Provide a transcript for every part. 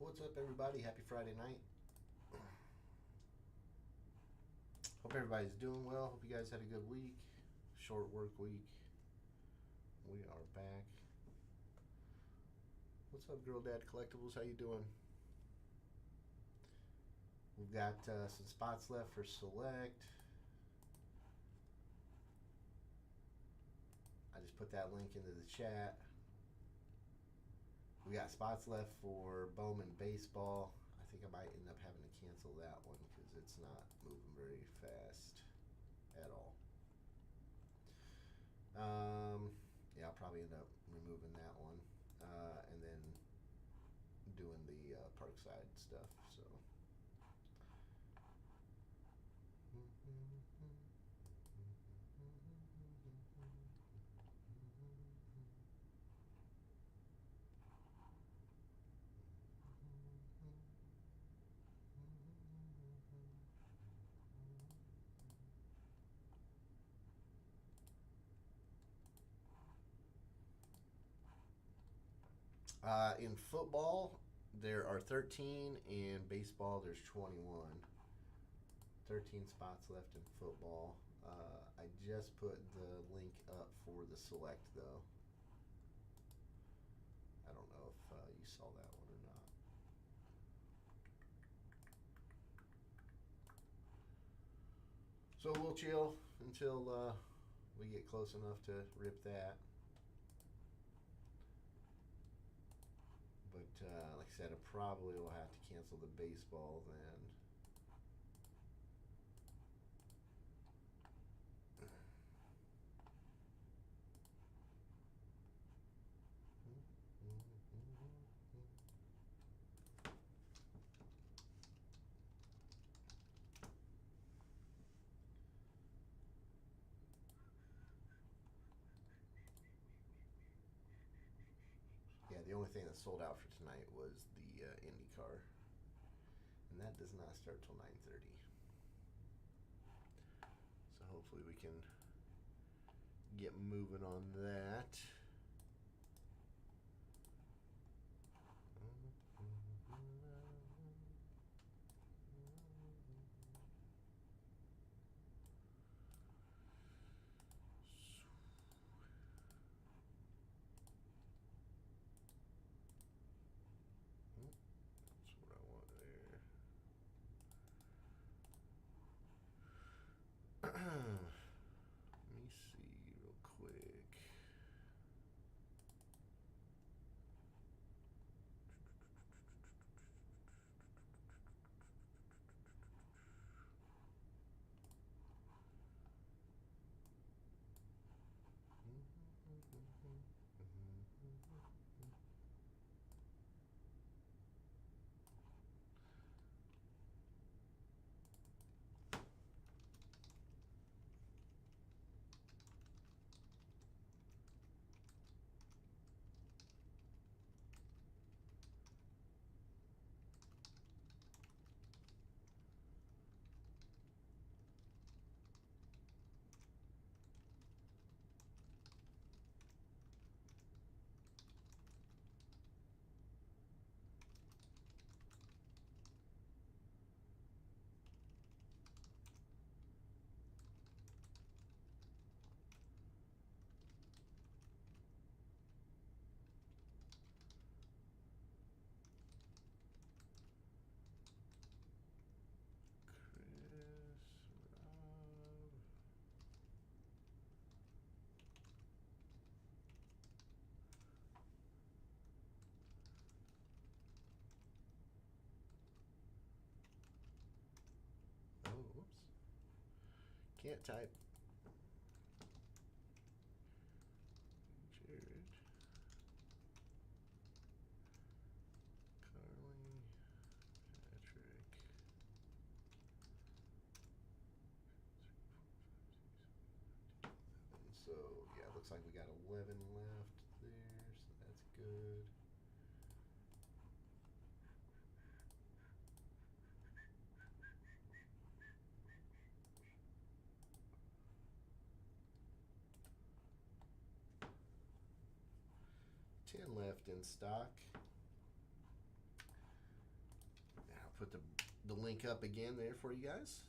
What's up, everybody? Happy Friday night. Hope everybody's doing well. Hope you guys had a good week. Short work week. We are back. What's up, Girl Dad Collectibles? How you doing? We've got some spots left for Select. I just put that link into the chat. We got spots left for Bowman Baseball. I think I might end up having to cancel that one because it's not moving very fast at all. Yeah, I'll probably end up removing that one and then doing the Parkside stuff. So. In football, there are 13. In baseball, there's 21. 13 spots left in football. I just put the link up for the Select, though. I don't know if you saw that one or not. So we'll chill until we get close enough to rip that. But like I said, I probably will have to cancel the baseball then. Yeah, the only thing that sold out for tonight was the Indycar, and that does not start till 9:30. So hopefully we can get moving on that. That's what I want there. Let me see real quick. Oh, whoops. Can't type. Jared. Carly. Patrick. So, yeah, it looks like we got 11 left there, so that's good. Ten left in stock. Put the link up again there for you guys.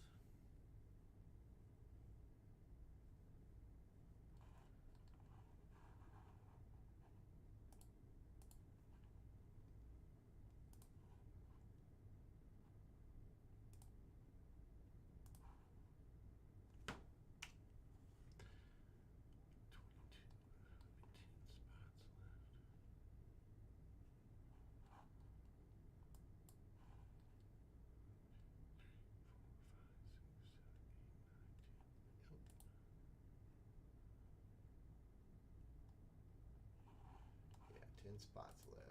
Yeah, 10 spots left.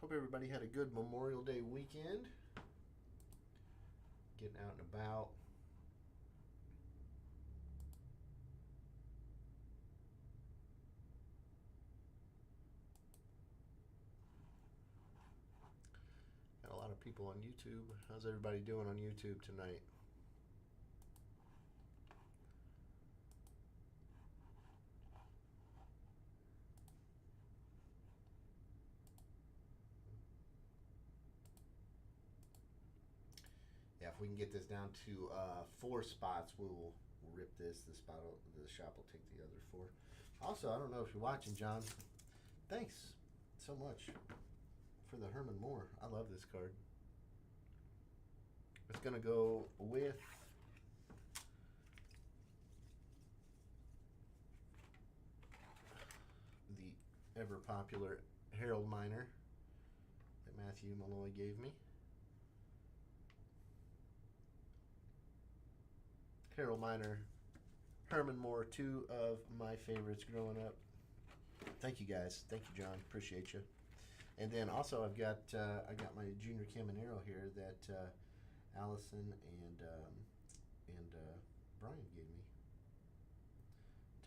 Hope everybody had a good Memorial Day weekend. Getting out and about. Got a lot of people on YouTube. How's everybody doing on YouTube tonight? Yeah, if we can get this down to 4 spots, we'll rip this. The shop will take the other 4. Also, I don't know if you're watching, John. Thanks so much for the Herman Moore. I love this card. It's gonna go with the ever popular Harold Miner that Matthew Malloy gave me. Harold Miner, Herman Moore, 2 of my favorites growing up. Thank you guys. Thank you, John. Appreciate you. And then also I got my Junior Caminero here that Allison and Brian gave me.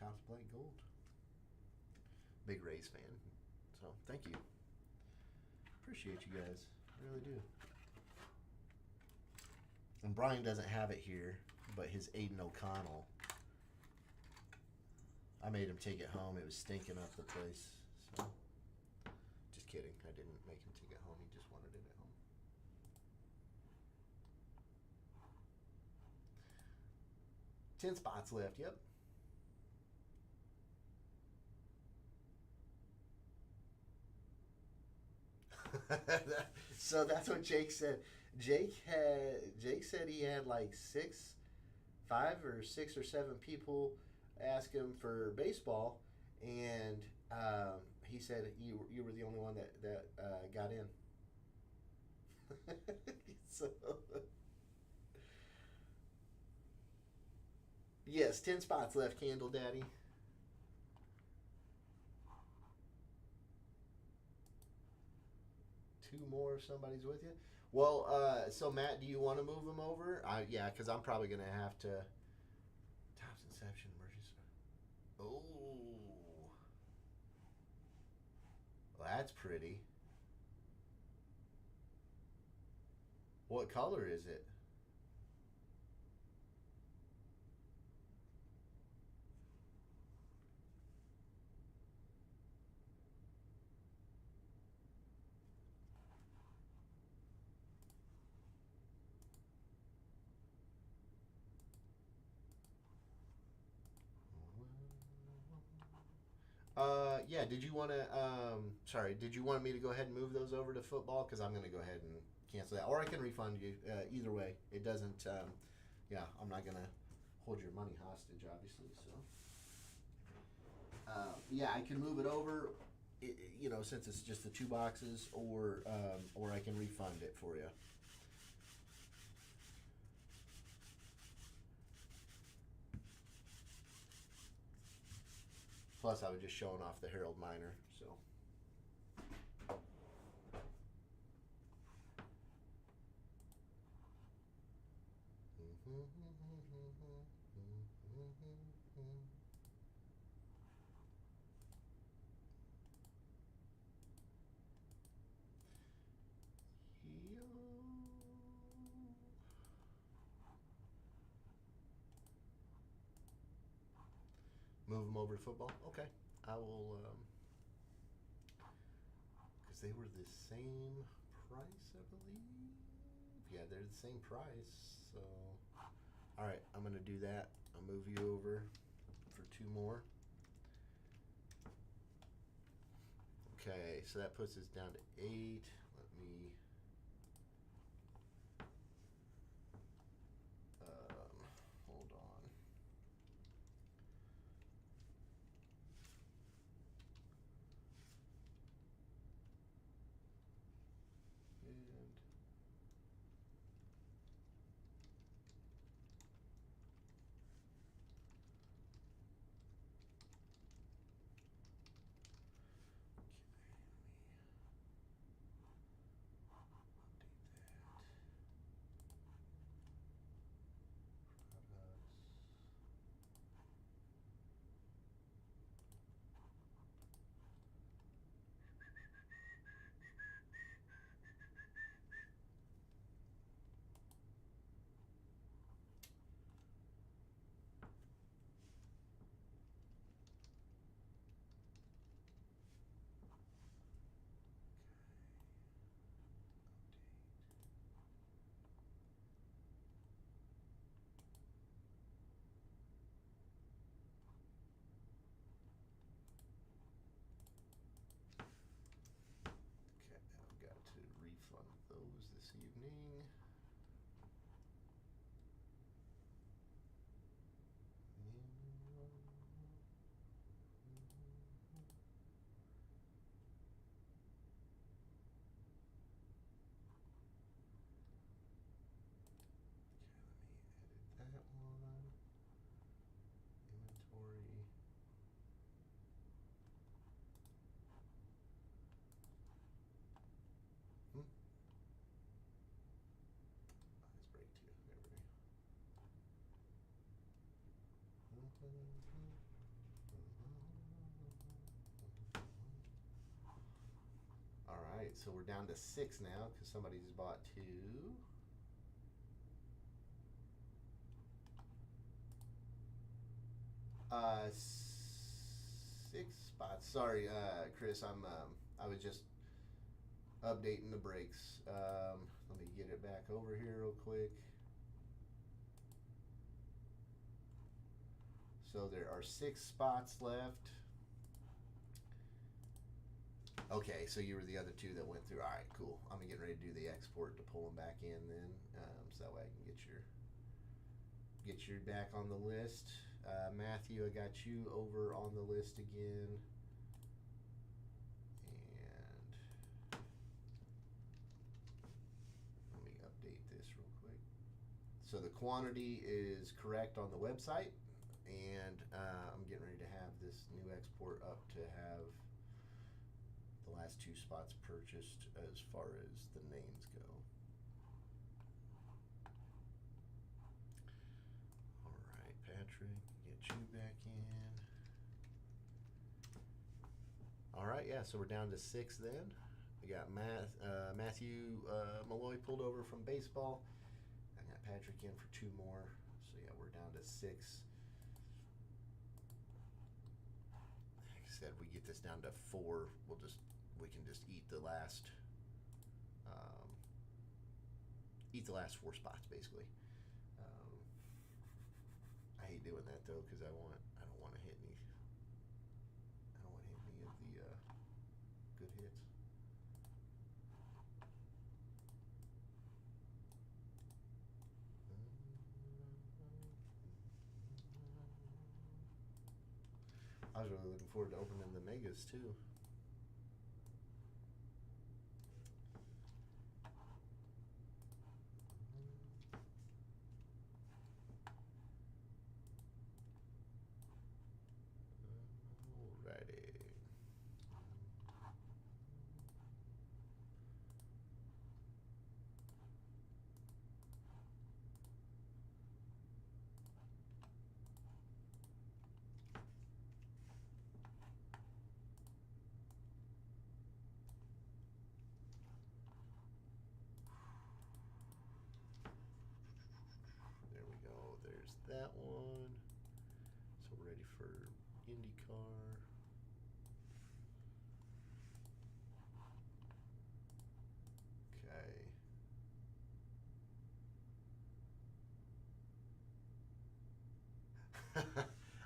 Topps Black Gold. Big Rays fan. So thank you. Appreciate you guys. I really do. And Brian doesn't have it here, but his Aiden O'Connell, I made him take it home. It was stinking up the place. So, just kidding. I didn't make him take it home. He just wanted it at home. Ten spots left. Yep. So that's what Jake said. Jake said he had like 5 or 6 or 7 people ask him for baseball, and he said you were the only one that got in. So yes, 10 spots left, Candle Daddy. Two more if somebody's with you. Well, so Matt, do you want to move them over? Yeah, because I'm probably going to have to. Topps Inception Emergency. Oh. Well, that's pretty. What color is it? Yeah, did you want to, did you want me to go ahead and move those over to football? Because I'm going to go ahead and cancel that. Or I can refund you. Either way. It doesn't, yeah, I'm not going to hold your money hostage, obviously. So, yeah, I can move it over, since it's just the 2 boxes, or I can refund it for you. Plus, I was just showing off the Harold Miner, so. Move them over to football? Okay. I will, because they were the same price, I believe. Yeah, they're the same price. So, all right, I'm going to do that. I'll move you over for 2 more. Okay, so that puts us down to 8. Let me hold on. And I've got to refund those this evening. Let me edit that one. Inventory. Let's break 2. There we go. All right, so we're down to 6 now because somebody's bought 2. Uh, 6 spots. Sorry, Chris. I was just updating the breaks. Let me get it back over here real quick. So there are 6 spots left. Okay, so you were the other 2 that went through. All right, cool. I'm getting ready to do the export to pull them back in then, so that way I can get your back on the list. Matthew, I got you over on the list again. And let me update this real quick. So the quantity is correct on the website, and I'm getting ready to have this new export up to have the last 2 spots purchased as far as the names go. All right, Patrick, get you back in. All right, yeah, so we're down to 6 then. We got Matthew Malloy pulled over from baseball. I got Patrick in for 2 more. So yeah, we're down to 6. Like I said, we get this down to 4. We can just eat the last 4 spots basically. I hate doing that though because I don't want to hit any of the good hits. I was really looking forward to opening the Megas too. Alrighty. There we go. There's that one. So we're ready for Indycar. Okay.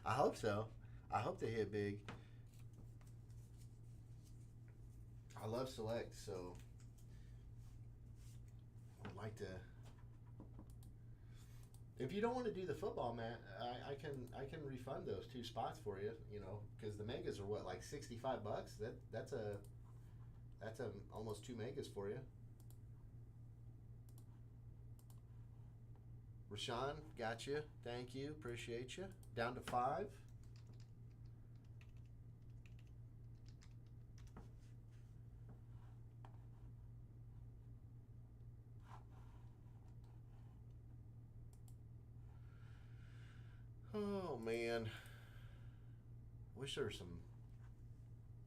I hope so. I hope they hit big. I love Select, so I'd like to. If you don't want to do the football, Matt, I can refund those 2 spots for you. You know, because the megas are what, like $65. That's almost 2 megas for you. Rashawn, got you. Thank you. Appreciate you. Down to 5. Oh man, wish there was some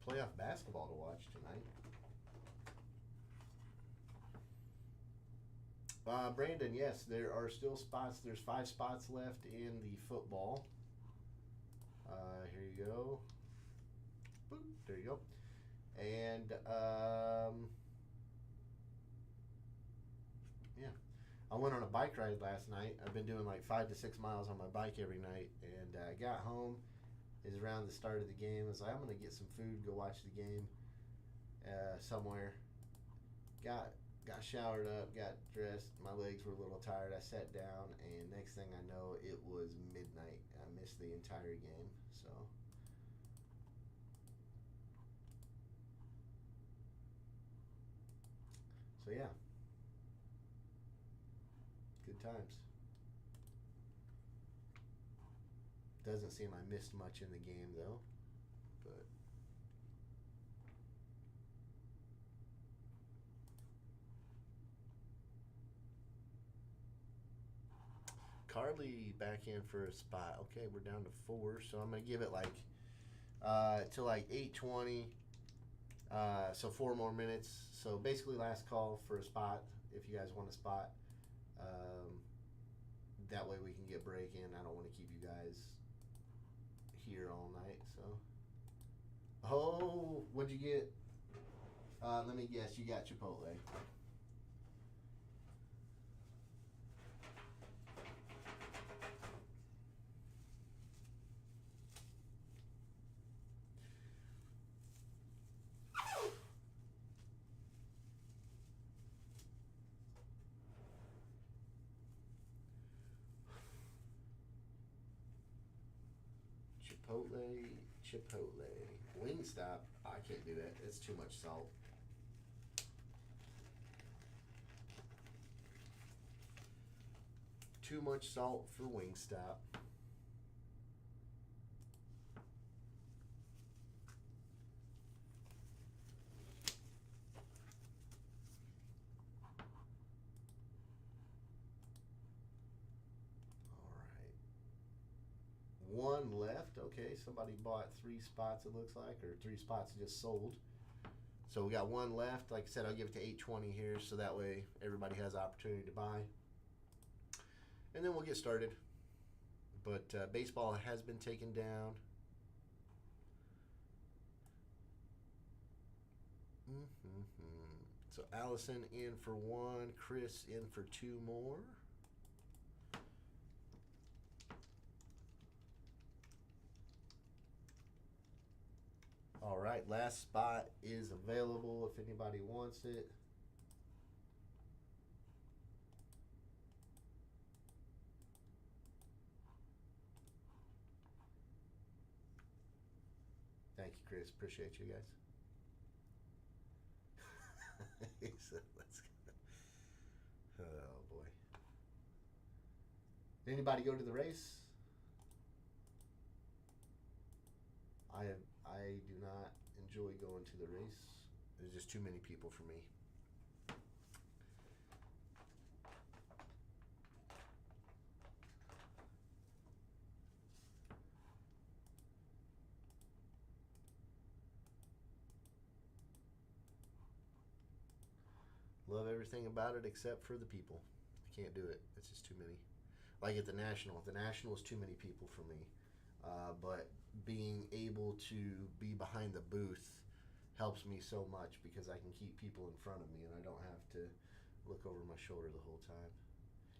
playoff basketball to watch tonight. Brandon, yes, there are still spots. There's 5 spots left in the football. Here you go. Boop, there you go. And yeah, I went on a bike ride last night. I've been doing like 5 to 6 miles on my bike every night, and I got home. It was around the start of the game. I was like, I'm gonna get some food, go watch the game somewhere. Got showered up, got dressed. My legs were a little tired. I sat down, and next thing I know, it was midnight. I missed the entire game. So yeah, good times. Doesn't seem I missed much in the game though, but Carly back in for a spot. Okay, we're down to 4, so I'm gonna give it like till like 8:20. So 4 more minutes. So basically, last call for a spot. If you guys want a spot, that way we can get break in. I don't want to keep you guys here all night. So, oh, what'd you get? Let me guess. You got Chipotle. Chipotle. Wingstop. I can't do that. It's too much salt. Too much salt for Wingstop. One left. Okay, somebody bought 3 spots, it looks like, or 3 spots just sold. So we got 1 left. Like I said, I'll give it to 8:20 here, so that way everybody has opportunity to buy. And then we'll get started. But baseball has been taken down. So Allison in for 1, Chris in for 2 more. All right, last spot is available if anybody wants it. Thank you, Chris. Appreciate you guys. So let's go. Oh boy. Anybody go to the race? I do not enjoy going to the race. There's just too many people for me. Love everything about it except for the people. I can't do it. It's just too many. Like at the National. The National is too many people for me. But being able to be behind the booth helps me so much because I can keep people in front of me and I don't have to look over my shoulder the whole time.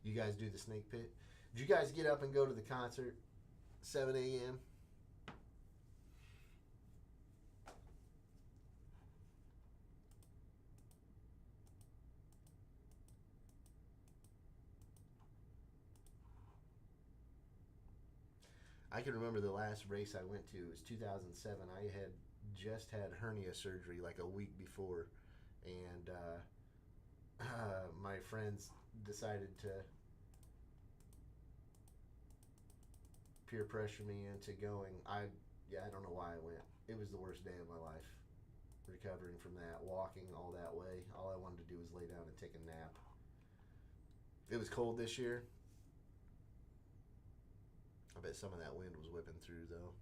You guys do the snake pit? Did you guys get up and go to the concert 7 a.m.? I can remember the last race I went to. It was 2007. I had just had hernia surgery like a week before, and my friends decided to peer pressure me into going. I don't know why I went. It was the worst day of my life. Recovering from that, walking all that way. All I wanted to do was lay down and take a nap. It was cold this year. I bet some of that wind was whipping through though.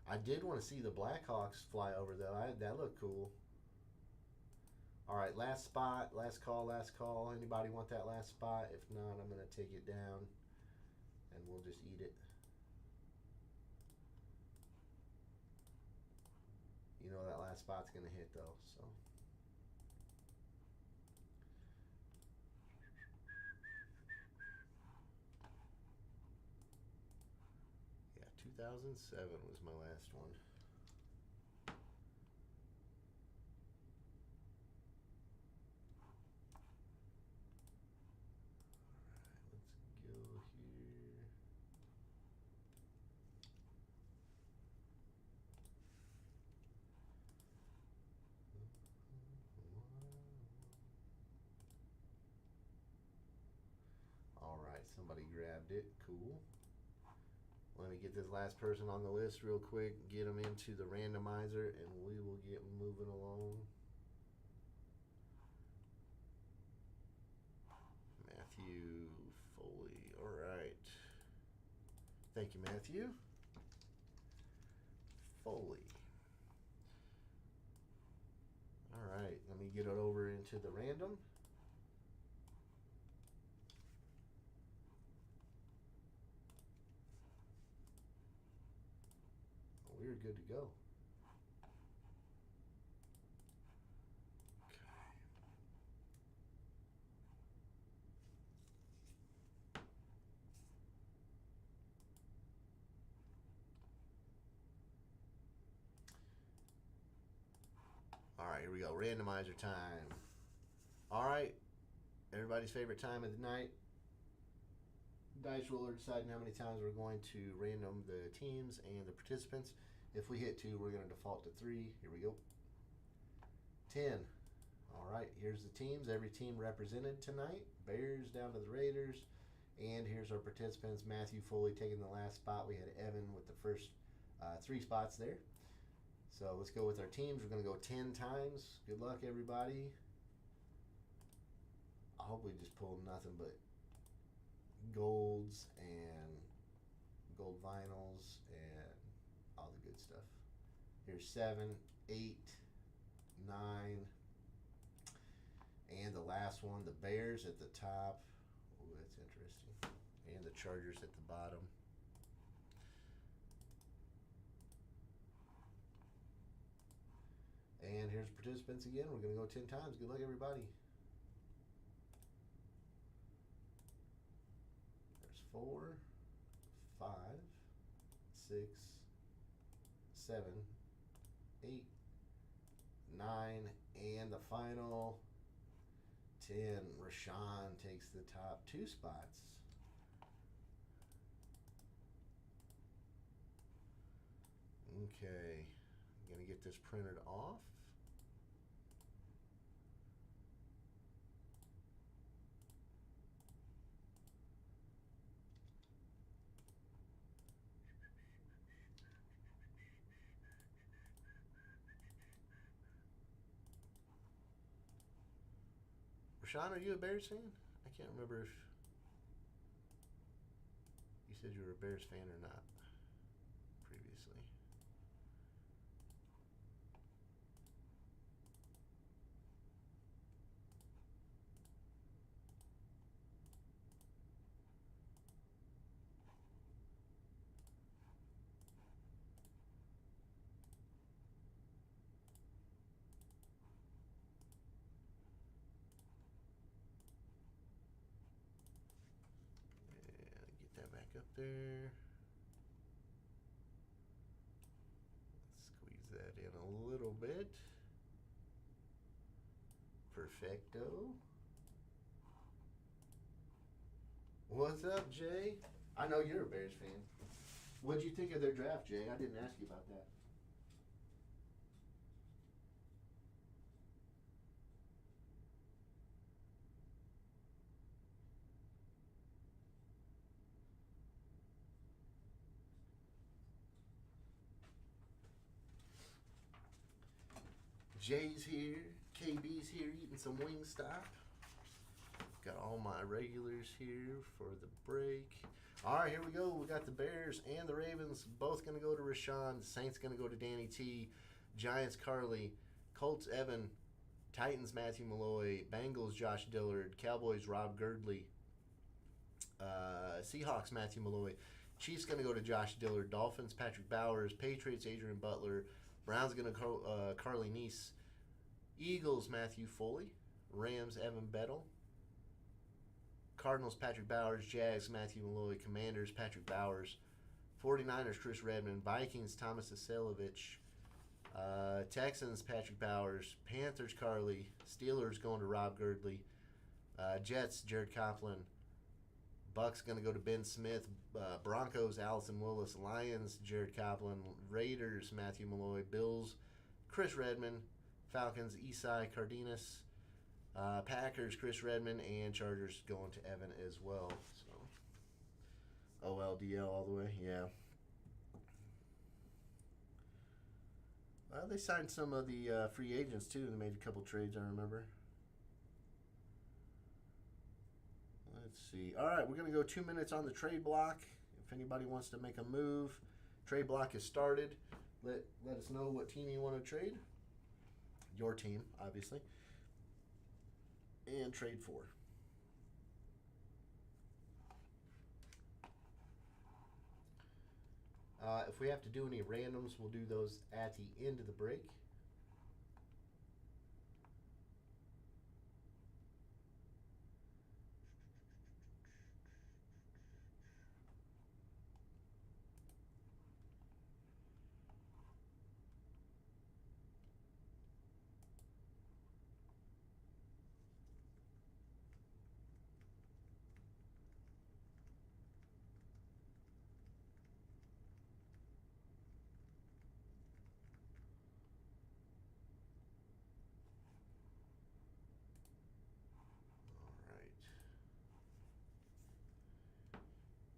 I did want to see the Blackhawks fly over though. That looked cool. All right, last spot, last call. Anybody want that last spot? If not, I'm gonna take it down, and we'll just eat it. You know that last spot's gonna hit though, so. Yeah, 2007 was my last one. Alright, somebody grabbed it. Cool. Let me get this last person on the list real quick, get them into the randomizer, and we will get moving along. Matthew Foley. Alright. Thank you, Matthew. Foley. Alright, let me get it over into the random. We're good to go. Alright, here we go. Randomizer time. Alright. Everybody's favorite time of the night. Dice roller deciding how many times we're going to random the teams and the participants. If we hit 2, we're going to default to 3. Here we go. 10. Alright, here's the teams. Every team represented tonight. Bears down to the Raiders. And here's our participants. Matthew Foley taking the last spot. We had Evan with the first 3 spots there. So let's go with our teams. We're going to go 10 times. Good luck, everybody. I hope we just pulled nothing but golds and gold vinyls and all the good stuff. Here's 7, 8, 9, and the last one, the Bears at the top. Oh, that's interesting. And the Chargers at the bottom. And here's participants again. We're going to go 10 times. Good luck, everybody. There's 4, 5, 6, 7, 8, 9, and the final 10. Rashawn takes the top 2 spots. Okay, I'm gonna get this printed off. Rashawn, are you a Bears fan? I can't remember if you said you were a Bears fan or not previously. there. Squeeze that in a little bit. Perfecto. What's up, Jay? I know you're a Bears fan. What'd you think of their draft, Jay? I didn't ask you about that. Jay's here. KB's here eating some Wingstop. Got all my regulars here for the break. All right, here we go. We got the Bears and the Ravens both going to go to Rashawn. The Saints going to go to Danny T. Giants, Carly. Colts, Evan. Titans, Matthew Malloy. Bengals, Josh Dillard. Cowboys, Rob Girdley. Seahawks, Matthew Malloy. Chiefs going to go to Josh Dillard. Dolphins, Patrick Bowers. Patriots, Adrian Butler. Browns going to go Carly Neese. Eagles, Matthew Foley. Rams, Evan Bettel. Cardinals, Patrick Bowers. Jags, Matthew Malloy. Commanders, Patrick Bowers. 49ers, Chris Redmond. Vikings, Thomas Aselovich. Texans, Patrick Bowers. Panthers, Carly. Steelers going to Rob Girdley. Jets, Jared Copeland. Bucks going to go to Ben Smith. Broncos, Allison Willis. Lions, Jared Copeland. Raiders, Matthew Malloy. Bills, Chris Redmond. Falcons, Esai Cardenas. Packers, Chris Redmond. And Chargers going to Evan as well. So OLDL all the way, yeah. Well, they signed some of the free agents too. They made a couple trades, I remember. Let's see. All right, we're going to go 2 minutes on the trade block. If anybody wants to make a move, trade block is started. Let us know what team you want to trade. Your team, obviously. And trade for. If we have to do any randoms, we'll do those at the end of the break.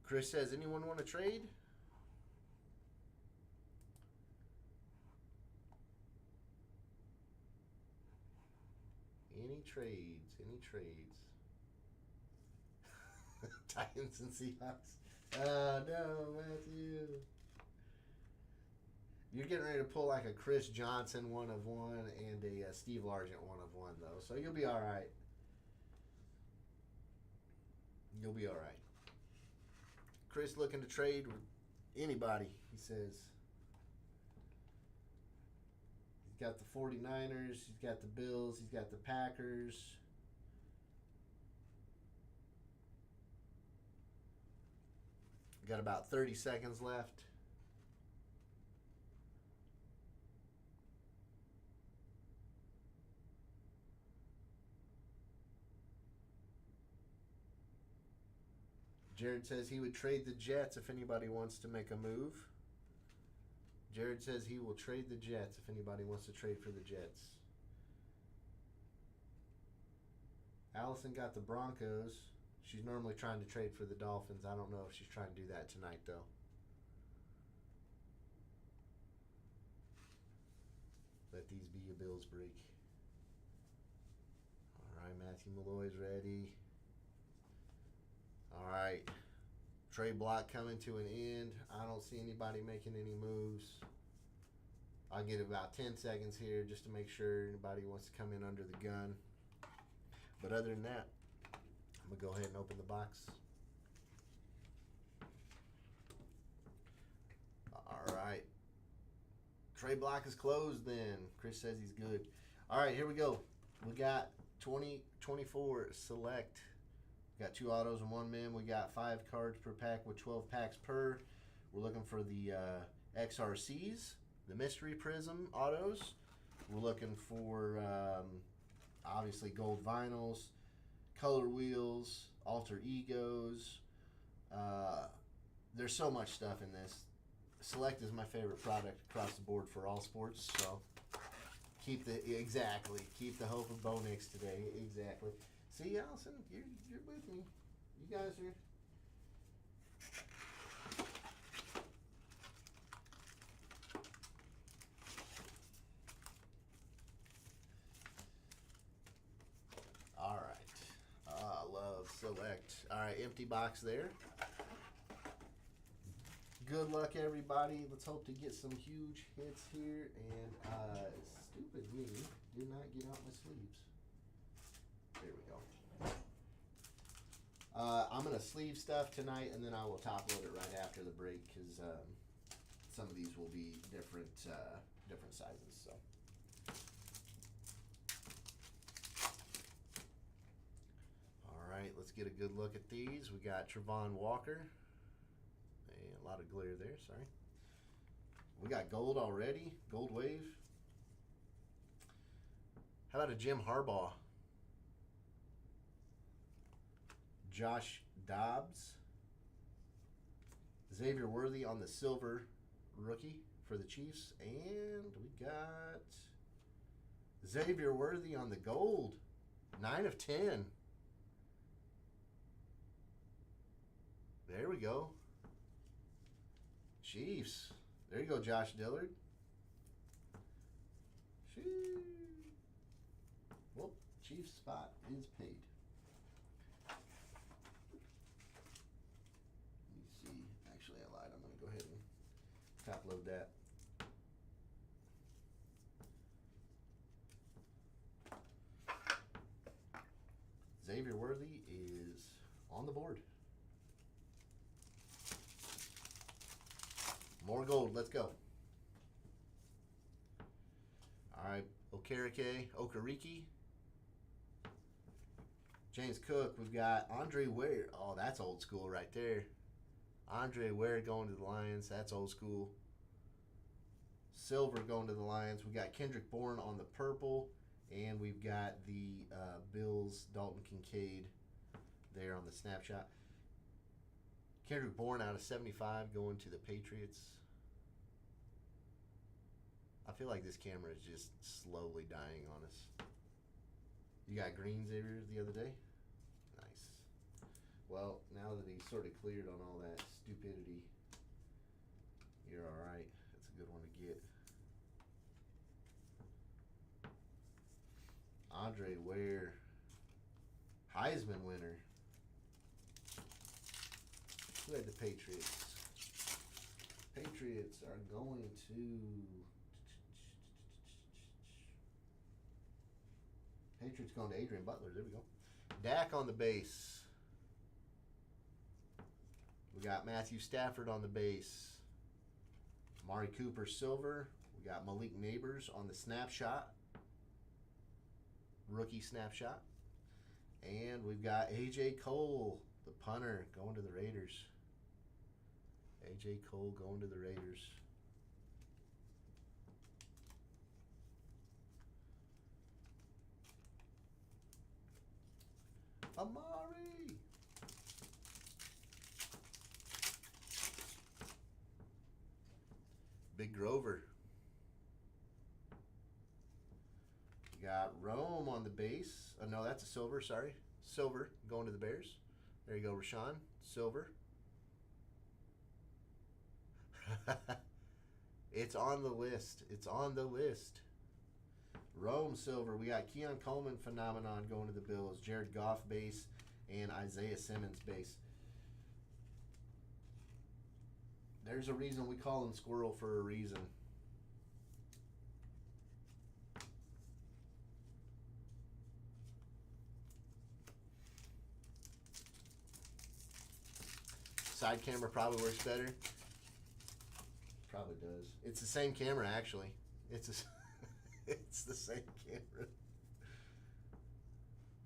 Chris says, anyone want to trade? Any trades? Any trades? Titans and Seahawks. No, Matthew. You're getting ready to pull like a Chris Johnson 1 of 1 and a Steve Largent 1 of 1, though. So you'll be all right. You'll be all right. Chris looking to trade with anybody, he says. He's got the 49ers. He's got the Bills. He's got the Packers. Got about 30 seconds left. Jared says he would trade the Jets if anybody wants to make a move. Jared says he will trade the Jets if anybody wants to trade for the Jets. Allison got the Broncos. She's normally trying to trade for the Dolphins. I don't know if she's trying to do that tonight, though. Let these be your Bills break. All right, Matthew Malloy's ready. All right. Trade block coming to an end. I don't see anybody making any moves. I'll get about 10 seconds here just to make sure anybody wants to come in under the gun. But other than that, I'm going to go ahead and open the box. All right. Trade block is closed then. Chris says he's good. All right, here we go. We got 2024 select Got 2 autos and 1 min. We got 5 cards per pack with 12 packs per. We're looking for the XRCs, the Mystery Prism autos. We're looking for obviously gold vinyls, color wheels, alter egos. There's so much stuff in this. Select is my favorite product across the board for all sports. So keep the hope of Bo Nix today. Exactly. See, Allison, you're with me. You guys are. All right. Love select. All right, empty box there. Good luck, everybody. Let's hope to get some huge hits here. And stupid me did not get out my sleeves. There we go. I'm going to sleeve stuff tonight, and then I will top load it right after the break because some of these will be different sizes. So. All right, let's get a good look at these. We got Trevon Walker. A lot of glare there, sorry. We got gold already, gold wave. How about a Jim Harbaugh? Josh Dobbs. Xavier Worthy on the silver rookie for the Chiefs. And we got Xavier Worthy on the gold. 9 of 10. There we go. Chiefs. There you go, Josh Dillard. Well, Chiefs spot is paid. Let me see. Actually, I lied. I'm going to go ahead and top load that. Xavier Worthy is on the board. More gold. Let's go. All right. Okereke. James Cook. We've got Andre Ware. Oh, that's old school right there. Andre Ware going to the Lions. That's old school. Silver going to the Lions. We got Kendrick Bourne on the purple. And we've got the Bills, Dalton Kincaid there on the snapshot. Kendrick Bourne out of 75 going to the Patriots. I feel like this camera is just slowly dying on us. You got green, Xavier, the other day? Nice. Well, now that he's sort of cleared on all that stupidity, you're all right. That's a good one to get. Andre Ware, Heisman winner. Who had the Patriots? Patriots are going to... Patriots going to Adrian Butler. There we go. Dak on the base. We got Matthew Stafford on the base. Amari Cooper silver. We got Malik Neighbors on the snapshot. Rookie snapshot. And we've got A.J. Cole, the punter, going to the Raiders. A.J. Cole going to the Raiders. Amari. Big Grover. We got Rome on the base. Oh, no, that's a silver, sorry. Silver going to the Bears. There you go, Rashawn. Silver. It's on the list. It's on the list. Rome silver. We got Keon Coleman phenomenon going to the Bills. Jared Goff base and Isaiah Simmons base. There's a reason we call him Squirrel for a reason. Side camera probably works better. Probably does. It's the same camera, actually. It's the same camera.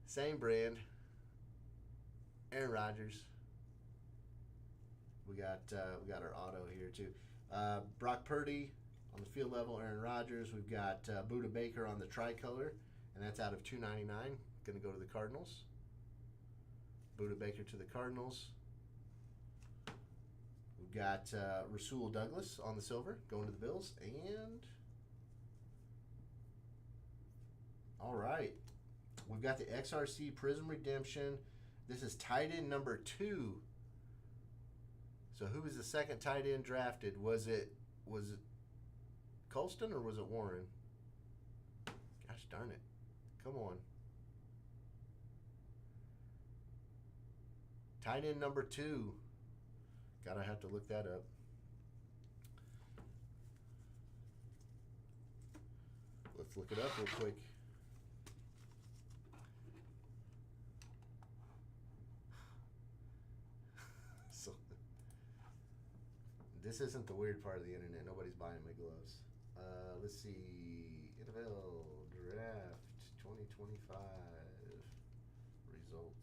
Same brand. Aaron Rodgers. We got our auto here too. Brock Purdy on the field level. Aaron Rodgers. We've got Buda Baker on the tricolor, and that's out of 299. Going to go to the Cardinals. Buda Baker to the Cardinals. We've got Rasul Douglas on the silver, going to the Bills. And all right, we've got the XRC Prism Redemption. This is tight end number 2. So who was the second tight end drafted? Was it Colston or was it Warren? Gosh darn it. Come on. Tight end number 2. Gotta have to look that up. Let's look it up real quick. So, this isn't the weird part of the internet. Nobody's buying my gloves. Let's see. NFL Draft 2025 results.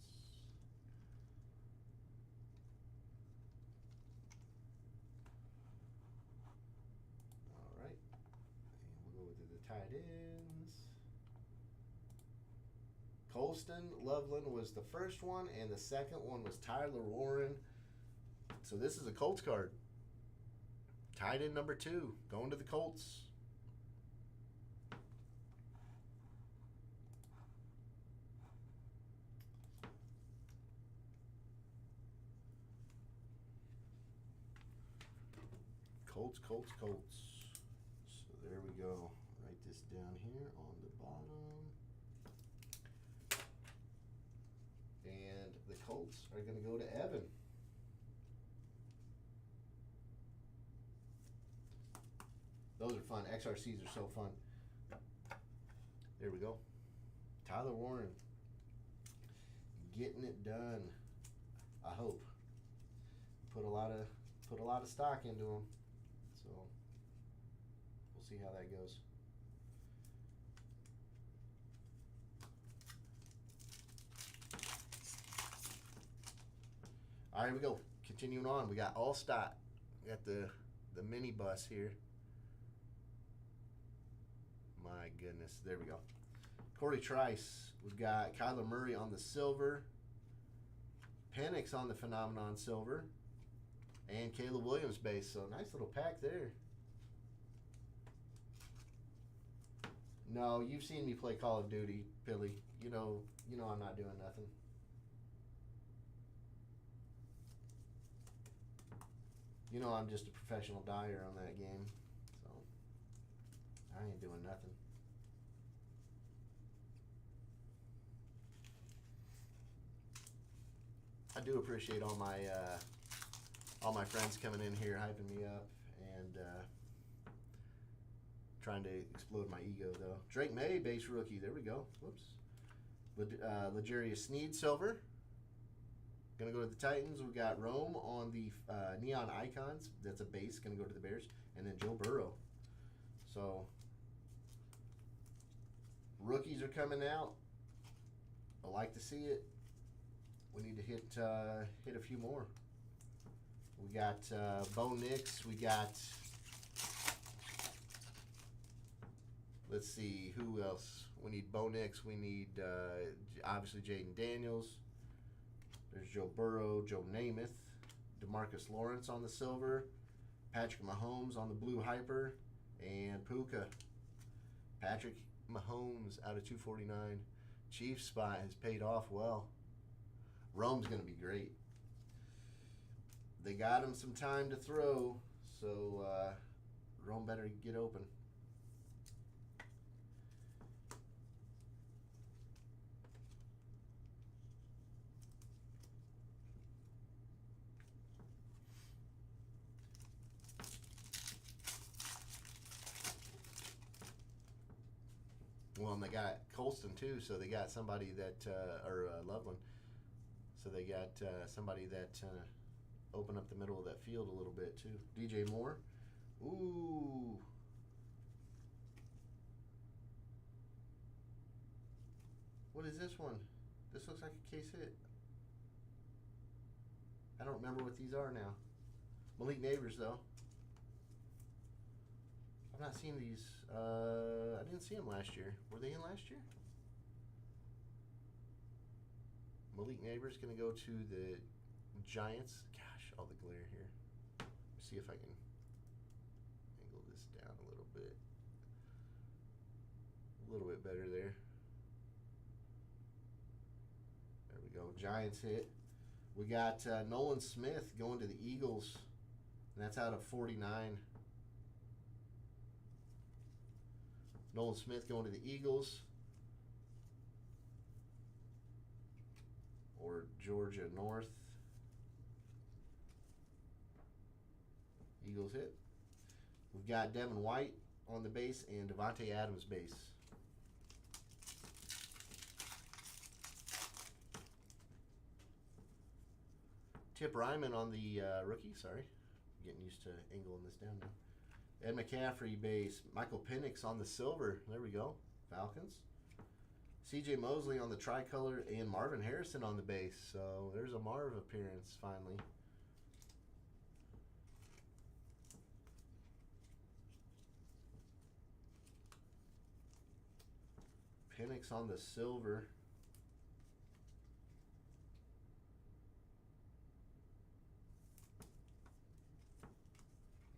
Tight ends. Colston Loveland was the first one, and the second one was Tyler Warren. So this is a Colts card. Tight end number 2, going to the Colts. Colts. So there we go. Write this down here on the bottom. And the Colts are going to go to Evan. Those are fun. XRCs are so fun. There we go. Tyler Warren. Getting it done. I hope. Put a lot of stock into him. So we'll see how that goes. All right, here we go. Continuing on, we got Allstott. We got the mini bus here. My goodness, there we go. Corey Trice. We've got Kyler Murray on the silver. Penix on the Phenomenon silver. And Caleb Williams base. So nice little pack there. No, you've seen me play Call of Duty, Billy. You know I'm not doing nothing. You know I'm just a professional dyer on that game. So I ain't doing nothing. I do appreciate all my friends coming in here, hyping me up, and trying to explode my ego, though. Drake May, base rookie. There we go. Whoops. L'Jarius Sneed, silver. Going to go to the Titans. We got Rome on the Neon Icons. That's a base. Going to go to the Bears. And then Joe Burrow. So, rookies are coming out. I like to see it. We need to hit a few more. We got Bo Nix. We got, let's see, who else? We need Bo Nix. We need, obviously, Jaden Daniels. There's Joe Burrow, Joe Namath, DeMarcus Lawrence on the silver, Patrick Mahomes on the blue hyper, and Puka. Patrick Mahomes out of 249. Chiefs spot has paid off well. Rome's going to be great. They got him some time to throw, so Rome better get open. Well, and they got Colston too, so they got somebody that, or Loveland, so they got somebody that opened up the middle of that field a little bit too. DJ Moore. Ooh. What is this one? This looks like a case hit. I don't remember what these are now. Malik Neighbors, though. I've not seen these. I didn't see them last year. Were they in last year? Malik Neighbors going to go to the Giants. Gosh, all the glare here. Let me see if I can angle this down a little bit. A little bit better there. There we go. Giants hit. We got Nolan Smith going to the Eagles. And that's out of 49. Nolan Smith going to the Eagles. Or Georgia North. Eagles hit. We've got Devin White on the base and Devontae Adams base. Tip Ryman on the rookie. Sorry. I'm getting used to angling this down now. Ed McCaffrey base. Michael Penix on the silver. There we go. Falcons. C.J. Mosley on the tricolor and Marvin Harrison on the base. So there's a Marv appearance finally. Penix on the silver.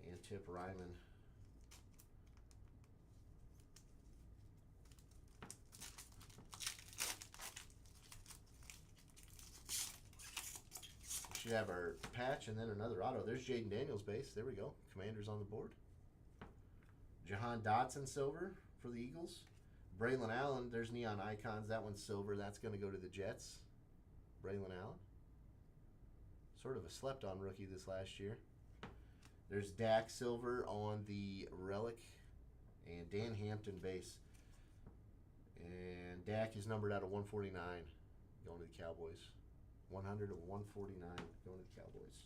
And Tip Ryman. We should have our patch and then another auto. There's Jaden Daniels base. There we go. Commanders on the board. Jahan Dotson silver for the Eagles. Braylon Allen, there's Neon Icons. That one's silver. That's going to go to the Jets. Braylon Allen. Sort of a slept-on rookie this last year. There's Dak silver on the Relic. And Dan Hampton base. And Dak is numbered out of 149 going to the Cowboys. 100 of 149 going to the Cowboys.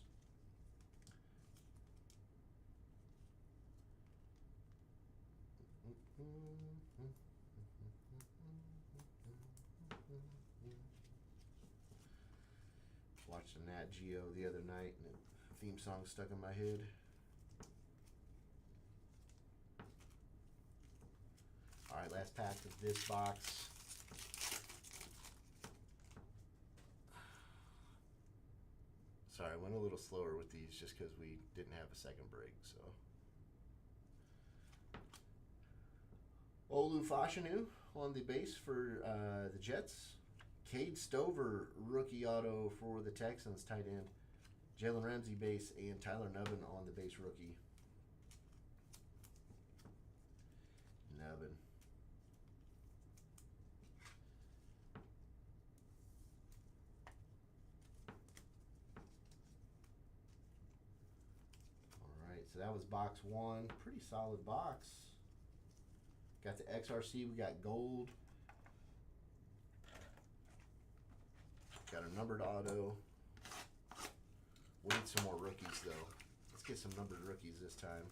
Watching Nat Geo the other night and the theme song stuck in my head. Alright, last pack of this box. Sorry, I went a little slower with these just because we didn't have a second break. So, Olu Fashanu on the base for the Jets. Cade Stover rookie auto for the Texans, tight end. Jalen Ramsey base and Tyler Nubbin on the base rookie. Nubbin. So that was box one. Pretty solid box. Got the XRC. We got gold. Got a numbered auto. We need some more rookies, though. Let's get some numbered rookies this time.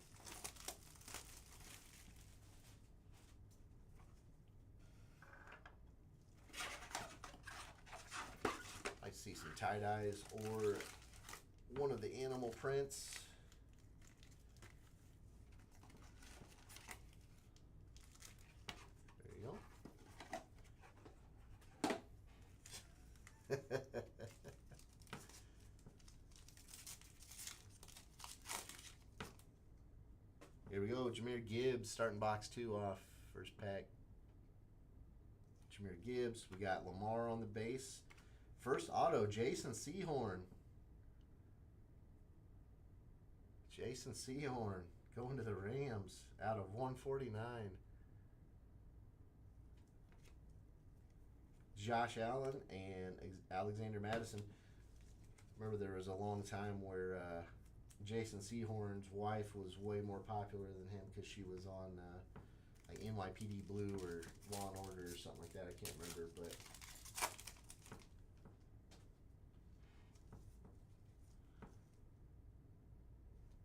I see some tie-dyes or one of the animal prints. Here we go. Jahmyr Gibbs starting box two off. First pack. Jahmyr Gibbs. We got Lamar on the base. First auto, Jason Sehorn. Jason Sehorn going to the Rams out of 149. Josh Allen and Alexander Madison. Remember there was a long time where Jason Sehorn's wife was way more popular than him because she was on like NYPD Blue or Law and Order or something like that. I can't remember, but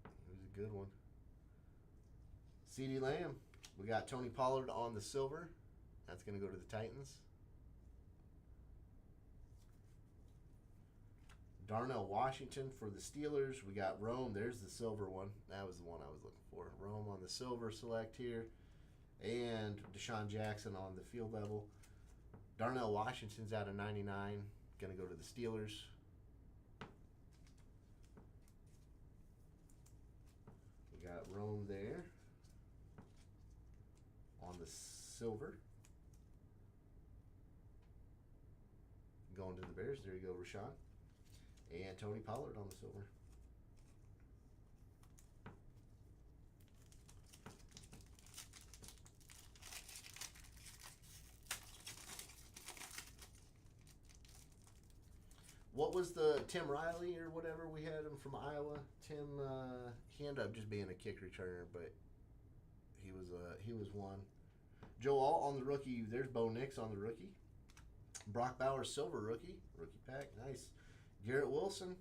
it was a good one. CeeDee Lamb. We got Tony Pollard on the silver. That's going to go to the Titans. Darnell Washington for the Steelers. We got Rome. There's the silver one. That was the one I was looking for. Rome on the silver select here. And Deshaun Jackson on the field level. Darnell Washington's out of 99. Going to go to the Steelers. We got Rome there on the silver. Going to the Bears. There you go, Rashawn. And Tony Pollard on the silver. What was the Tim Riley or whatever we had him from Iowa? Tim, he ended up just being a kick returner, but he was one. Joe Alt on the rookie. There's Bo Nix on the rookie. Brock Bowers silver rookie pack, nice. Garrett Wilson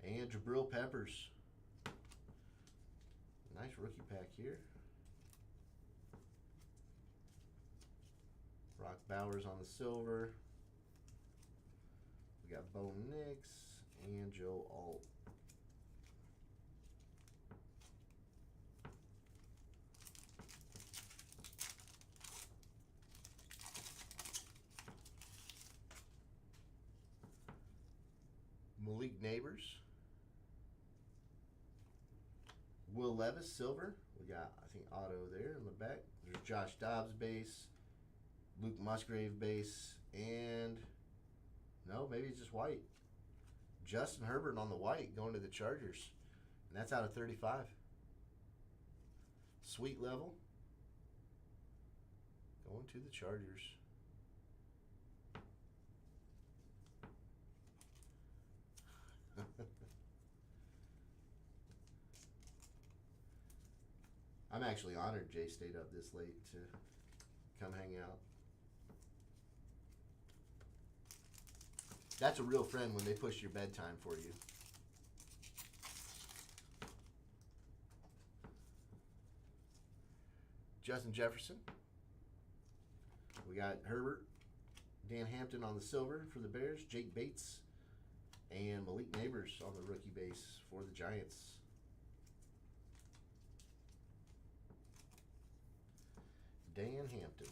and Jabril Peppers. Nice rookie pack here. Brock Bowers on the silver. We got Bo Nix and Joe Alt. Malik Neighbors. Will Levis silver. We got, I think, auto there in the back. There's Josh Dobbs base. Luke Musgrave base. And no, maybe it's just white. Justin Herbert on the white going to the Chargers. And that's out of 35. Sweet level. Going to the Chargers. I'm actually honored Jay stayed up this late to come hang out. That's a real friend when they push your bedtime for you. Justin Jefferson. We got Herbert. Dan Hampton on the silver for the Bears. Jake Bates. And Malik Neighbors on the rookie base for the Giants. Dan Hampton.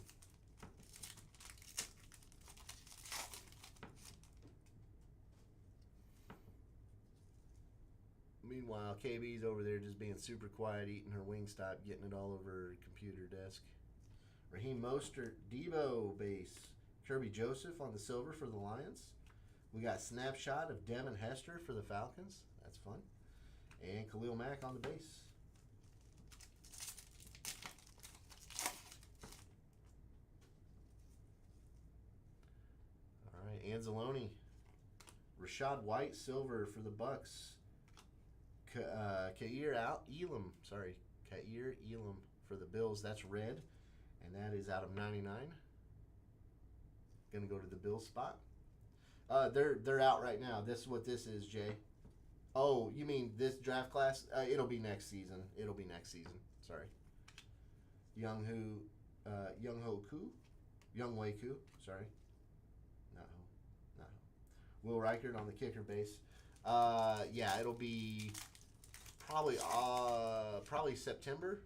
Meanwhile, KB's over there just being super quiet, eating her Wingstop, getting it all over her computer desk. Raheem Mostert, Debo base. Kirby Joseph on the silver for the Lions. We got snapshot of Devin Hester for the Falcons. That's fun. And Khalil Mack on the base. All right, Anzalone. Rashad White silver for the Bucks. Kair Elam for the Bills. That's red, and that is out of 99. Gonna go to the Bills spot. They're out right now. This is what this is, Jay. Oh, you mean this draft class? It'll be next season. Sorry. Young Wei Koo. Sorry. Not Ho. Will Reichert on the kicker base. Yeah, it'll be probably September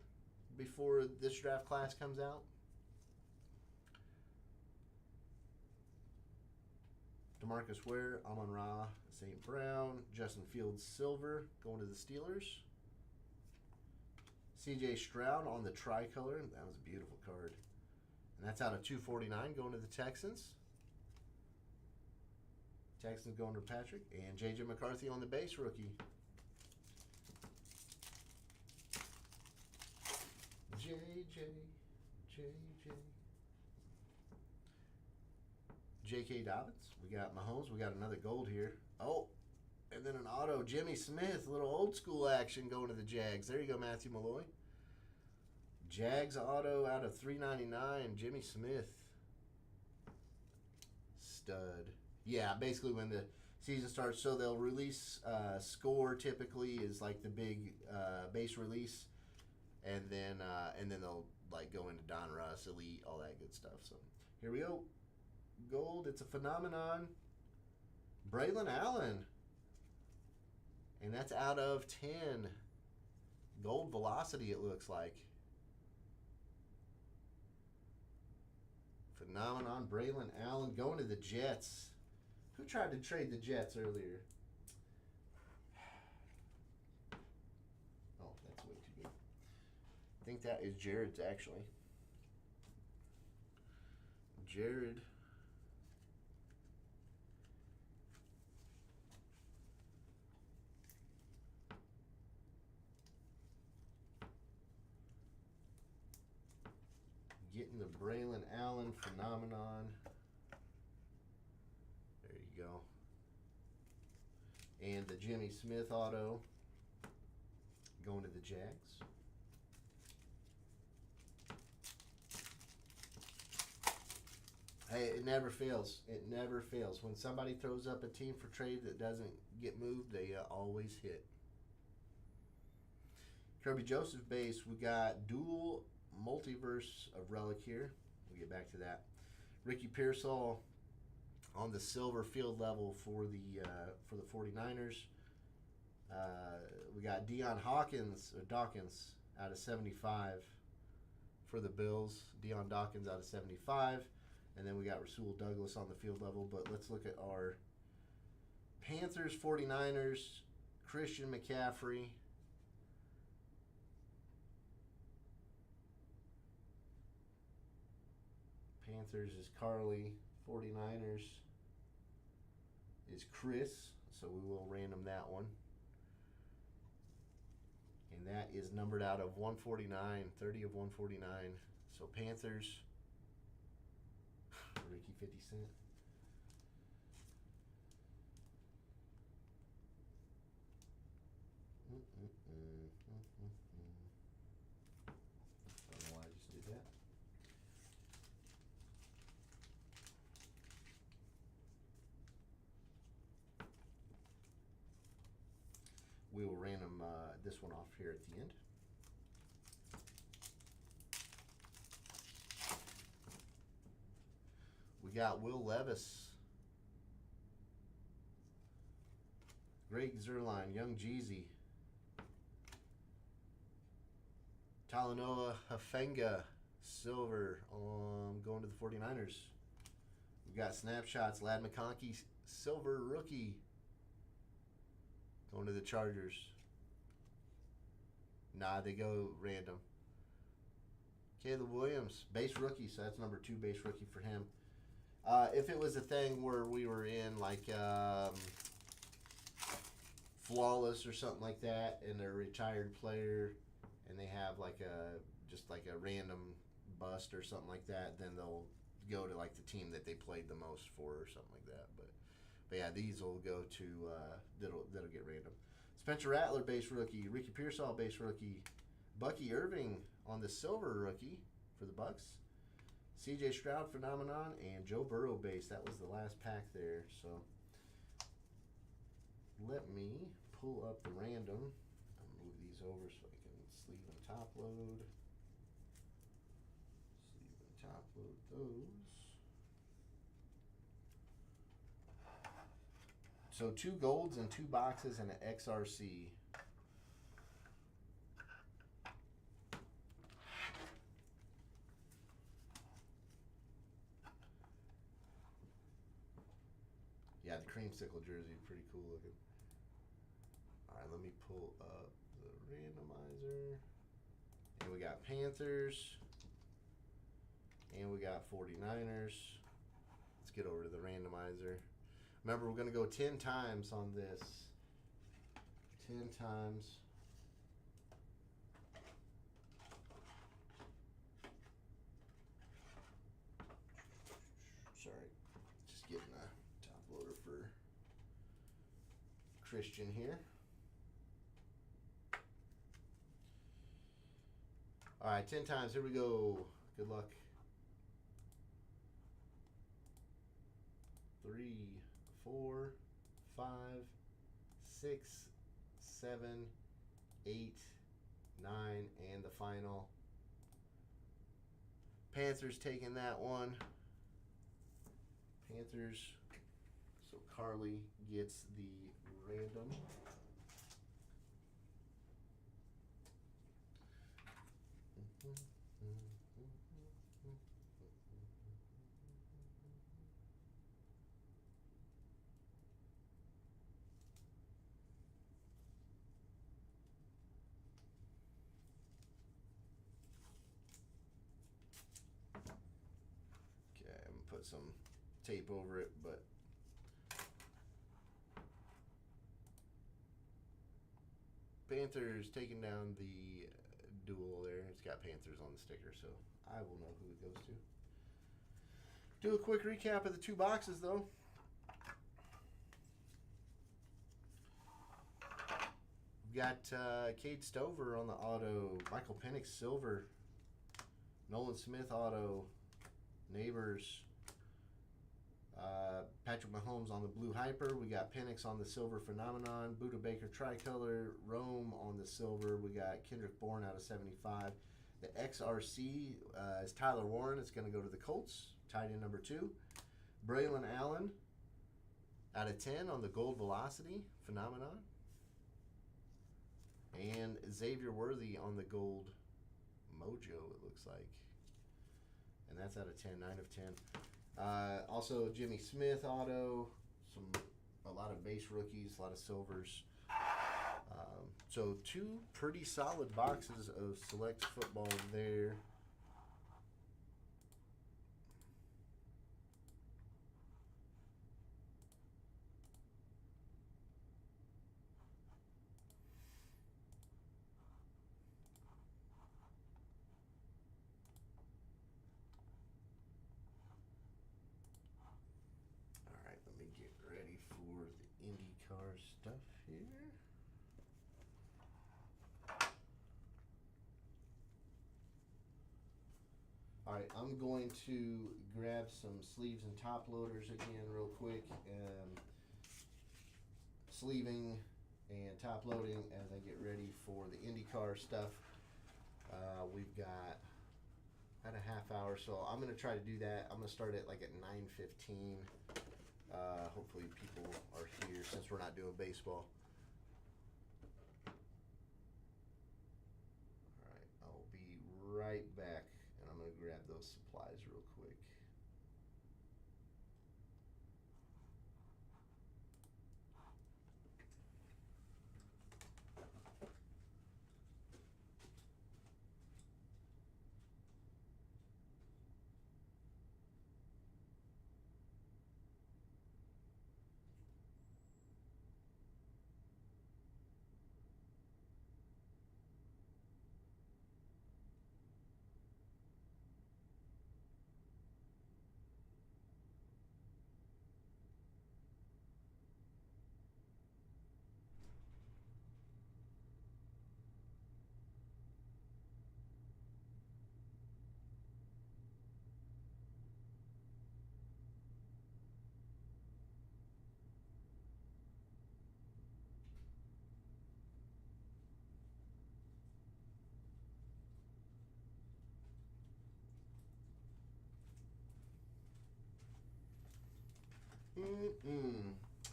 before this draft class comes out. DeMarcus Ware, Amon-Ra, St. Brown, Justin Fields silver going to the Steelers. CJ Stroud on the tricolor. That was a beautiful card. And that's out of 249 going to the Texans. Texans going to Patrick. And J.J. McCarthy on the base rookie. J.K. Dobbins. We got Mahomes. We got another gold here. Oh, and then an auto. Jimmy Smith. A little old school action going to the Jags. There you go, Matthew Malloy. Jags auto out of $3.99. Jimmy Smith. Stud. Yeah, basically when the season starts, so they'll release score typically is like the big base release, and then they'll like go into Don Russ, Elite, all that good stuff. So here we go. Gold. It's a phenomenon. Braylon Allen. And that's out of 10. Gold velocity, it looks like. Phenomenon. Braylon Allen going to the Jets. Who tried to trade the Jets earlier? Oh, that's way too good. I think that is Jared's, actually. Jared. Getting the Braylon Allen phenomenon. There you go. And the Jimmy Smith auto going to the Jags. Hey, it never fails. It never fails. When somebody throws up a team for trade that doesn't get moved, they always hit. Kirby Joseph base, we got dual multiverse of relic here. We'll get back to that. Ricky Pearsall on the silver field level for the 49ers. We got Dawkins out of 75 for the Bills. Deion Dawkins out of 75. And then we got Rasul Douglas on the field level. But let's look at our Panthers, 49ers, Christian McCaffrey. Panthers is Carly. 49ers is Chris. So we will random that one. And that is numbered out of 149. 30 of 149. So Panthers. Ricky 50 Cent. I don't know why I just did that. We will random this one off here at the end. We got Will Levis, Greg Zerline, Young Jeezy, Talanoa Hafenga, silver, going to the 49ers. We got snapshots, Lad McConkey, silver rookie, going to the Chargers. Nah, they go random. Caleb Williams, base rookie, so that's number 2 base rookie for him. If it was a thing where we were in like Flawless or something like that, and they're a retired player, and they have like a random bust or something like that, then they'll go to like the team that they played the most for or something like that. But yeah, these will go to that'll get random. Spencer Rattler base rookie, Ricky Pearsall base rookie, Bucky Irving on the silver rookie for the Bucks. CJ Stroud phenomenon and Joe Burrow base. That was the last pack there. So let me pull up the random. I'll move these over so I can sleeve and top load. Sleeve and top load those. So 2 golds and 2 boxes and an XRC. Yeah, the creamsicle jersey is pretty cool looking. All right, let me pull up the randomizer. And we got Panthers. And we got 49ers. Let's get over to the randomizer. Remember, we're going to go 10 times on this. 10 times. Sorry, just getting a top loader for Christian here. All right, 10 times. Here we go. Good luck. 3, 4, 5, 6, 7, 8, 9, and the final. Panthers taking that one. Panthers. So So Carly gets the random. Okay, I'm gonna put some tape over it, but Panthers taking down the duel there. It's got Panthers on the sticker, so I will know who it goes to. Do a quick recap of the two boxes, though. We've got Cade Stover on the auto, Michael Penix silver, Nolan Smith auto, Neighbors, Patrick Mahomes on the blue Hyper. We got Penix on the silver Phenomenon, Buda Baker tricolor, Rome on the silver. We got Kendrick Bourne out of 75. The XRC is Tyler Warren. It's going to go to the Colts. Tight end number 2. Braylon Allen out of 10 on the Gold Velocity Phenomenon. And Xavier Worthy on the Gold Mojo, it looks like. And that's out of 10, 9 of 10. Also Jimmy Smith auto, a lot of base rookies, a lot of silvers. So 2 pretty solid boxes of select football there. IndyCar stuff here. Alright, I'm going to grab some sleeves and top loaders again real quick. Sleeving and top loading as I get ready for the IndyCar stuff. We've got about a half hour, so I'm going to try to do that. I'm going to start it like at 9:15. Hopefully people are here since we're not doing baseball. Alright, I'll be right back, and I'm going to grab those supplies real quick.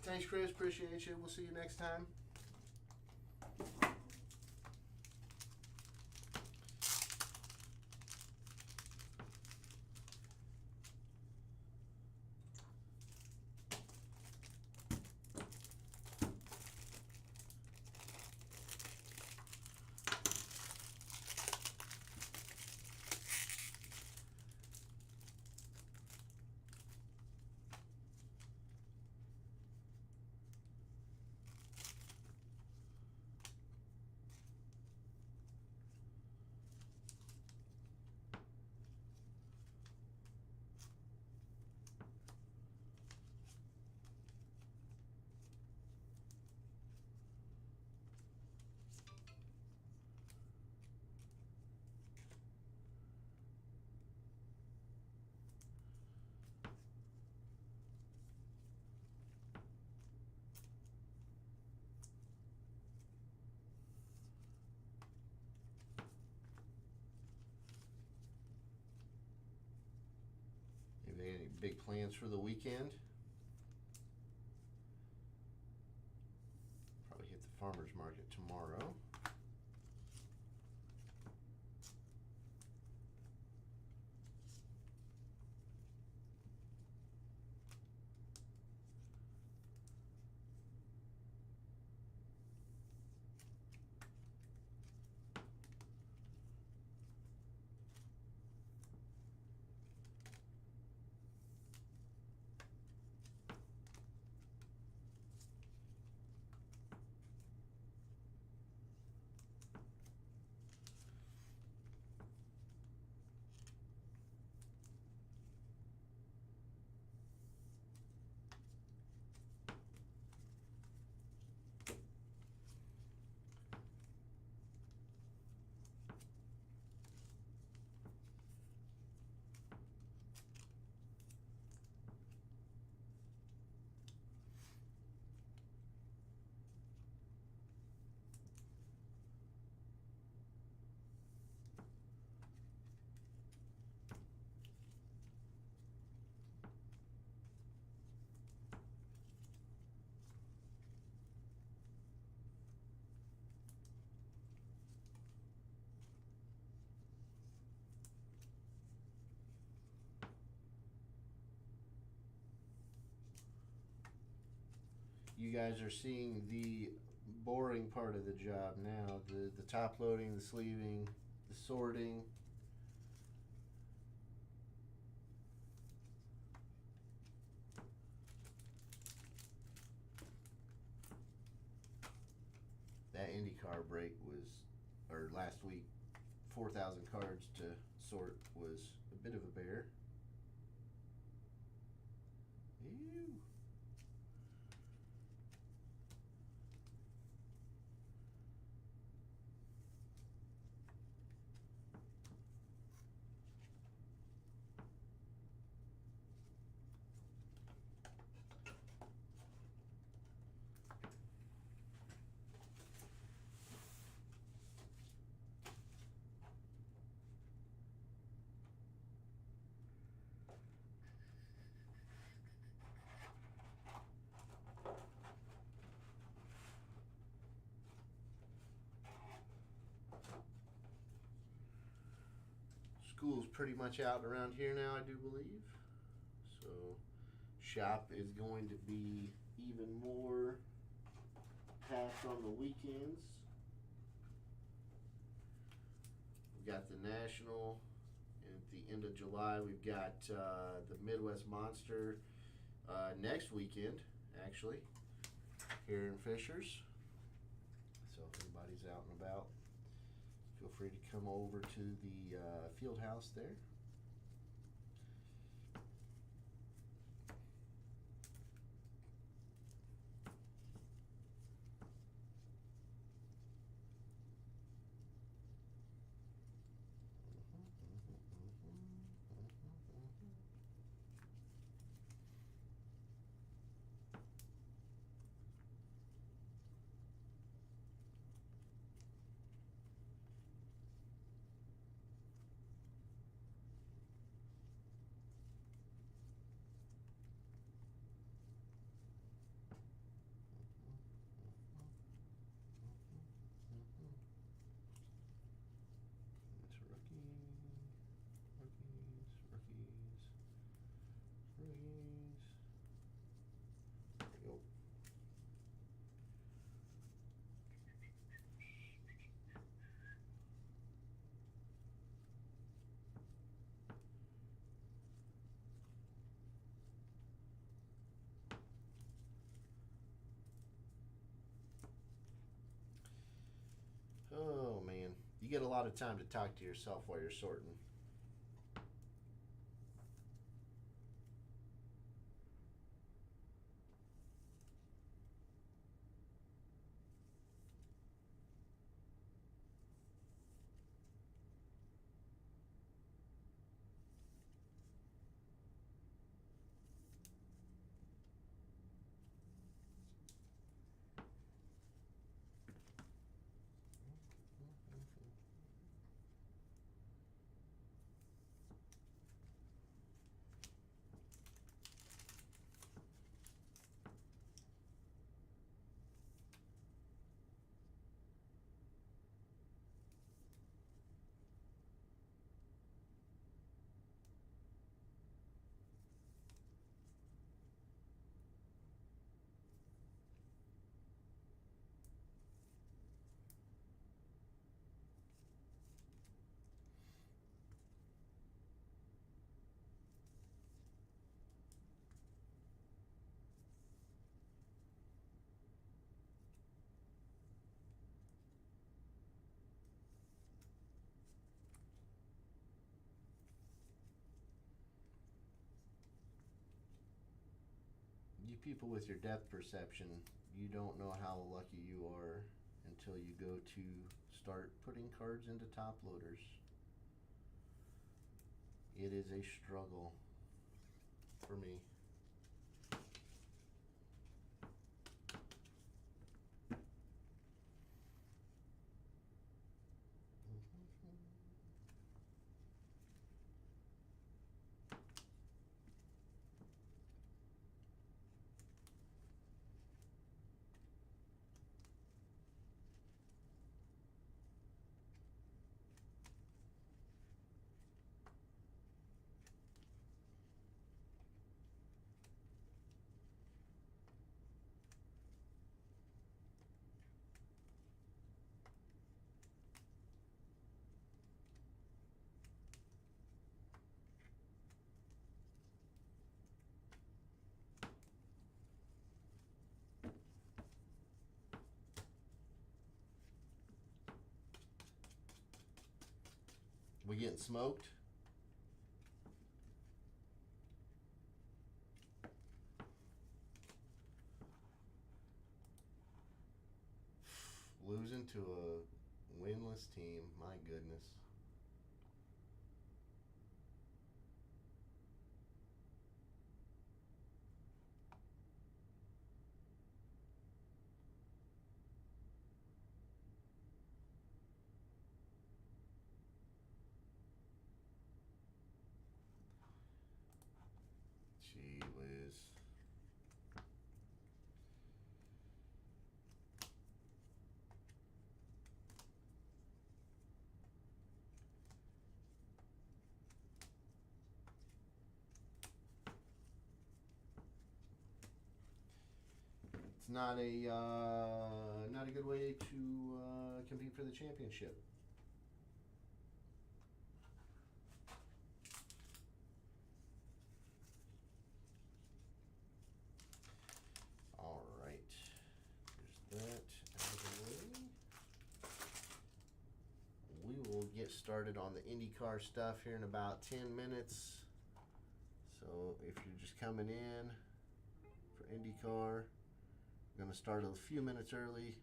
Thanks, Chris. Appreciate you. We'll see you next time. Any big plans for the weekend? You guys are seeing the boring part of the job now. The top loading, the sleeving, the sorting. That IndyCar break was, or last week, 4,000 cards to sort was a bit of a bear. Ew. School's pretty much out and around here now, I do believe. So, shop is going to be even more packed on the weekends. We've got the National, and at the end of July, we've got the Midwest Monster next weekend, actually, here in Fishers. So, if anybody's out and about, feel free to come over to the field house there. Oh man, you get a lot of time to talk to yourself while you're sorting. You people with your depth perception, you don't know how lucky you are until you go to start putting cards into top loaders. It is a struggle for me. We getting smoked? Losing to a winless team. My goodness. Gee whiz. It's not a good way to compete for the championship. All right, there's that out of the way. We will get started on the IndyCar stuff here in about 10 minutes. So if you're just coming in for IndyCar, I'm going to start a few minutes early.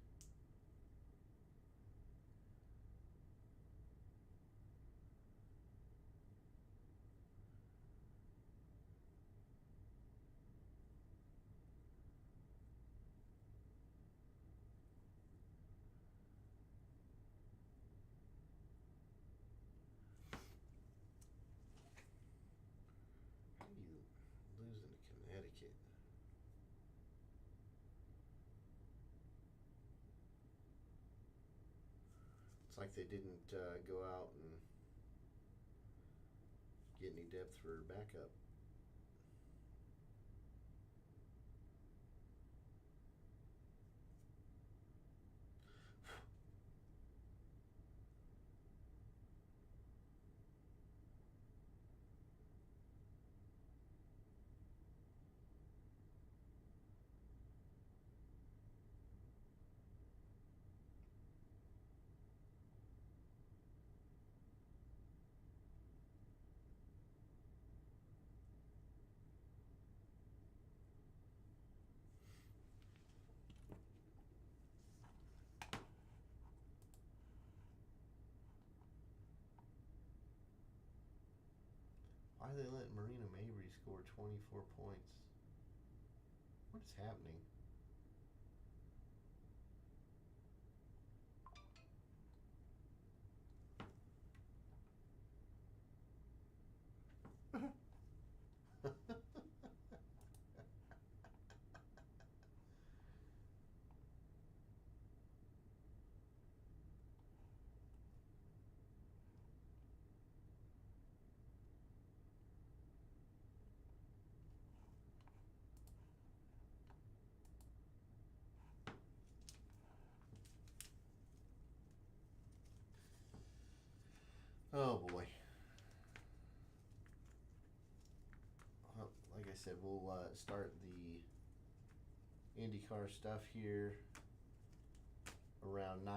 How do you lose in Connecticut? It's like they didn't go out and get any depth for backup. Why are they letting Marina Mabry score 24 points? What is happening? Oh boy. Well, like I said, we'll start the IndyCar stuff here around 9.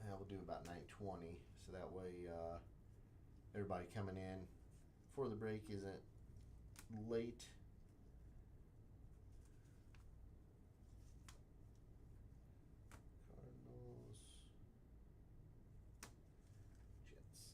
We'll do about 9:20, so that way everybody coming in for the break isn't late. Cardinals, Jets.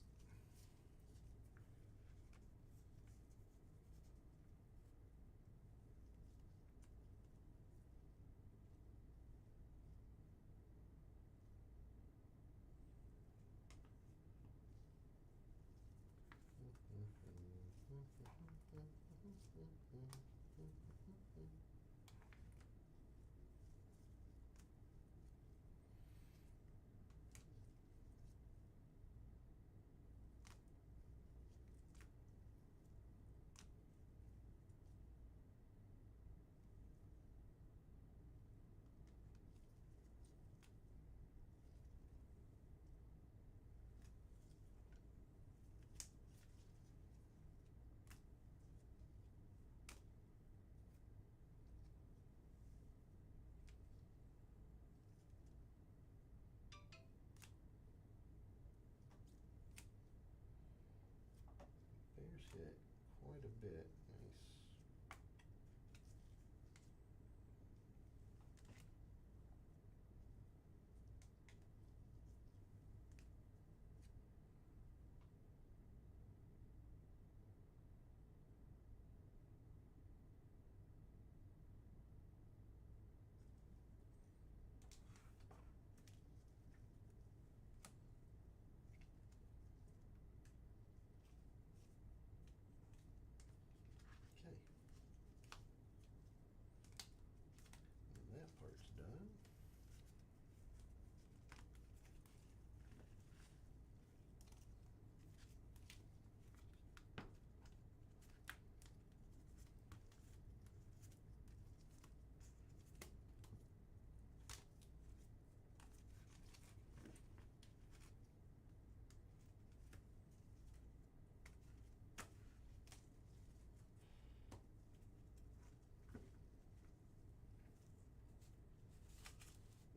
it quite a bit. Nice. Okay. And that part's done.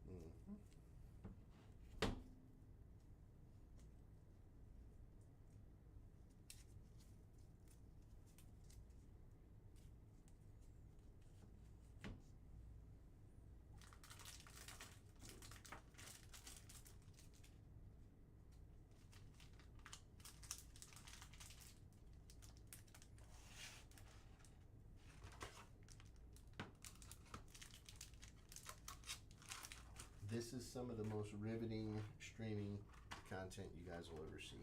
Mhm. This is some of the most riveting streaming content you guys will ever see.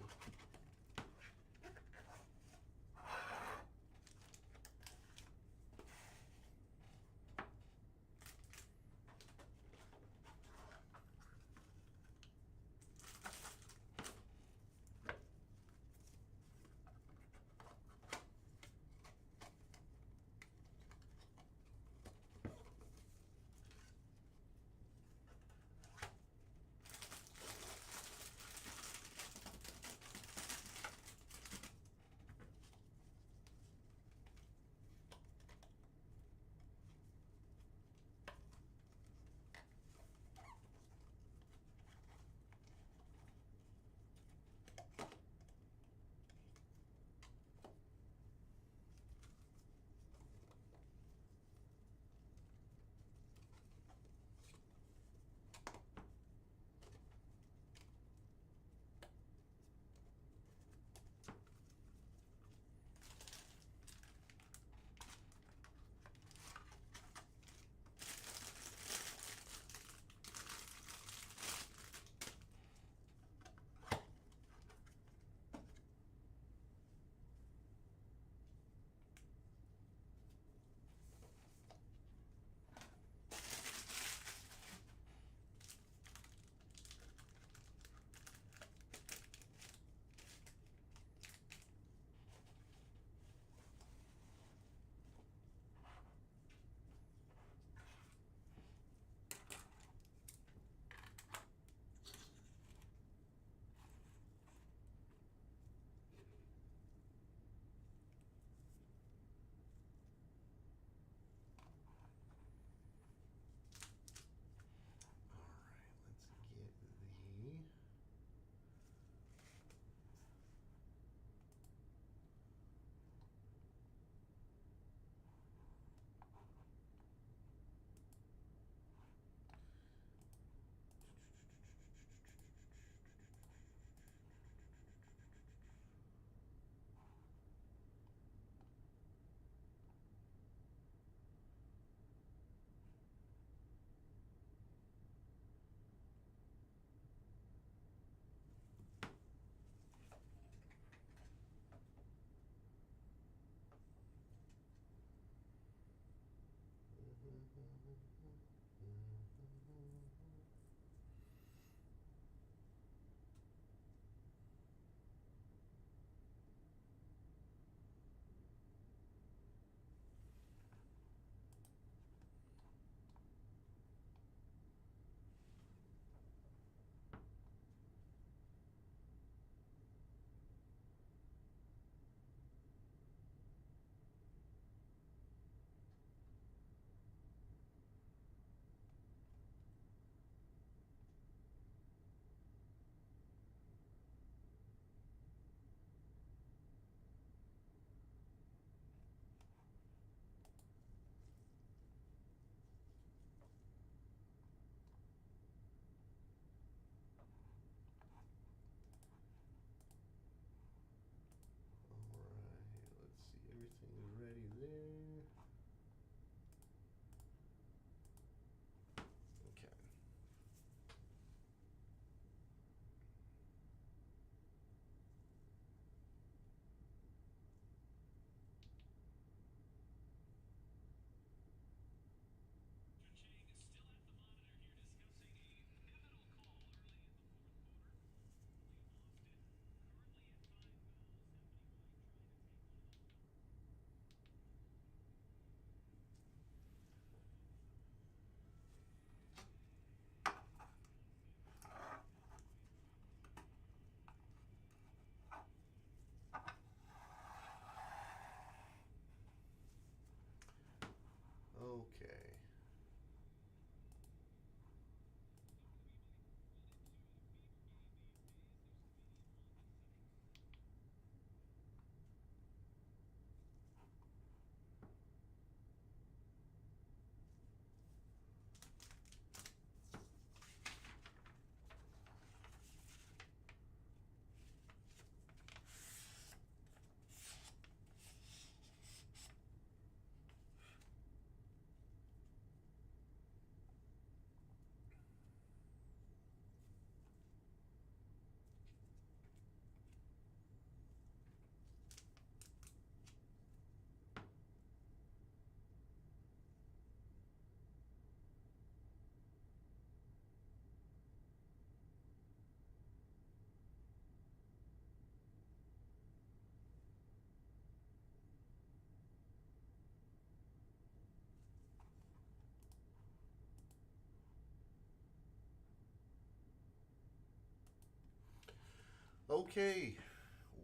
Okay,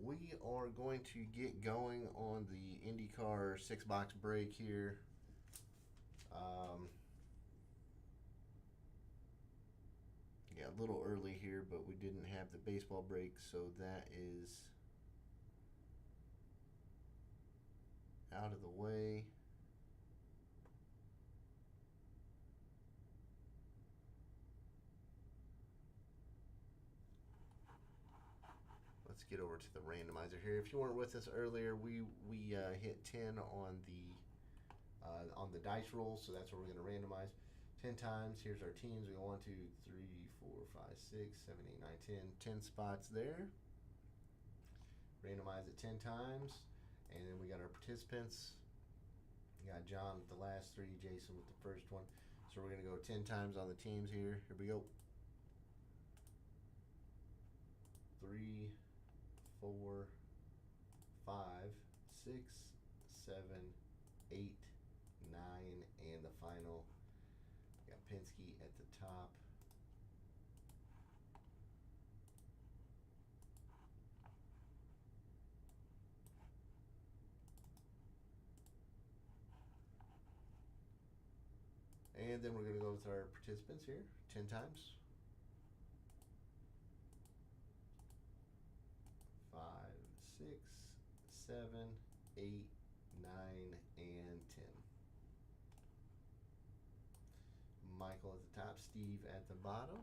we are going to get going on the IndyCar 6-box break here. Yeah, a little early here, but we didn't have the baseball break, so that is out of the way. Let's get over to the randomizer here. If you weren't with us earlier, we hit 10 on the dice roll, so that's what we're going to randomize 10 times. Here's our teams. We go 1, 2, 3, 4, 5, 6, 7, 8, 9, 10. 10 spots there. Randomize it 10 times, and then we got our participants. We got John with the last 3, Jason with the first one. So we're going to go 10 times on the teams here. Here we go. 3, 4, 5, 6, 7, 8, 9, and the final. We got Penske at the top. And then we're going to go with our participants here 10 times. 5, 6, 7, 8, 9, and 10. Michael at the top, Steve at the bottom.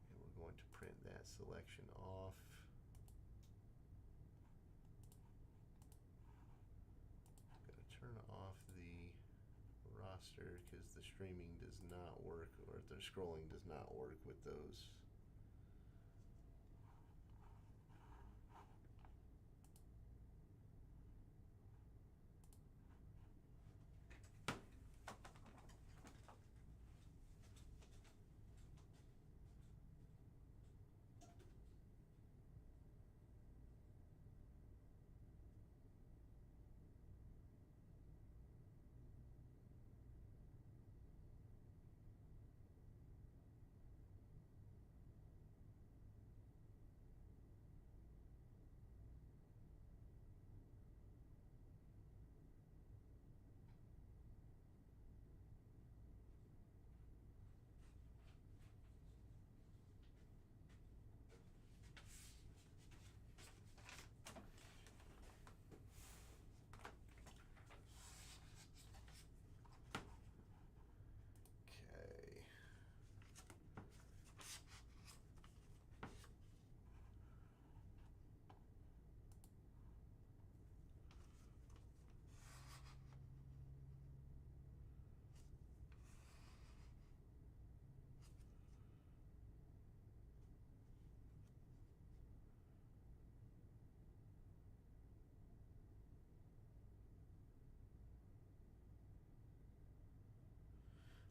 And we're going to print that selection off. Turn off the roster because the streaming does not work, or the scrolling does not work with those.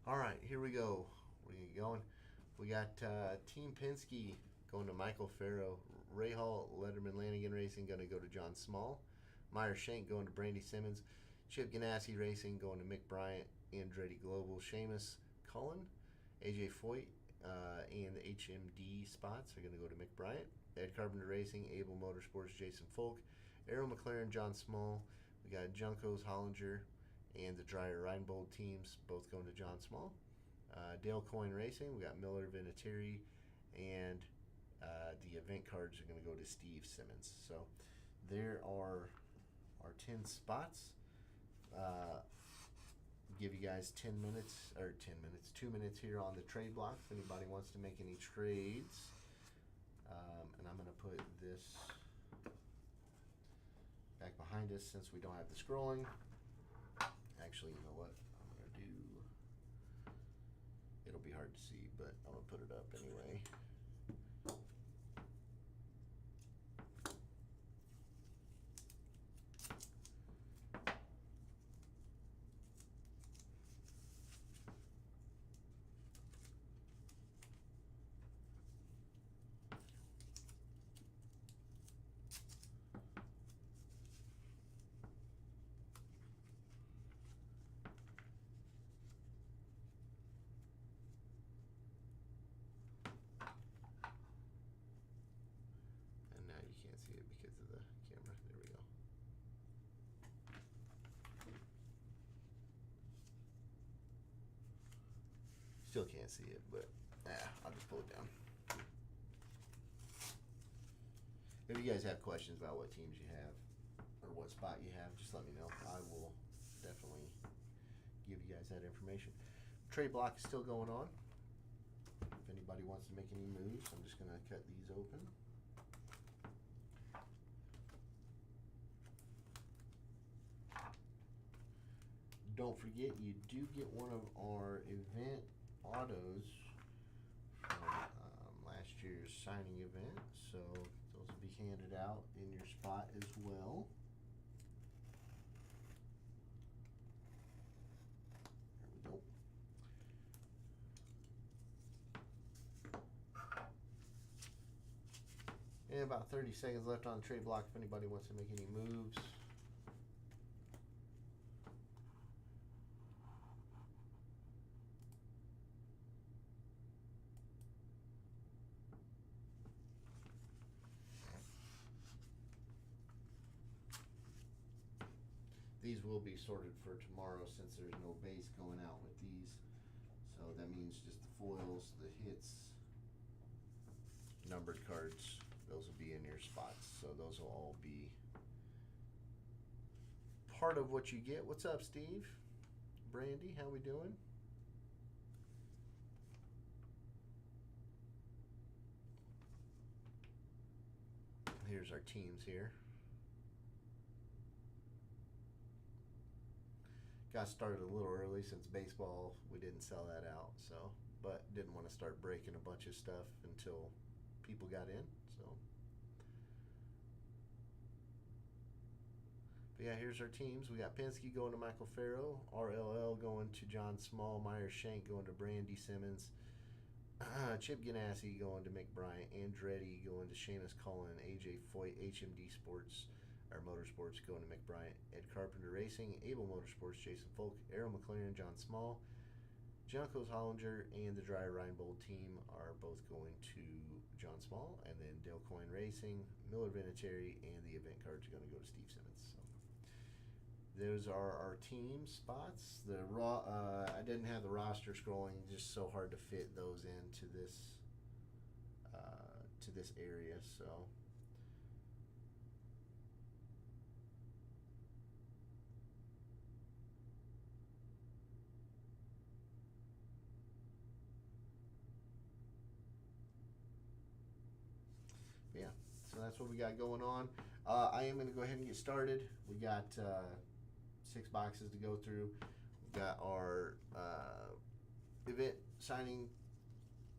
All right, here we go. We're going. We got Team Penske going to Michael Farrow. Ray Hall, Letterman Lanigan Racing going to go to John Small. Meyer Shank going to Brandy Simmons. Chip Ganassi Racing going to Mick Bryant. Andretti Global, Seamus Cullen. AJ Foyt and the HMD spots are going to go to Mick Bryant. Ed Carpenter Racing, Able Motorsports, Jason Folk. Arrow McLaren, John Small. We got Juncos, Hollinger, and the Dreyer Reinbold teams both going to John Small. Dale Coyne Racing, we got Miller Vinatieri, and the event cards are going to go to Steve Simmons. So there are our 10 spots. Give you guys 2 minutes here on the trade block if anybody wants to make any trades. And I'm going to put this back behind us since we don't have the scrolling. Actually, you know what I'm going to do? It'll be hard to see, but I'm going to put it up anyway. Still can't see it, but I'll just pull it down. If you guys have questions about what teams you have or what spot you have, just let me know. I will definitely give you guys that information. Trade block is still going on. If anybody wants to make any moves, I'm just going to cut these open. Don't forget, you do get one of our event autos from last year's signing event, so those will be handed out in your spot as well. There we go. And about 30 seconds left on the trade block if anybody wants to make any moves. These will be sorted for tomorrow since there's no base going out with these. So that means just the foils, the hits, numbered cards, those will be in your spots. So those will all be part of what you get. What's up, Steve? Brandy, how we doing? Here's our teams here. Got started a little early since baseball, we didn't sell that out, so, but didn't want to start breaking a bunch of stuff until people got in, so. But yeah, here's our teams. We got Penske going to Michael Farrow, RLL going to John Small, Myers Shank going to Brandy Simmons, Chip Ganassi going to Mick Bryant, Andretti going to Seamus Cullen, AJ Foyt, HMD Sports, our Motorsports going to Mick Bryant, Ed Carpenter Racing, Able Motorsports, Jason Folk, Arrow McLaren, John Small, Juncos Hollinger, and the Dryer Reinbold team are both going to John Small, and then Dale Coyne Racing, Miller Vinatieri, and the event cards are going to go to Steve Simmons. So those are our team spots. The I didn't have the roster scrolling, just so hard to fit those into this area. So. Yeah, so that's what we got going on. I am going to go ahead and get started. We got 6 boxes to go through. We've got our event signing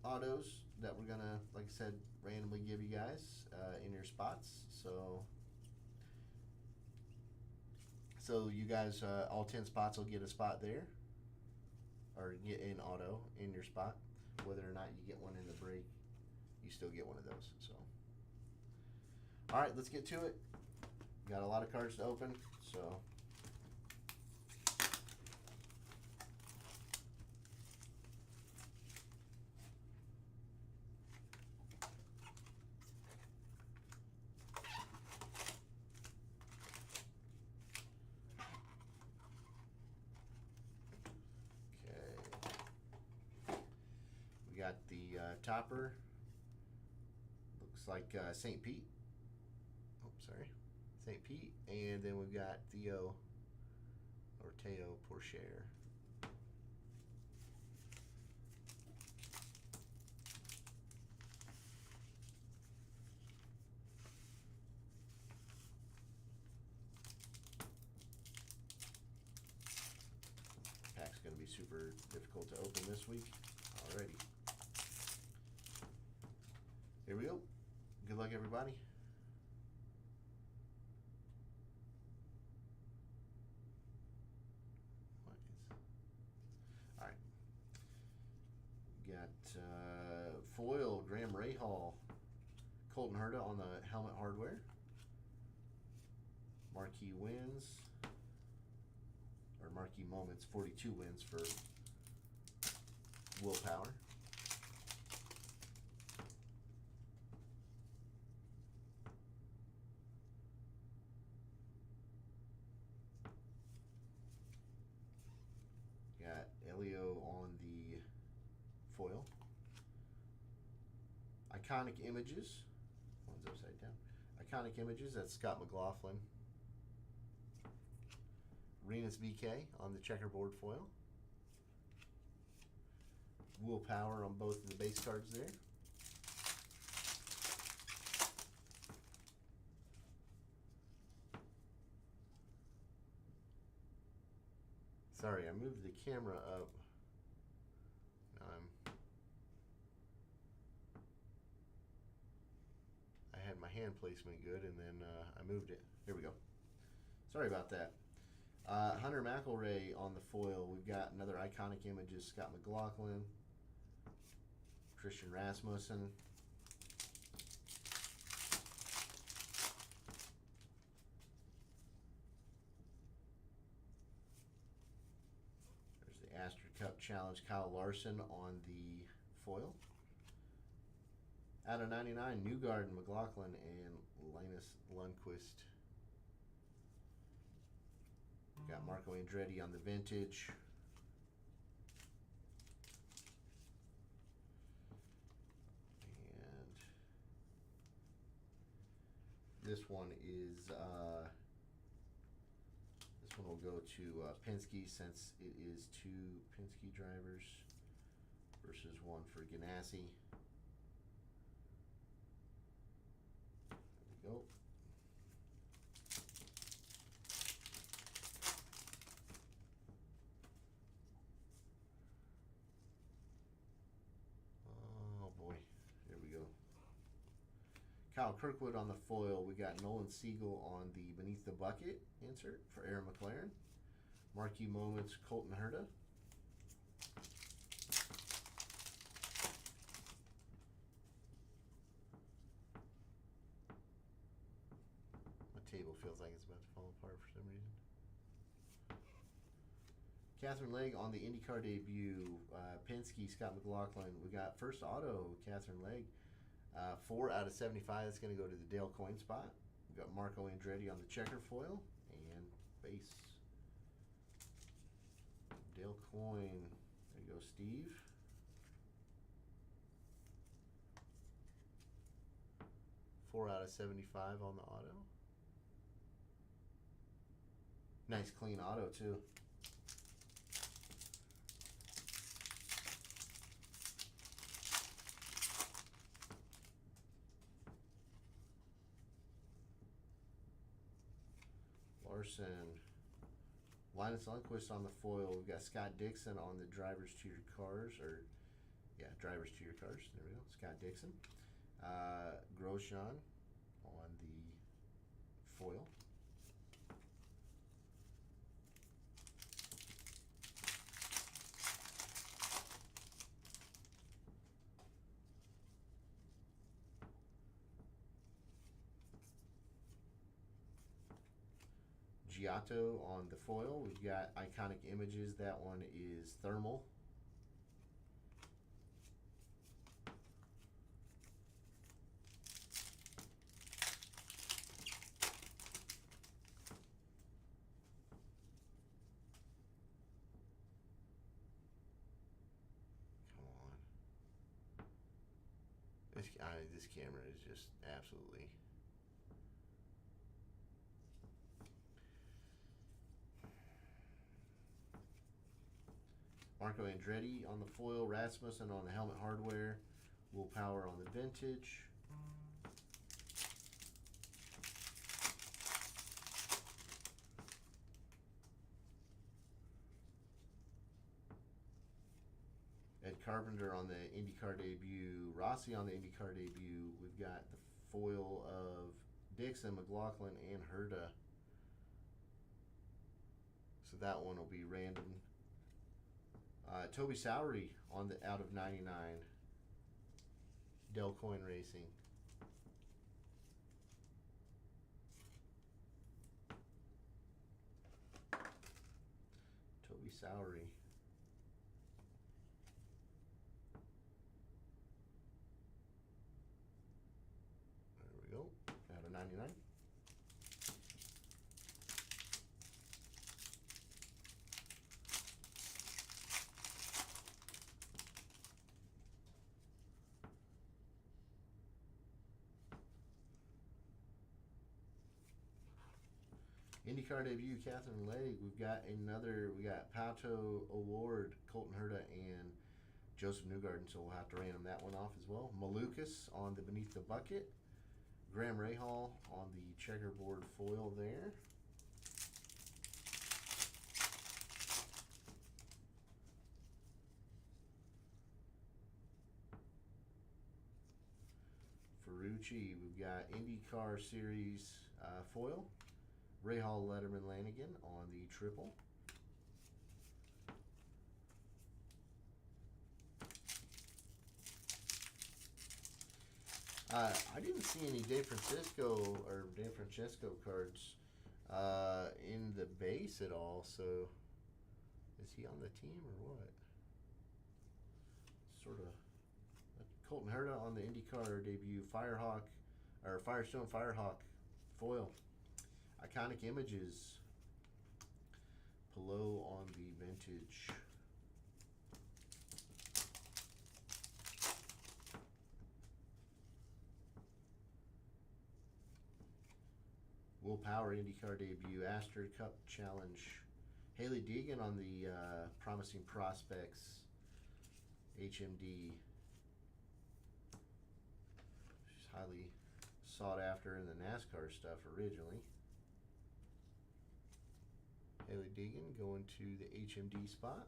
autos that we're going to, like I said, randomly give you guys in your spots. So you guys, all 10 spots will get a spot there, or get an auto in your spot. Whether or not you get one in the break, you still get one of those. So. All right, let's get to it. Got a lot of cards to open, so. Okay. We got the topper. Looks like St. Pete. St. Pete, and then we've got Theo Porcher. Pack's going to be super difficult to open this week. Alrighty. Here we go. Good luck, everybody. Foil, Graham Rahal, Colton Herta on the helmet hardware. Marquee wins, or Marquee Moments, 42 wins for Willpower. Got Elio on the Iconic Images. One's upside down. Iconic Images, that's Scott McLaughlin. Renus VK on the checkerboard foil. Wool Power on both of the base cards there. Sorry, I moved the camera up. Now I had my hand placement good, and then I moved it. Here we go. Sorry about that. Hunter McElroy on the foil. We've got another Iconic Images, Scott McLaughlin, Christian Rasmussen. There's the Astor Cup Challenge, Kyle Larson on the foil. Out of 99, Newgarden, McLaughlin, and Linus Lundqvist. Got Marco Andretti on the vintage. And this one is this one will go to Penske, since it is 2 Penske drivers versus 1 for Ganassi. There we go. Kyle Kirkwood on the foil. We got Nolan Siegel on the Beneath the Bucket insert for Aaron McLaren. Marquee Moments, Colton Herta. My table feels like it's about to fall apart for some reason. Catherine Legge on the IndyCar debut. Penske, Scott McLaughlin. We got first auto, Catherine Legge. 4 out of 75. That's going to go to the Dale Coyne spot. We've got Marco Andretti on the checker foil and base. Dale Coyne. There you go, Steve. Four out of 75 on the auto. Nice clean auto too. Larson. Linus Lundqvist on the foil. We've got Scott Dixon on the drivers to your cars, or yeah, drivers to your cars. There we go. Scott Dixon. Grosjean on the foil. Giotto on the foil. We've got Iconic Images. That one is thermal. Come on. This camera is just absolutely... Marco Andretti on the foil, Rasmussen on the helmet hardware, Wool Power on the vintage. Ed Carpenter on the IndyCar debut, Rossi on the IndyCar debut. We've got the foil of Dixon, McLaughlin, and Herta. So that one will be random. Toby Sowery on the out of 99. Dale Coyne Racing. Toby Sowery. There we go. Out of 99. IndyCar debut, Catherine Legg. We got Pato Award, Colton Herta, and Joseph Newgarden, so we'll have to random that one off as well. Malukas on the Beneath the Bucket. Graham Rahal on the checkerboard foil there. Ferrucci, we've got IndyCar Series foil. Rahal, Letterman, Lanigan on the triple. I didn't see any Dan Francisco cards in the base at all, so is he on the team or what? Sort of. Colton Herta on the IndyCar debut, Firestone Firehawk foil. Iconic Images, Pillow on the vintage. Will Power IndyCar debut, Astrid Cup Challenge. Haley Deegan on the Promising Prospects HMD. She's highly sought after in the NASCAR stuff originally. Haley Deegan going to the HMD spot.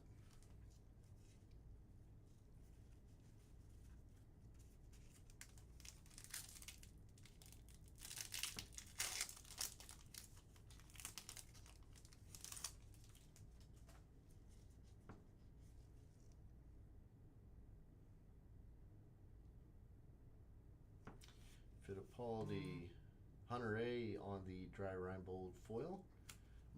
Fittipaldi, Hunter A on the Dry Reinbold foil.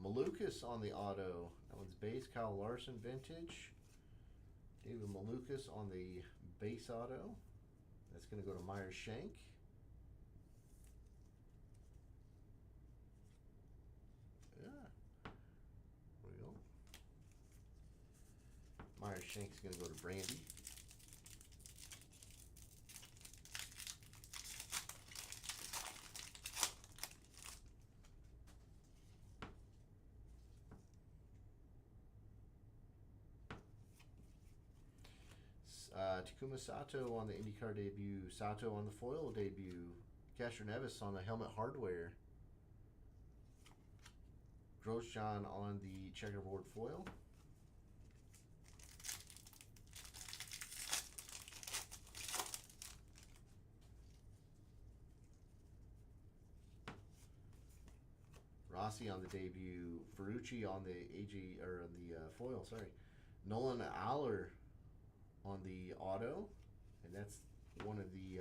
Malukas on the auto. That one's base. Kyle Larson vintage. David Malukas on the base auto. That's going to go to Myers Shank. Yeah. There we go. Myers Shank's going to go to Brandy. Takuma Sato on the IndyCar debut. Sato on the foil debut. Castro Nevis on the helmet hardware. Grosjean on the checkerboard foil. Rossi on the debut. Ferrucci on the foil. Sorry, Nolan Aller on the auto, and that's one of the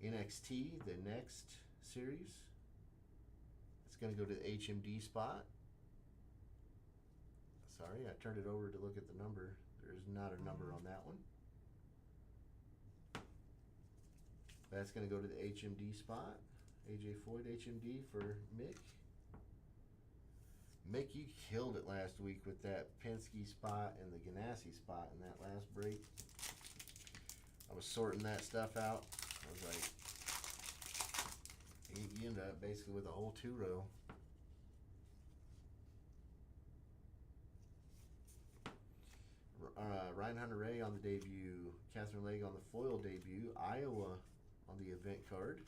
NXT, the next series. It's going to go to the HMD spot. Sorry, I turned it over to look at the number. There's not a number on that one. That's going to go to the HMD spot. AJ Foyt HMD for Mick. Mick, you killed it last week with that Penske spot and the Ganassi spot in that last break. I was sorting that stuff out. I was like, you ended up basically with a whole 2-row. Ryan Hunter-Reay on the debut. Catherine Legg on the foil debut. Iowa on the event card.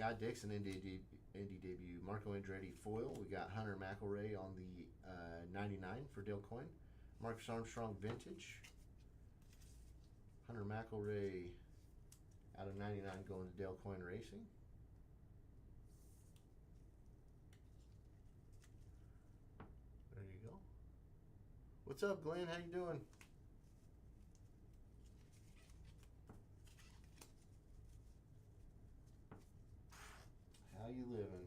Scott Dixon Indy debut. Marco Andretti foil. We got Hunter McElroy on the 99 for Dale Coyne. Marcus Armstrong vintage. Hunter McElroy out of 99 going to Dale Coyne Racing. There you go. What's up, Glenn? How you doing? How you living?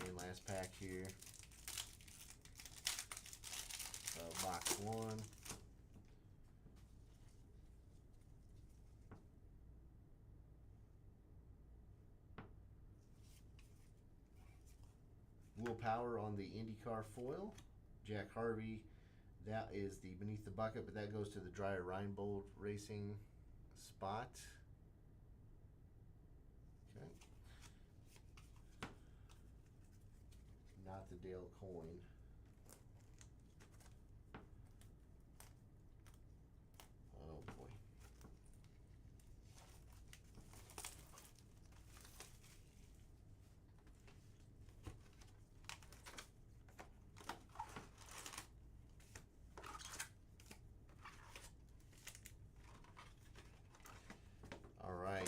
And last pack here. box 1. Willpower on the IndyCar foil. Jack Harvey, that is the beneath the bucket, but that goes to the Dreyer Reinbold Racing spot. Okay. Not the Dale Coyne. Oh boy.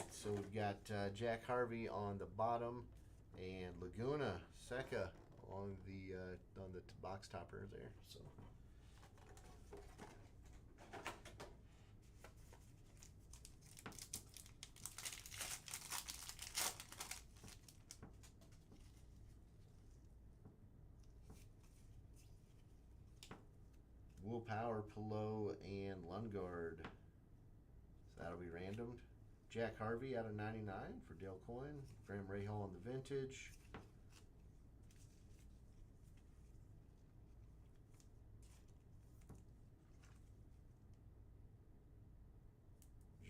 So we've got Jack Harvey on the bottom and Laguna Seca on the box topper there. So Willpower, Pillow, and Lundgaard. So that'll be randomed. Jack Harvey out of 99 for Dale Coyne. Graham Rahal on the vintage.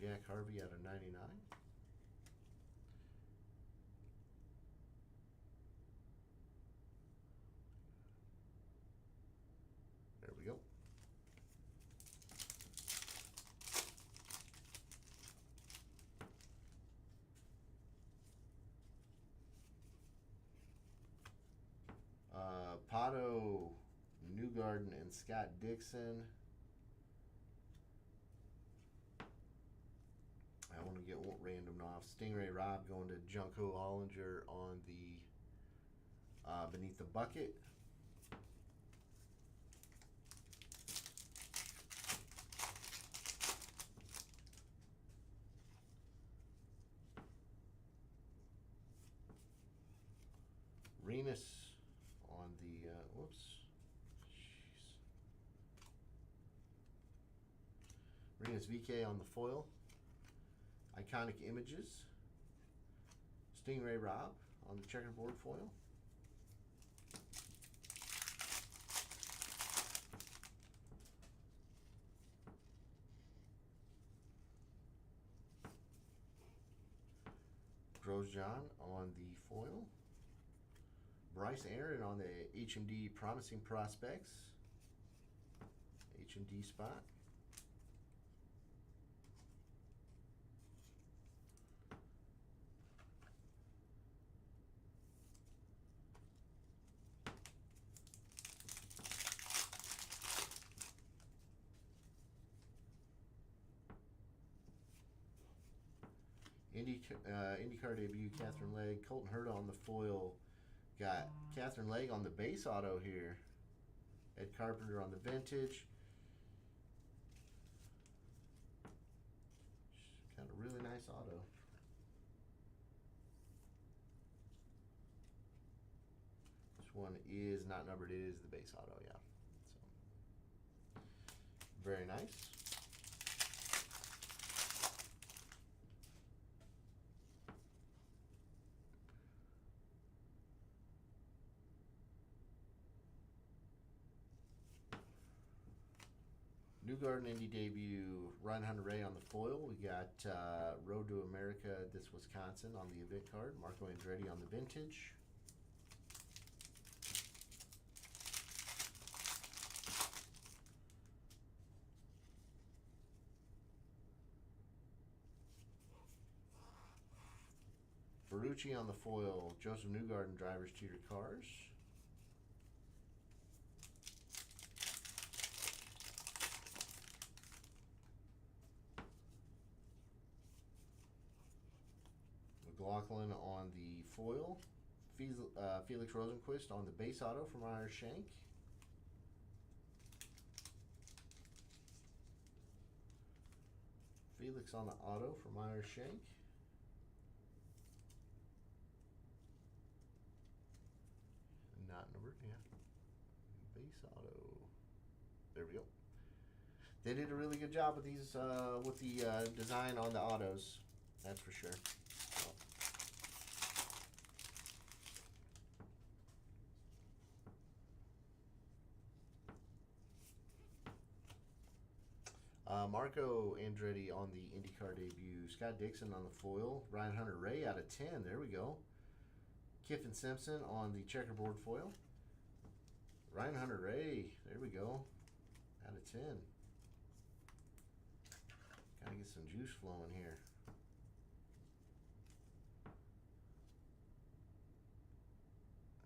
Jack Harvey out of 99. There we go. Pato, Newgarden, and Scott Dixon. I want to get random off. Stingray Rob going to Junko Ollinger on the beneath the bucket. Renus on the, whoops. Jeez. Renus VK on the foil. Iconic Images. Stingray Rob on the checkerboard foil. Grosjean on the foil. Bryce Aaron on the HMD Promising Prospects. HMD spot. IndyCar debut, Catherine Legg. Colton Herta on the foil. Got Catherine Legg on the base auto here. Ed Carpenter on the vintage. Got a really nice auto. This one is not numbered. It is the base auto, yeah. So very nice. Newgarden Indy debut, Ryan Hunter-Reay on the foil. We got Road to America, this Wisconsin on the event card. Marco Andretti on the vintage. Ferrucci on the foil, Joseph Newgarden Drivers Tutor Cars. McLaughlin on the foil. Felix Rosenquist on the base auto from Meyer Shank. Felix on the auto for Meyer Shank. Not numbered, yeah. Base auto. There we go. They did a really good job with these, with the design on the autos. That's for sure. So. Marco Andretti on the IndyCar debut. Scott Dixon on the foil. Ryan Hunter-Reay out of 10. There we go. Kiffin Simpson on the checkerboard foil. Ryan Hunter-Reay. There we go. Out of 10. Gotta get some juice flowing here.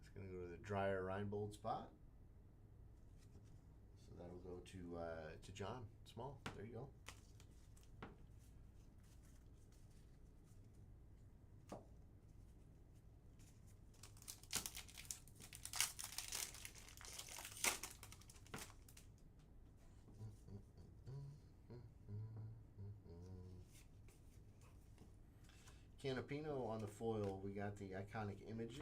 It's gonna go to the Dreyer Reinbold spot. So that'll go to John Small. There you go. Canapino on the foil. We got the iconic images.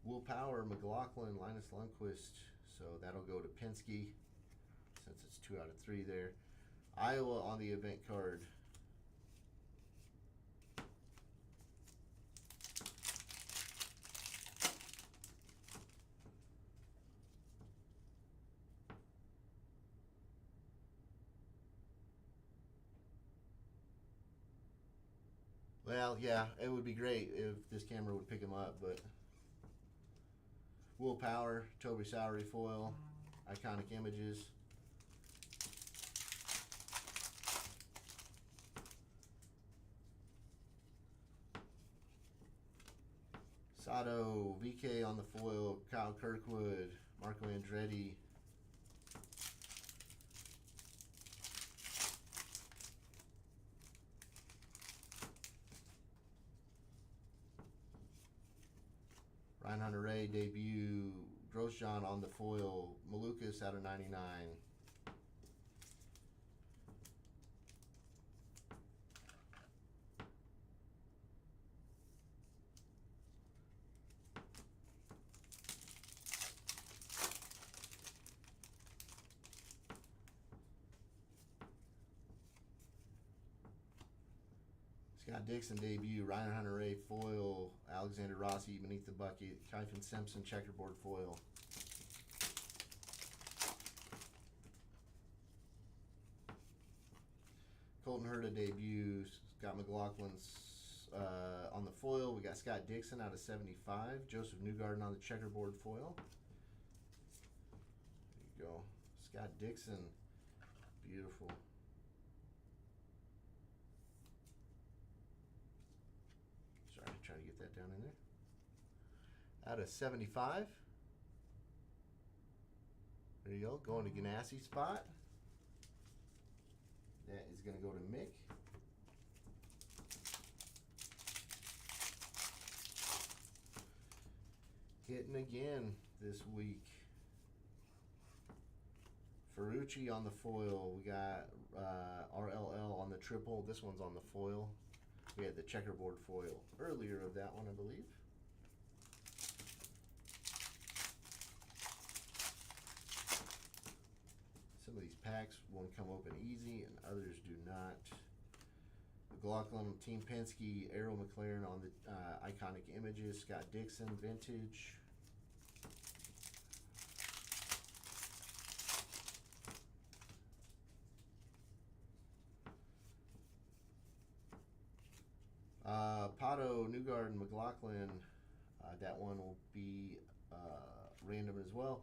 Will Power, McLaughlin, Linus Lundqvist. So that'll go to Penske since it's 2 out of 3 there. Iowa on the event card. Well, yeah, it would be great if this camera would pick him up, but Will Power, Toby Sowery foil, iconic images. Sato, VK on the foil, Kyle Kirkwood, Marco Andretti. Ryan Hunter-Reay debut, Grosjean on the foil, Malukas out of 99. Scott Dixon debut, Ryan Hunter-Reay foil, Alexander Rossi beneath the bucket, Kiffin Simpson checkerboard foil. Colton Herta debut, Scott McLaughlin's on the foil. We got Scott Dixon out of 75, Joseph Newgarden on the checkerboard foil. There you go. Scott Dixon, beautiful. Try to get that down in there. Out of 75. There you go. Going to Ganassi spot. That is going to go to Mick. Hitting again this week. Ferrucci on the foil. We got RLL on the triple. This one's on the foil. We had the checkerboard foil earlier of that one, I believe. Some of these packs, one come open easy and others do not. McLaughlin, Team Penske, Arrow McLaren on the iconic images. Scott Dixon, vintage. Pato, Newgarden, McLaughlin, that one will be random as well.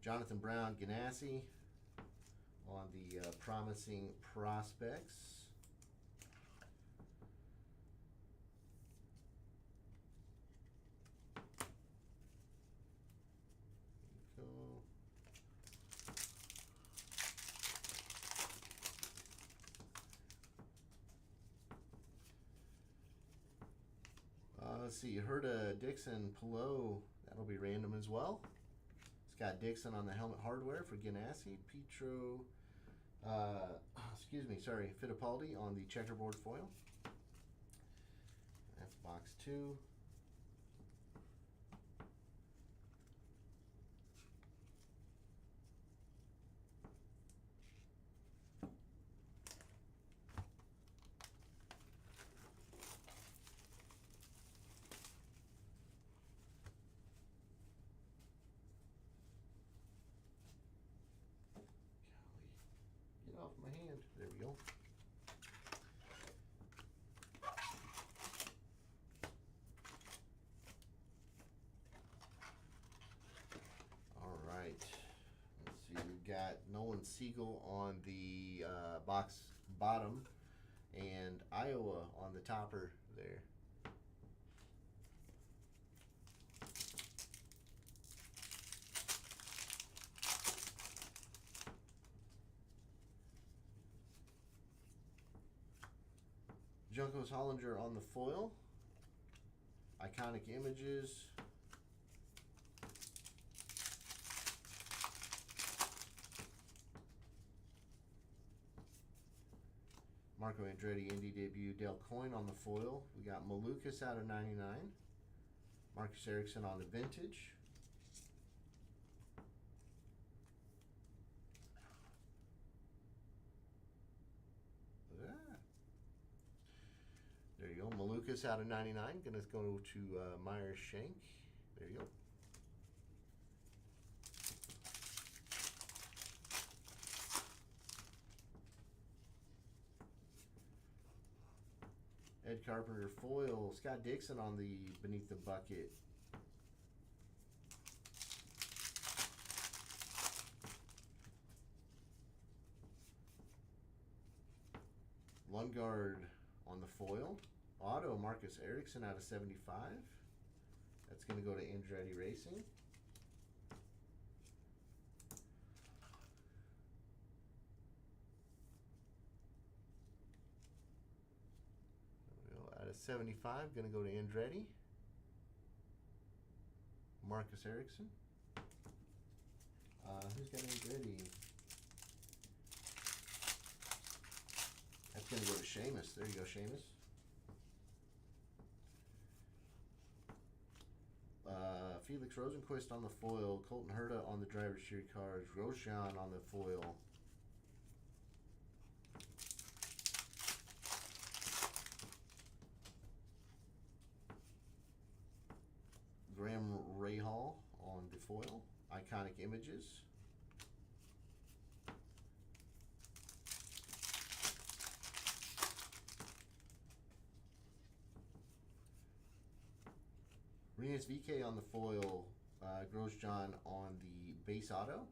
Jonathan Brown, Ganassi on the promising prospects. Let's see, Herta, Dixon, Pillow, that'll be random as well. Scott Dixon on the helmet hardware for Ganassi. Petro, Excuse me, sorry, Fittipaldi on the checkerboard foil. That's box 2. Get off my hand. There we go. All right. Let's see. We've got Nolan Siegel on the box bottom and Iowa on the topper there. Junkos Hollinger on the foil. Iconic Images. Marco Andretti Indy debut. Dale Coyne on the foil. We got Malukas out of 99. Marcus Ericsson on the vintage. There you go. Malukas out of 99. Gonna go to Myers Shank. There you go. Ed Carpenter foil. Scott Dixon on the Beneath the Bucket. Lundgaard on the foil. Auto Marcus Ericsson out of 75. That's going to go to Andretti Racing. Out of 75, going to go to Andretti. Marcus Ericsson. Who's got Andretti? That's going to go to Seamus. There you go, Seamus. Felix Rosenquist on the foil. Colton Herta on the driver's cheer cards. Grosjean on the foil. Graham Rahal on the foil. Iconic Images. Rinus VK on the foil. Grosjean on the base auto.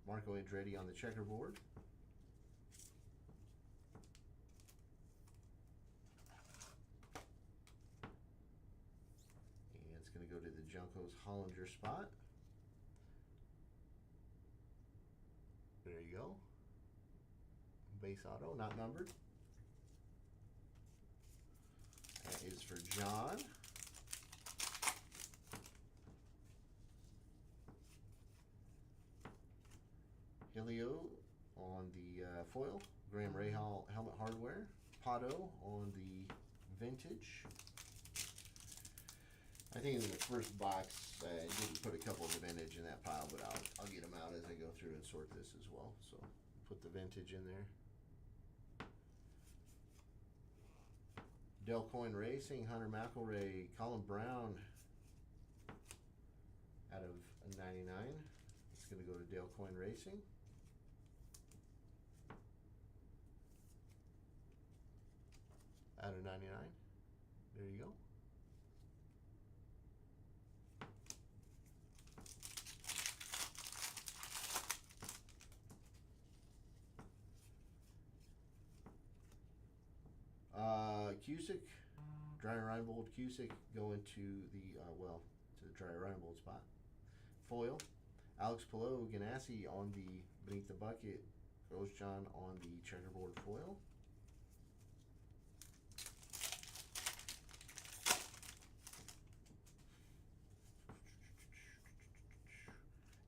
Marco Andretti on the checkerboard. And it's going to go to the Junkos Hollinger spot. There you go. Base auto, not numbered. That is for John. Helio on the foil. Graham Rahal helmet hardware. Pato on the vintage. I think in the first box I didn't put a couple of the vintage in that pile, but I'll get them out as I go through and sort this as well. So put the vintage in there. Dale Coyne Racing, Hunter McElroy, Colin Brown out of 99. It's going to go to Dale Coyne Racing. Out of 99. There you go. Cusick, Dreyer Reinbold Cusick going to the, to the Dreyer Reinbold spot. Foil. Alex Palou Ganassi on the Beneath the Bucket. Grosjean on the checkerboard foil.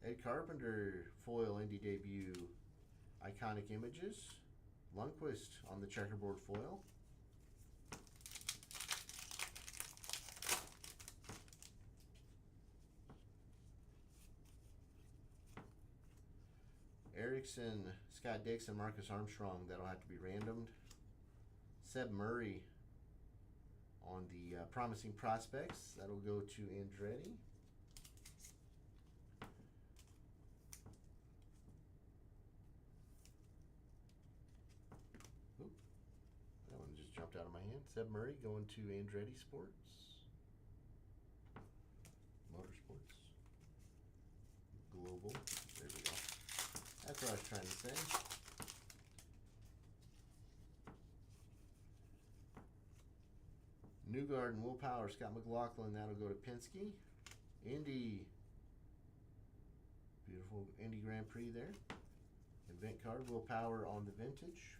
Ed Carpenter foil Indy debut. Iconic Images, Lundqvist on the checkerboard foil. Erickson, Scott Dixon, Marcus Armstrong, that'll have to be randomed. Seb Murray on the Promising Prospects, that'll go to Andretti. Oop, that one just jumped out of my hand. Seb Murray going to Andretti Sports. Motorsports. Global. There we go. That's what I was trying to say. Newgarden, Will Power, Scott McLaughlin, that'll go to Penske. Indy. Beautiful Indy Grand Prix there. Event card, Will Power on the vintage.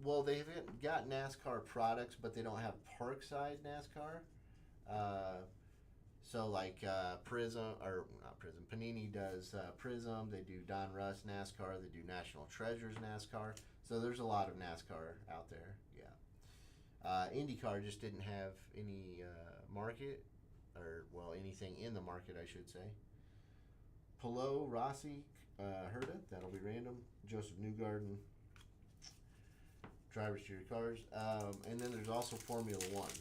Well, they haven't got NASCAR products, but they don't have Parkside NASCAR. So like Prism, or not Prism, Panini does Prism. They do Don Russ NASCAR. They do National Treasures NASCAR. So there's a lot of NASCAR out there. Yeah. IndyCar just didn't have any market, or well, anything in the market, I should say. Pelot, Rossi, Herta. That'll be random. Joseph Newgarden. Drivers to your cars. And then there's also Formula One.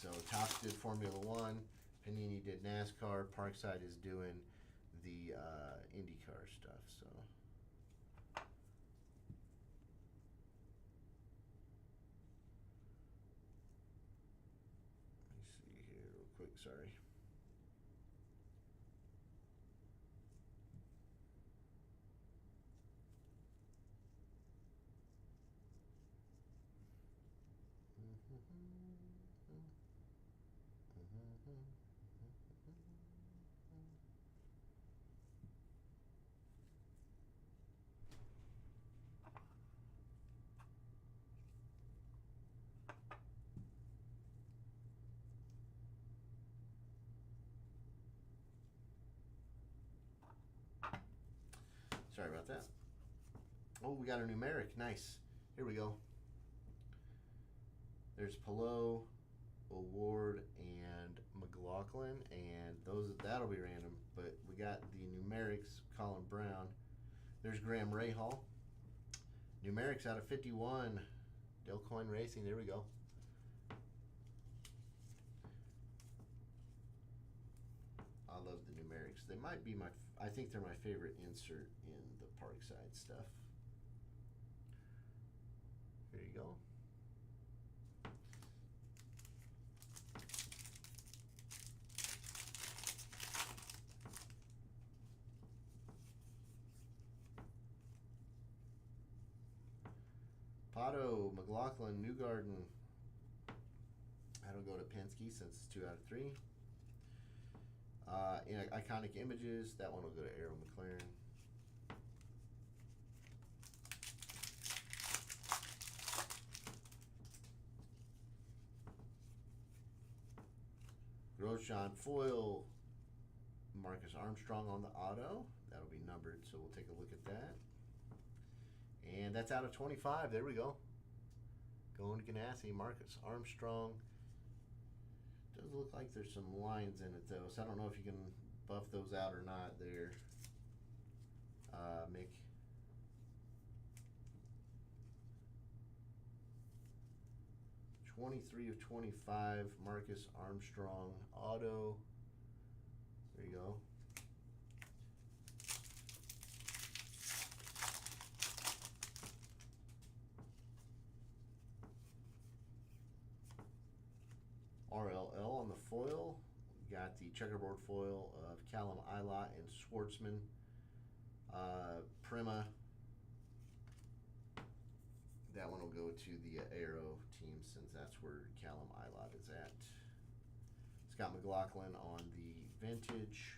So Topps did Formula One, Panini did NASCAR, Parkside is doing the IndyCar stuff. So let me see here real quick. Sorry. Sorry about that. Oh, we got a numeric. Nice. Here we go. There's Pelot, Award, and McLaughlin, and that'll be random. But we got the numerics. Colin Brown. There's Graham Rahal. Numerics out of 51. Del Coin Racing. There we go. I love the numerics. They might be I think they're my favorite insert in the Parkside stuff. Here you go. Pato, McLaughlin, Newgarden. That'll go to Penske since it's 2 out of 3. In Iconic Images, that one will go to Arrow McLaren. Grosjean foil, Marcus Armstrong on the auto. That'll be numbered, so we'll take a look at that. And that's out of 25. There we go. Going to Ganassi, Marcus Armstrong. Does look like there's some lines in it though, so I don't know if you can buff those out or not there, Mick. (23 of 25), Marcus Armstrong auto. There you go. RLL on the foil. We got the checkerboard foil of Callum Ilott and Schwartzman. Prima. That one will go to the Aero team since that's where Callum Ilott is at. Scott McLaughlin on the vintage.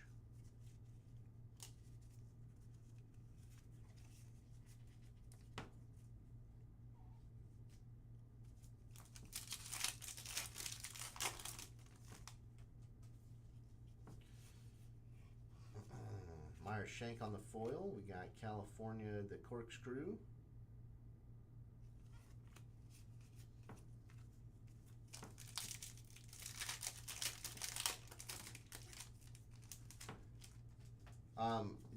Meyer Shank on the foil. We got California, the Corkscrew.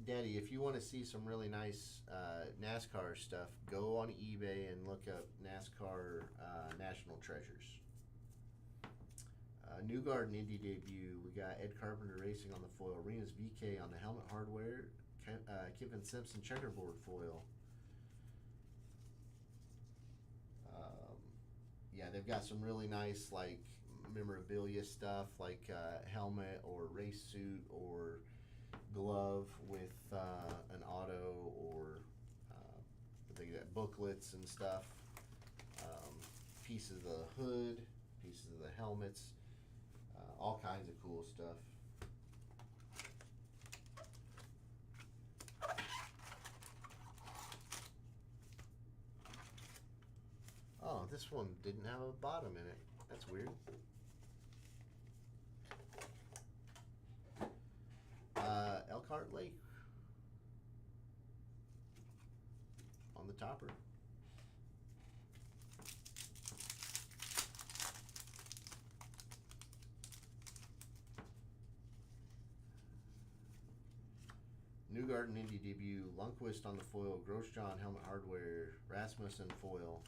Daddy, if you want to see some really nice NASCAR stuff, go on eBay and look up NASCAR National Treasures. New Garden Indy debut. We got Ed Carpenter Racing on the foil. Arenas VK on the helmet hardware. Kevin Simpson checkerboard foil. Yeah, they've got some really nice like memorabilia stuff, like helmet or race suit or glove with an auto, or they got booklets and stuff, pieces of the hood, pieces of the helmets, all kinds of cool stuff. Oh, this one didn't have a bottom in it. That's weird. Elkhart Lake on the topper. New Garden Indy debut. Lundqvist on the foil. Grosjean helmet hardware. Rasmussen foil.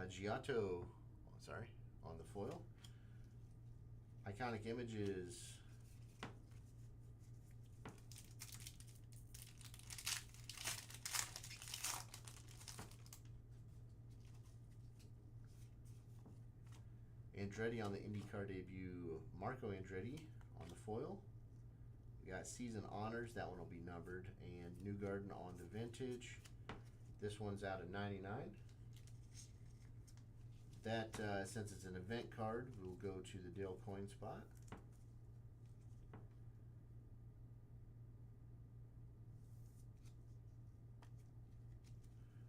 Giotto, sorry, on the foil. Iconic Images. Andretti on the IndyCar debut. Marco Andretti on the foil. We got Season Honors. That one will be numbered. And New Garden on the vintage. This one's out of 99. That, since it's an event card, will go to the Dale Coin spot.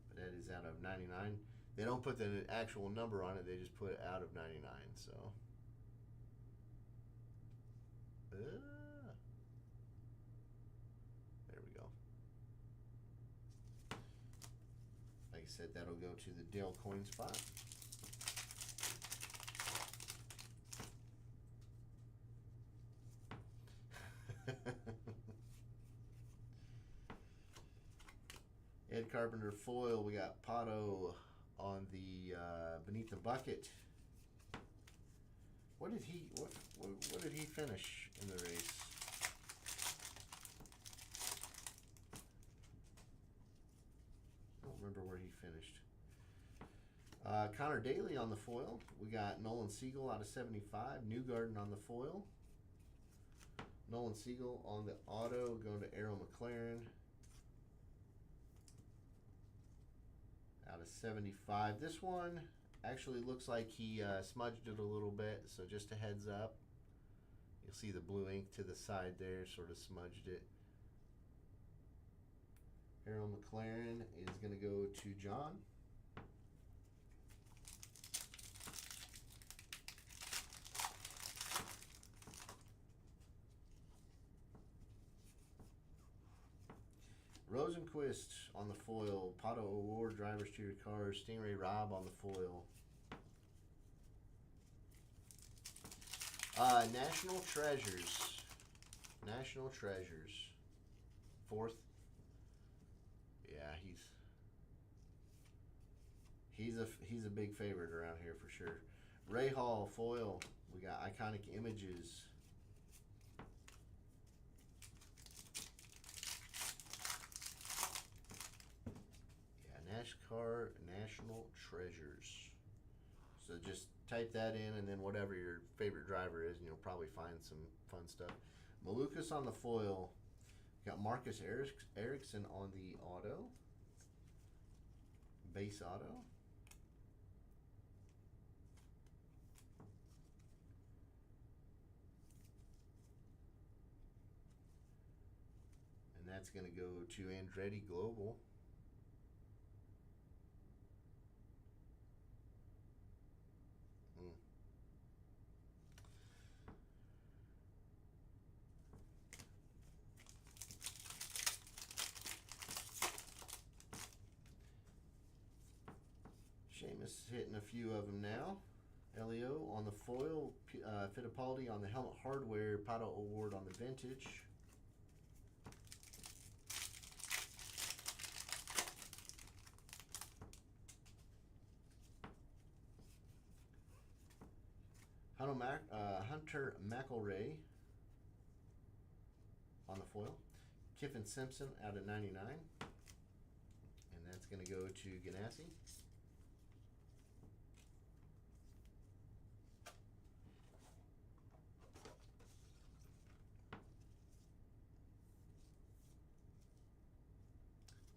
But that is out of 99. They don't put the actual number on it, they just put it out of 99, so. There we go. Like I said, that'll go to the Dale Coin spot. Ed Carpenter foil. We got Pato on the beneath the bucket. What did he finish in the race? I don't remember where he finished. Connor Daly on the foil. We got Nolan Siegel out of 75. New Garden on the foil. Nolan Siegel on the auto, going to Arrow McLaren. Out of 75. This one actually looks like he smudged it a little bit, so just a heads up. You'll see the blue ink to the side there, sort of smudged it. Arrow McLaren is going to go to John. Rosenquist on the foil. Pato Award Drivers to Your Cars. Stingray Rob on the foil. National Treasures. National Treasures. Fourth. Yeah, he's a big favorite around here for sure. Ray Hall foil. We got Iconic Images. NASCAR National Treasures. So just type that in, and then whatever your favorite driver is, and you'll probably find some fun stuff. Malukas on the foil. Got Marcus Ericsson on the auto. Base auto. And that's going to go to Andretti Global. Just hitting a few of them now. Elio on the foil, Fittipaldi on the helmet hardware, Pato Award on the vintage. Hunter McElroy on the foil. Kiffin Simpson out of 99. And that's going to go to Ganassi.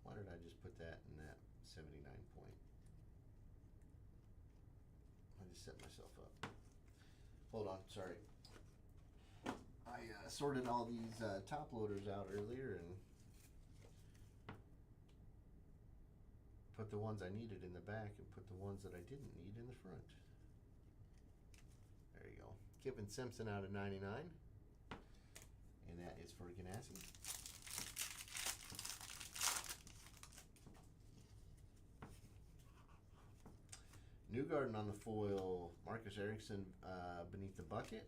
Why did I just put that in that 79 point? I just set myself up. Hold on, sorry. I sorted all these top loaders out earlier and put the ones I needed in the back and put the ones that I didn't need in the front. There you go. Kiffin Simpson out of 99. And that is for Ganassi. Newgarden on the foil, Marcus Ericsson beneath the bucket.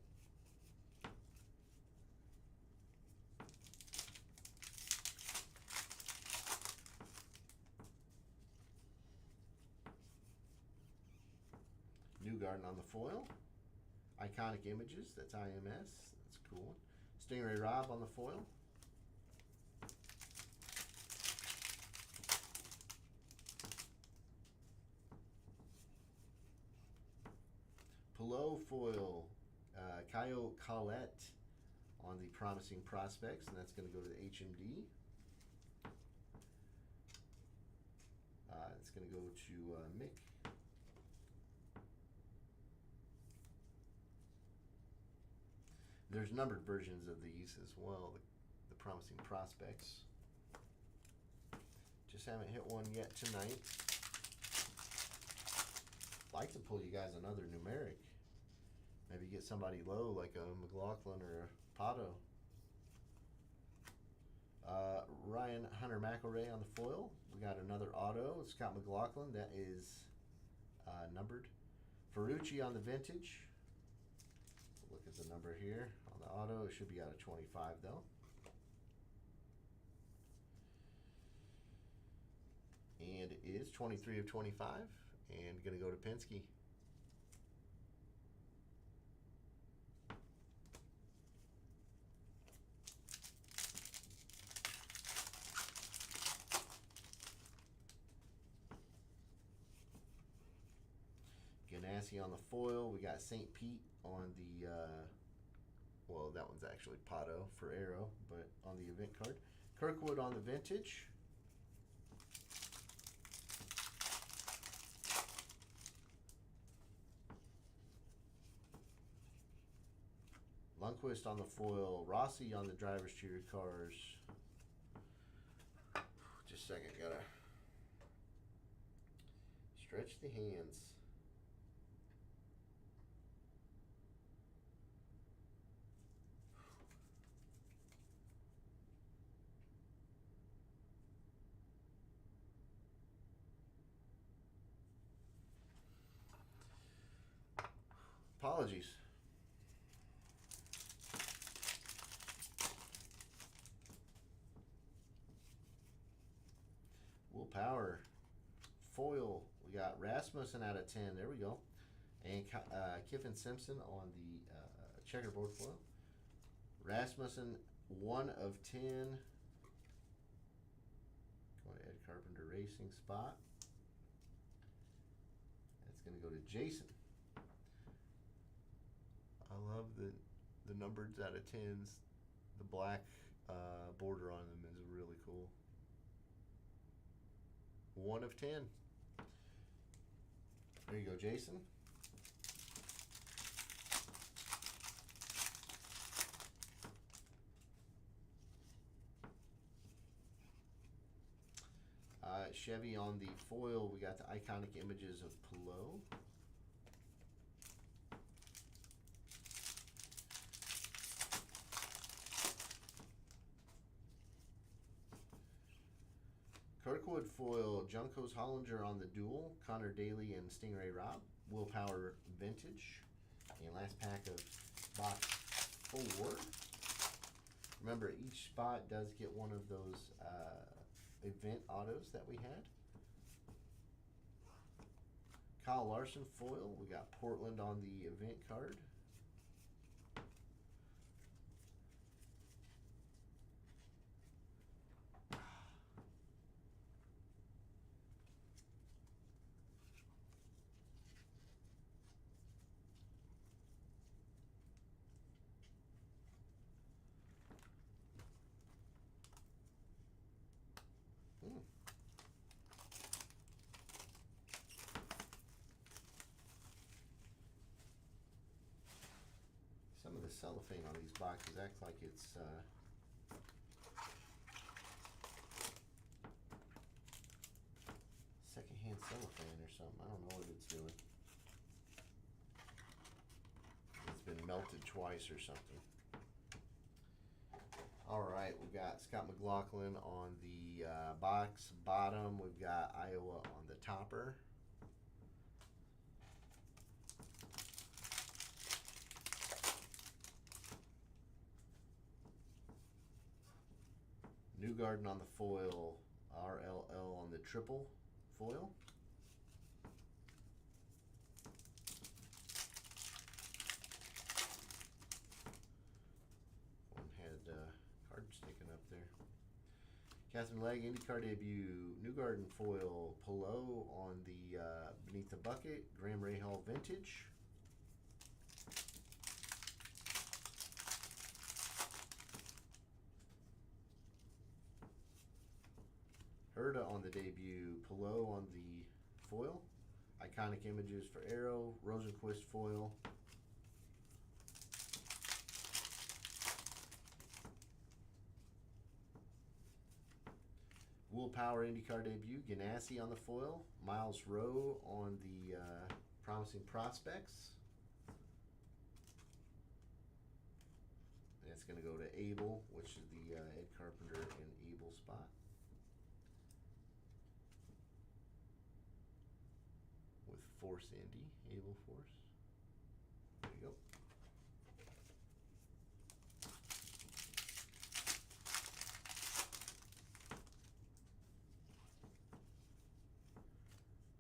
Newgarden on the foil. Iconic Images, that's IMS, that's a cool one. Stingray Rob on the foil. Pillow foil, Kyle Collette on the Promising Prospects, and that's going to go to the HMD. It's going to go to Mick. There's numbered versions of these as well, the Promising Prospects. Just haven't hit one yet tonight. Like to pull you guys another numeric. Maybe get somebody low like a McLaughlin or a Pato. Ryan Hunter McElroy on the foil. We got another auto. Scott McLaughlin. That is numbered. Ferrucci on the vintage. Look at the number here on the auto. It should be out of 25 though. And it is 23 of 25. And going to go to Penske. Ganassi on the foil. We got St. Pete on the, well, that one's actually Pato for Arrow, but on the event card. Kirkwood on the vintage. Lundqvist on the foil. Rossi on the driver's cheer cars. Just a second, gotta stretch the hands. Apologies. Willpower. Foil. We got Rasmussen out of 10. There we go. And Kiffin Simpson on the checkerboard foil. Rasmussen 1 of 10. Going to Ed Carpenter Racing spot. That's going to go to Jason. I love the numbered out of 10s. The black border on them is really cool. 1 of 10. There you go, Jason. Chevy on the foil. We got the iconic images of Pillow. Kirkwood foil, Junkos Hollinger on the dual, Connor Daly and Stingray Rob, Willpower Vintage. And last pack of box 4. Remember, each spot does get one of those event autos that we had. Kyle Larson foil. We got Portland on the event card. Some of the cellophane on these boxes acts like it's secondhand cellophane or something. I don't know what it's doing. It's been melted twice or something. Alright, we've got Scott McLaughlin on the box bottom. We've got Iowa on the topper. Newgarden on the foil, RLL on the triple foil. One had card sticking up there. Catherine Legg, IndyCar debut, Newgarden foil, Pelot on the beneath the bucket, Graham Rahal vintage. Herta on the debut, Pelot on the foil, Iconic Images for Arrow, Rosenquist foil. Willpower IndyCar debut, Ganassi on the foil, Miles Rowe on the Promising Prospects. That's going to go to Abel, which is the Ed Carpenter and Abel spot. With Force Indy, Abel Force. There you go.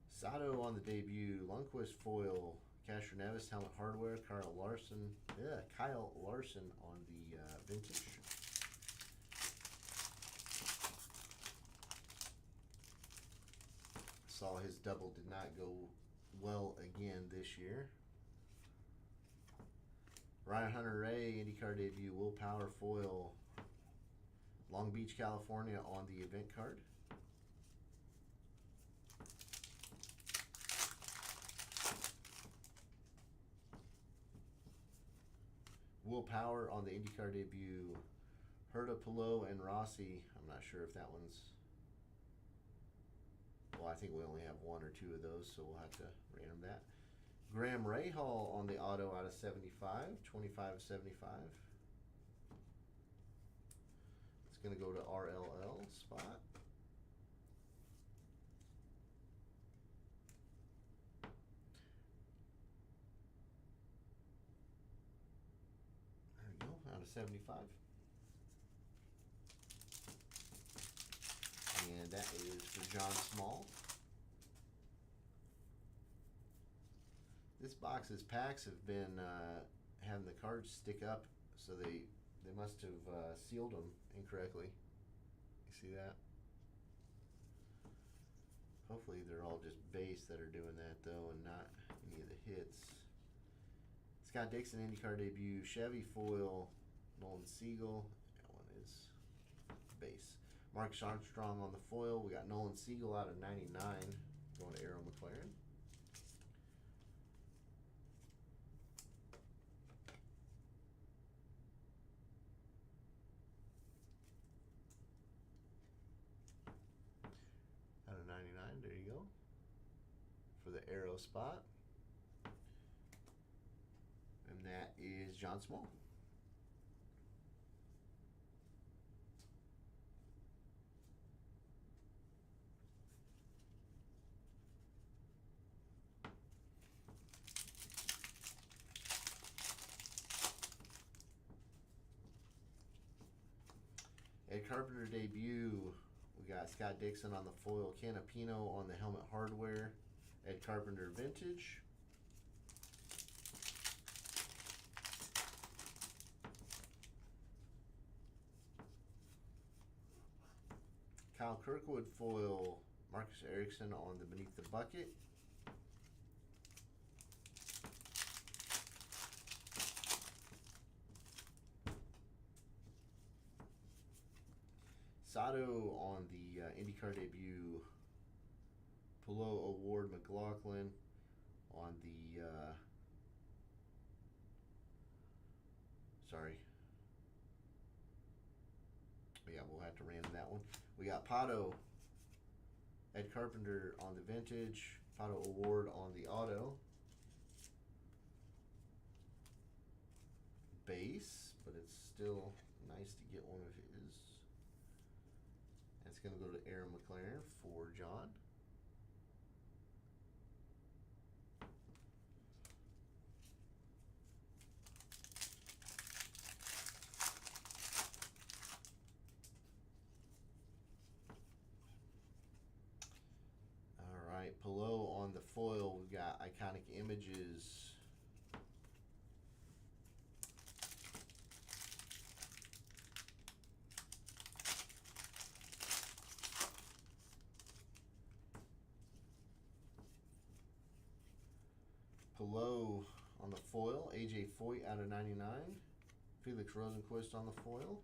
Sato on the debut, Lundqvist foil, Casher Nevis, Helmet Hardware, Kyle Larson on the vintage. Saw his double did not go well again this year. Ryan Hunter-Reay, IndyCar debut, Willpower foil, Long Beach, California on the event card. Willpower on the IndyCar debut, Herta, Pelot, and Rossi. I'm not sure if that one's... Well, I think we only have one or two of those, so we'll have to random that. Graham Rahal on the auto out of 75, 25 of 75. It's going to go to RLL spot. There we go, out of 75. And that is for John Small. This box's packs have been having the cards stick up, so they must have sealed them incorrectly. You see that? Hopefully they're all just base that are doing that though, and not any of the hits. Scott Dixon IndyCar debut, Chevy foil, Nolan Siegel. That one is base. Mark Armstrong on the foil. We got Nolan Siegel out of 99 going to Arrow McLaren. Out of 99, there you go. For the Arrow spot. And that is John Small. Ed Carpenter debut. We got Scott Dixon on the foil. Canapino on the helmet hardware. Ed Carpenter vintage. Kyle Kirkwood foil. Marcus Erickson on the Beneath the Bucket. Sato on the IndyCar debut. Polo Award McLaughlin on the sorry. Yeah, we'll have to random that one. We got Pato, Ed Carpenter on the vintage, Pato Award on the auto. Base, but it's still nice to get one of his. That's going to go to Aaron McLaren for John. All right, Pelot on the foil. We've got Iconic Images. Pelot on the foil. AJ Foyt out of 99. Felix Rosenquist on the foil.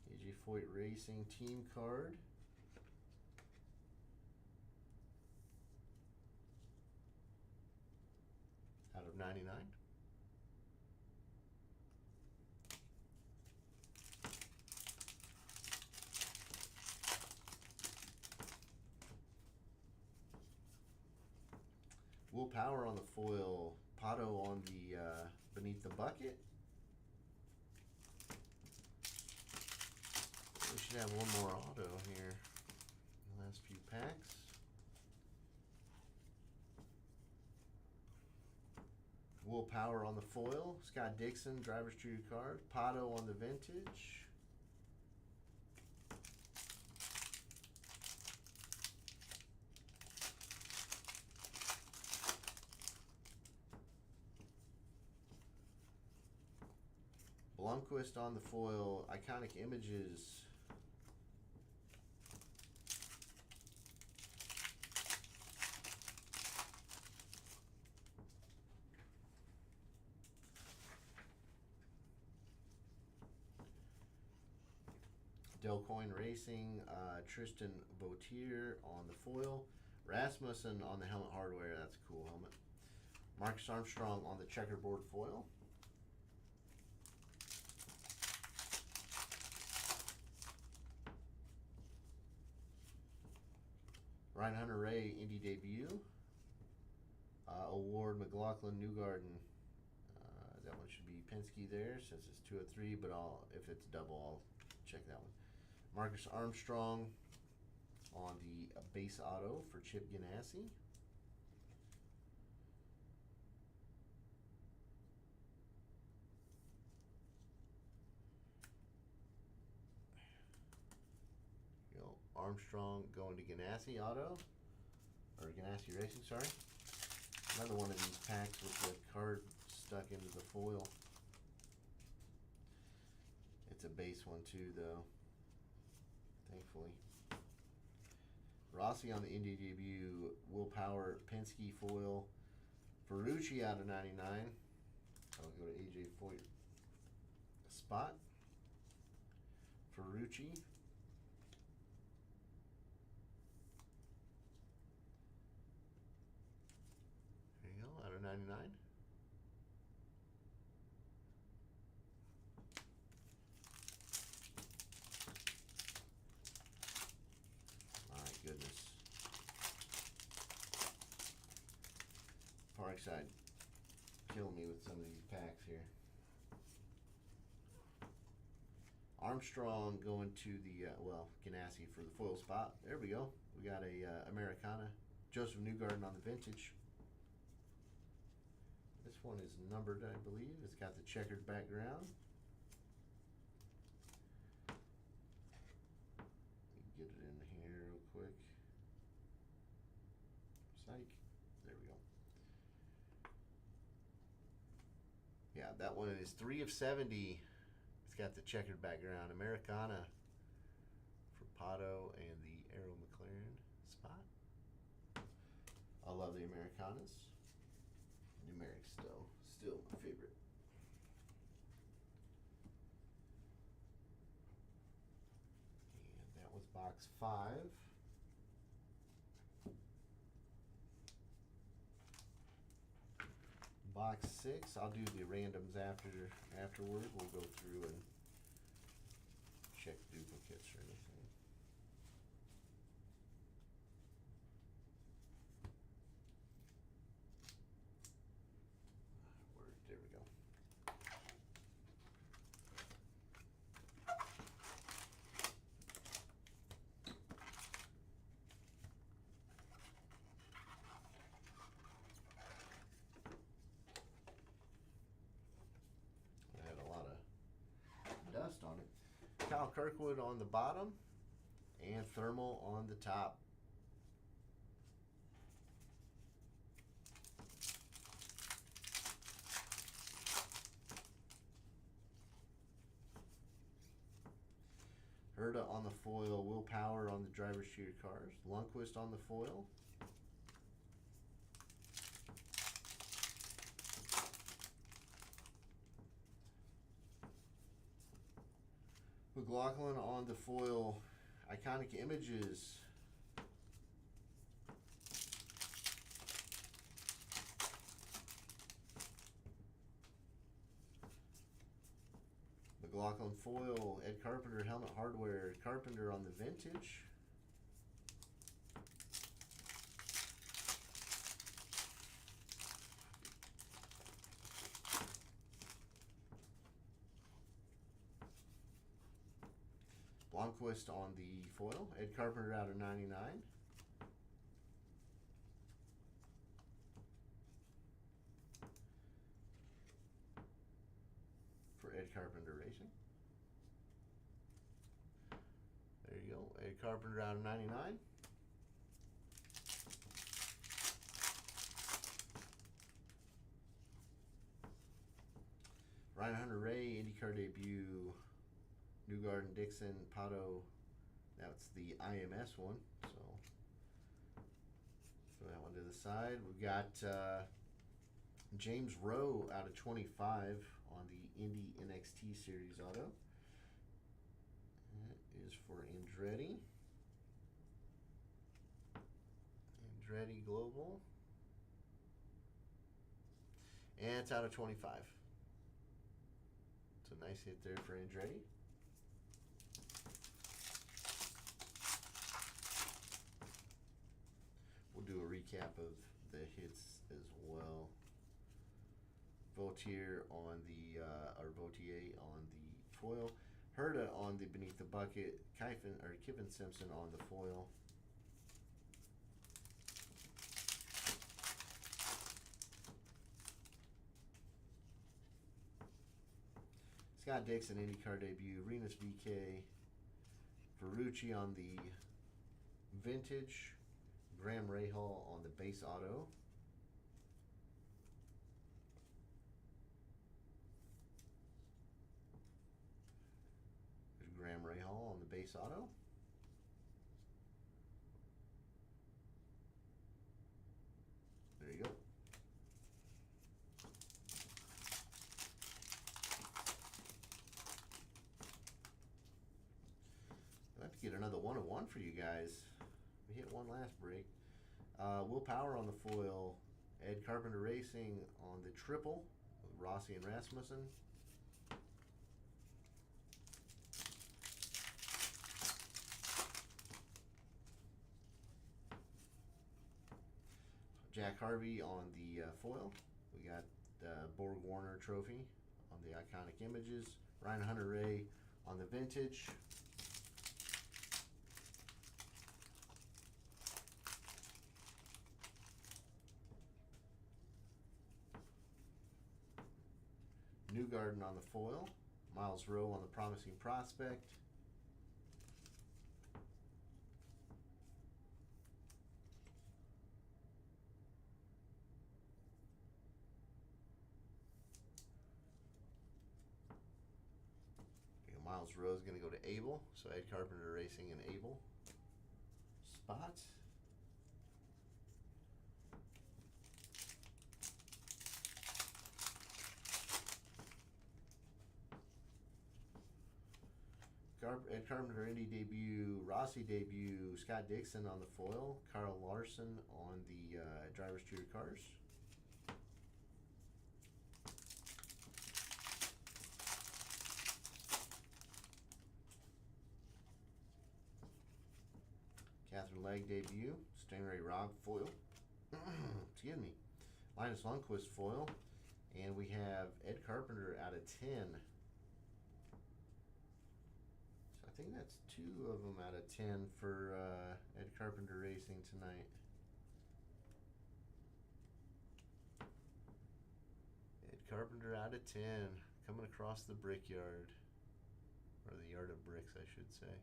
AJ Foyt Racing team card. Out of 99. Will Power on the foil. Pato on the Beneath the Bucket. We should have one more auto here in the last few packs. Will Power on the foil. Scott Dixon, Driver's True card. Pato on the vintage. Blomqvist on the foil. Iconic Images. Delcoin Racing, Tristan Vautier on the foil. Rasmussen on the helmet hardware. That's a cool helmet. Marcus Armstrong on the checkerboard foil. Ryan Hunter-Reay Indy debut. Award McLaughlin Newgarden. That one should be Penske there since it's 2 of 3, but if it's double, I'll check that one. Marcus Armstrong on the base auto for Chip Ganassi. Armstrong going to Ganassi auto, or Ganassi Racing, sorry. Another one of these packs with the card stuck into the foil. It's a base one too, though, thankfully. Rossi on the Indy debut. Will Power Penske foil. Ferrucci out of 99. I'll go to AJ Foyt. Spot. Ferrucci. There you go, out of 99. Goodness. Parkside killing me with some of these packs here. Armstrong going to the, Ganassi for the foil spot. There we go. We got a Americana. Joseph Newgarden on the vintage. This one is numbered, I believe. It's got the checkered background. that one is 3 of 70. It's got the checkered background. Americana for Pato and the Arrow McLaren spot. I love the Americanas. Numeric still my favorite. And that was box 5. Box 6, I'll do the randoms afterward. We'll go through and check duplicates or anything. There we go. Dust on it. Kyle Kirkwood on the bottom and Thermal on the top. Herta on the foil, Will Power on the driver's shooter cars, Lundqvist on the foil. McLaughlin on the foil, Iconic Images. McLaughlin foil, Ed Carpenter helmet hardware, Carpenter on the vintage. Blomqvist on the foil. Ed Carpenter out of 99. For Ed Carpenter Racing. There you go. Ed Carpenter out of 99. Ryan Hunter-Reay, IndyCar debut. Newgarden, Dixon, Pato. That's the IMS one. So throw that one to the side. We've got James Rowe out of 25 on the Indy NXT Series auto. That is for Andretti. Andretti Global. And it's out of 25. It's a nice hit there for Andretti. We'll do a recap of the hits as well. Vautier on the Vautier on the foil, Herta on the beneath the bucket, Kiffin Simpson on the foil. Scott Dixon IndyCar debut, Renus VK, Ferrucci on the vintage. Graham Rahal on the base auto. There's Graham Rahal on the base auto. There you go. I'd like to get another 1-of-1 for you guys. We hit one last break. Will Power on the foil, Ed Carpenter Racing on the triple with Rossi and Rasmussen. Jack Harvey on the foil. We got the Borg Warner Trophy on the Iconic Images. Ryan Hunter-Reay on the vintage. Newgarden on the foil, Miles Rowe on the Promising Prospect. Miles Rowe is going to go to Abel. So Ed Carpenter Racing and Abel spot. Ed Carpenter Indy debut, Rossi debut, Scott Dixon on the foil, Carl Larson on the driver's tutor cars. Catherine Legg debut, Stingray Rob foil. Excuse me. Linus Lundqvist foil. And we have Ed Carpenter out of 10. So I think that's 2 of them out of 10 for Ed Carpenter Racing tonight. Ed Carpenter out of 10. Coming across the brickyard. Or the yard of bricks, I should say.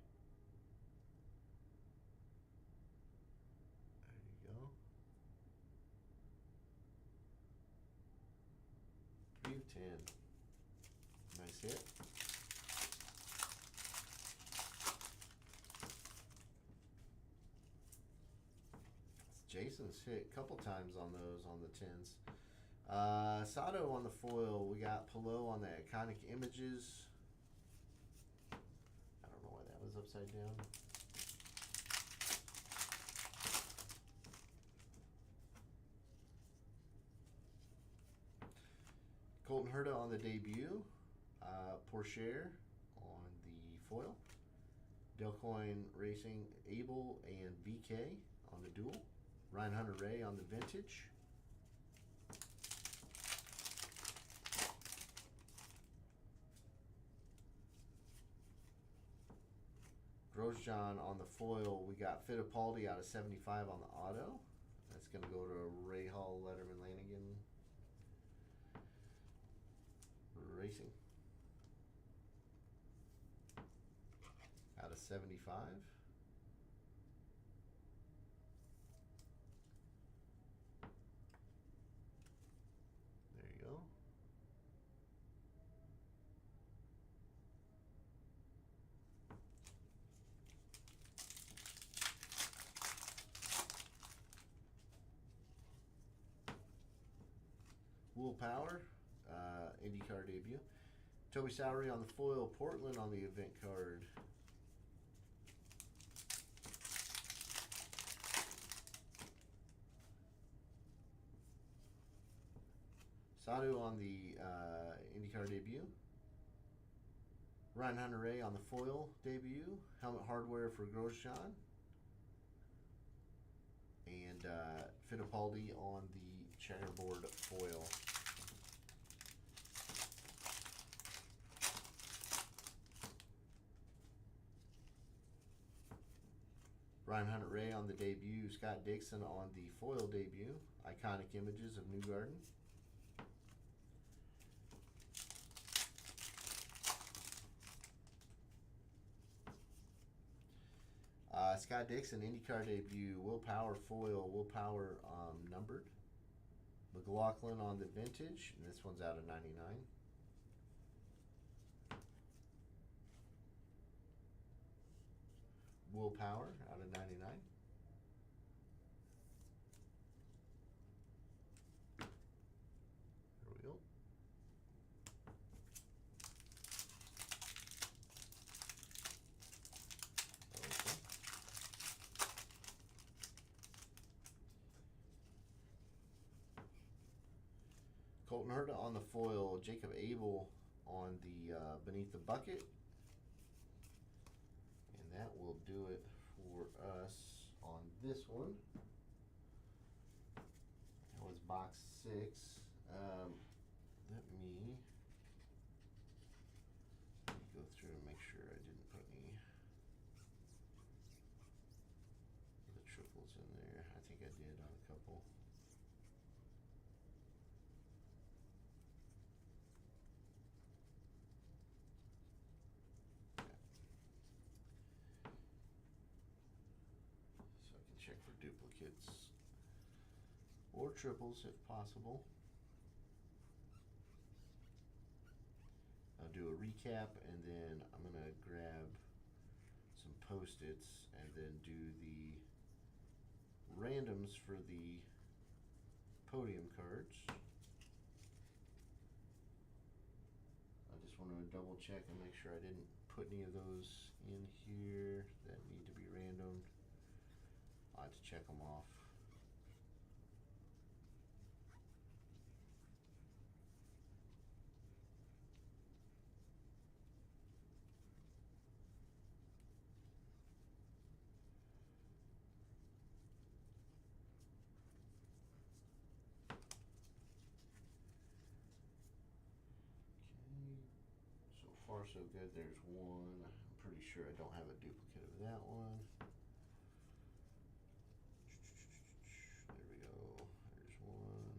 There you go. 3 of 10. Nice hit. Jason's hit a couple times on those on the 10s. Sato on the foil. We got Pillow on the Iconic Images. I don't know why that was upside down. Colton Herta on the debut. Porsche on the foil. Delcoin Racing Abel and VK on the dual. Ryan Hunter-Ray on the vintage. Grosjean on the foil. We got Fittipaldi out of 75 on the auto. That's going to go to Ray Hall, Letterman, Lanigan Racing. Out of 75. There you go. Will Power, IndyCar debut. Toby Sowery on the foil, Portland on the event card. Sadu on the IndyCar debut. Ryan Hunter-Ray on the foil debut. Helmet hardware for Grosjean. And Fittipaldi on the checkerboard foil. Ryan Hunter-Ray on the debut. Scott Dixon on the foil debut. Iconic Images of Newgarden. Scott Dixon IndyCar debut. Will Power foil. Will Power numbered. McLaughlin on the vintage. And this one's out of 99. Will Power out of 99. There we go. Okay. Colton Herta on the foil. Jacob Abel on the Beneath the Bucket. And that will do it for us on this one. That was box 6. Let me go through and make sure I didn't put any of the triples in there. I think I did on a couple. Check for duplicates or triples if possible. do a recap, and then I'm going to grab some Post-its and then do the randoms for the podium cards. I just want to double check and make sure I didn't put any of those in here that need to be random. I have to check them off. Far so good. There's one. I'm pretty sure I don't have a duplicate of that one. There we go. There's one.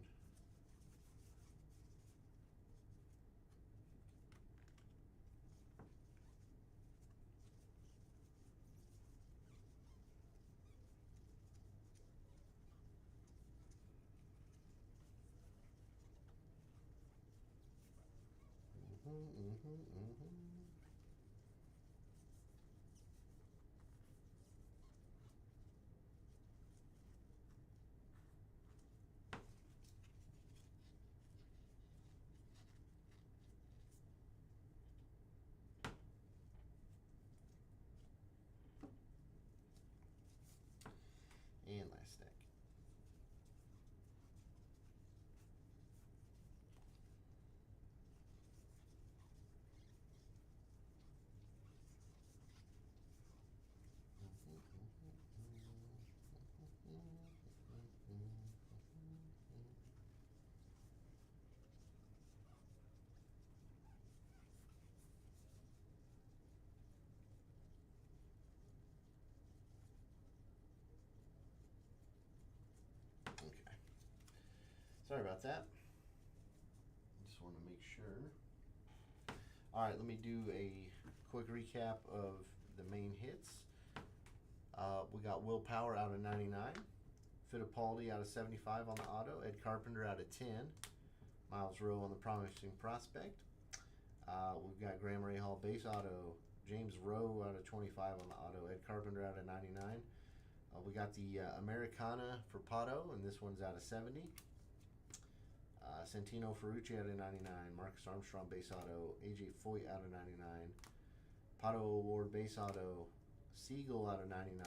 And last stack. Okay. Sorry about that. Just want to make sure. All right, let me do a quick recap of the main hits. We got Will Power out of 99, Fittipaldi out of 75 on the auto, Ed Carpenter out of 10, Miles Rowe on the Promising Prospect. We've got Graham Rahal base auto, James Rowe out of 25 on the auto, Ed Carpenter out of 99. We got the Americana for Pato, and this one's out of 70. Santino Ferrucci out of 99, Marcus Armstrong base auto, AJ Foyt out of 99, Pato Award base auto, Siegel out of 99,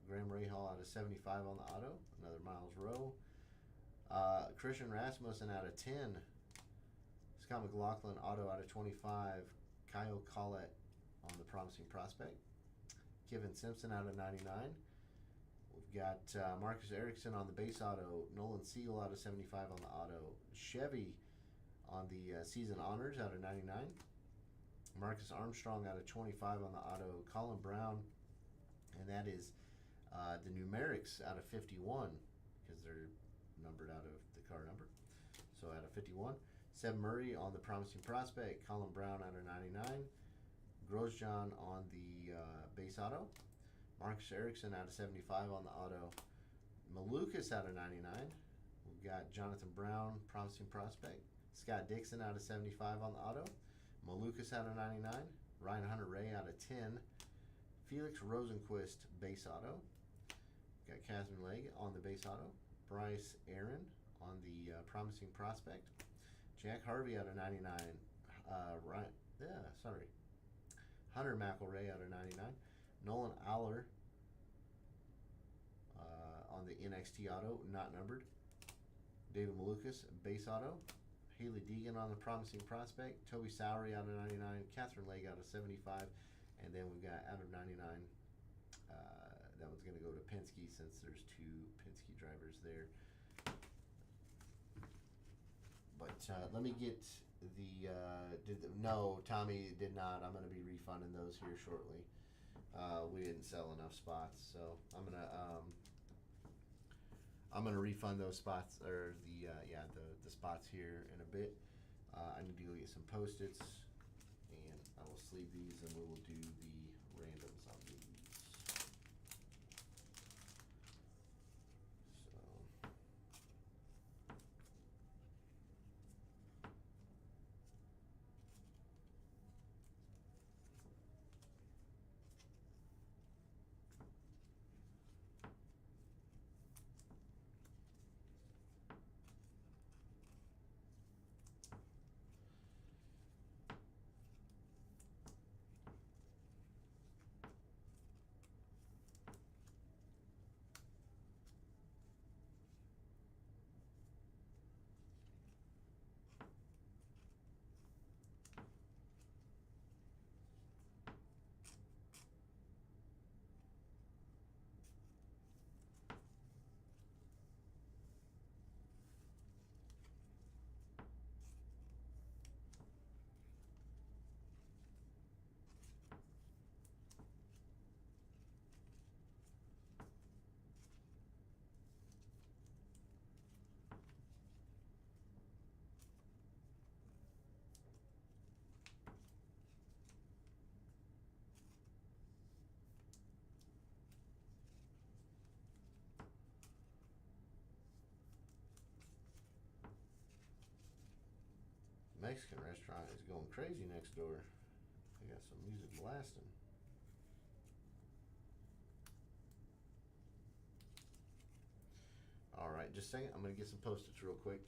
Graham Rahal out of 75 on the auto, another Miles Rowe, Christian Rasmussen out of 10, Scott McLaughlin auto out of 25, Kyle Collett on the Promising Prospect, Kevin Simpson out of 99. We've got Marcus Erickson on the base auto, Nolan Siegel out of 75 on the auto, Chevy on the season honors out of 99, Marcus Armstrong out of 25 on the auto, Colin Brown, and that is the numerics out of 51 because they're numbered out of the car number. So out of 51, Seb Murray on the Promising Prospect, Colin Brown out of 99, Grosjean on the base auto, Marcus Erickson out of 75 on the auto, Malukas out of 99. We've got Jonathan Brown, Promising Prospect, Scott Dixon out of 75 on the auto, Malukas out of 99, Ryan Hunter-Reay out of 10, Felix Rosenquist base auto, got Catherine Legge on the base auto, Bryce Aaron on the Promising Prospect, Jack Harvey out of 99, Hunter McElroy out of 99, Nolan Aller on the NXT auto, not numbered, David Malukas base auto, Haley Deegan on the Promising Prospect, Toby Sowery out of 99, Catherine Legge out of 75, and then we've got out of 99, that one's going to go to Penske since there's two Penske drivers there. But let me get no, Tommy did not. I'm going to be refunding those here shortly. We didn't sell enough spots, so I'm gonna refund those spots, or the spots here in a bit. I need to go get some Post-its, and I will sleeve these, and we will do the randoms on these. Mexican restaurant is going crazy next door. They got some music blasting. Alright, just a second. I'm going to get some Post-its real quick.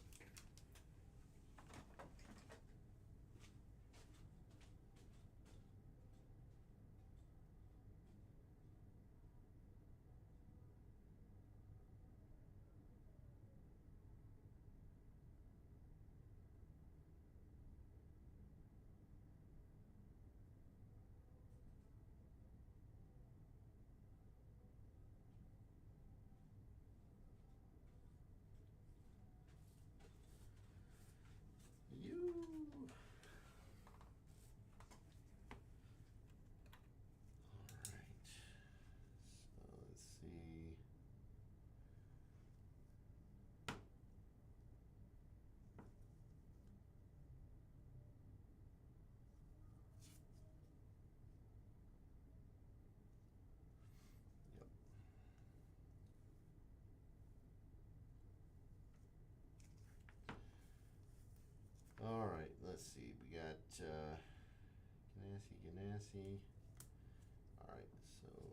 Alright, let's see. We got Ganassi. Alright, so that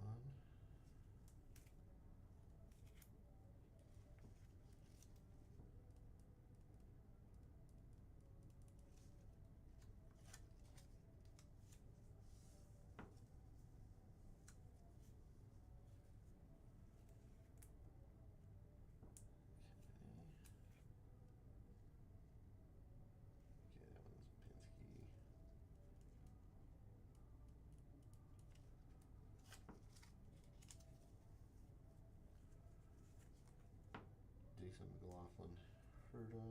one. Jason McLaughlin, Herta.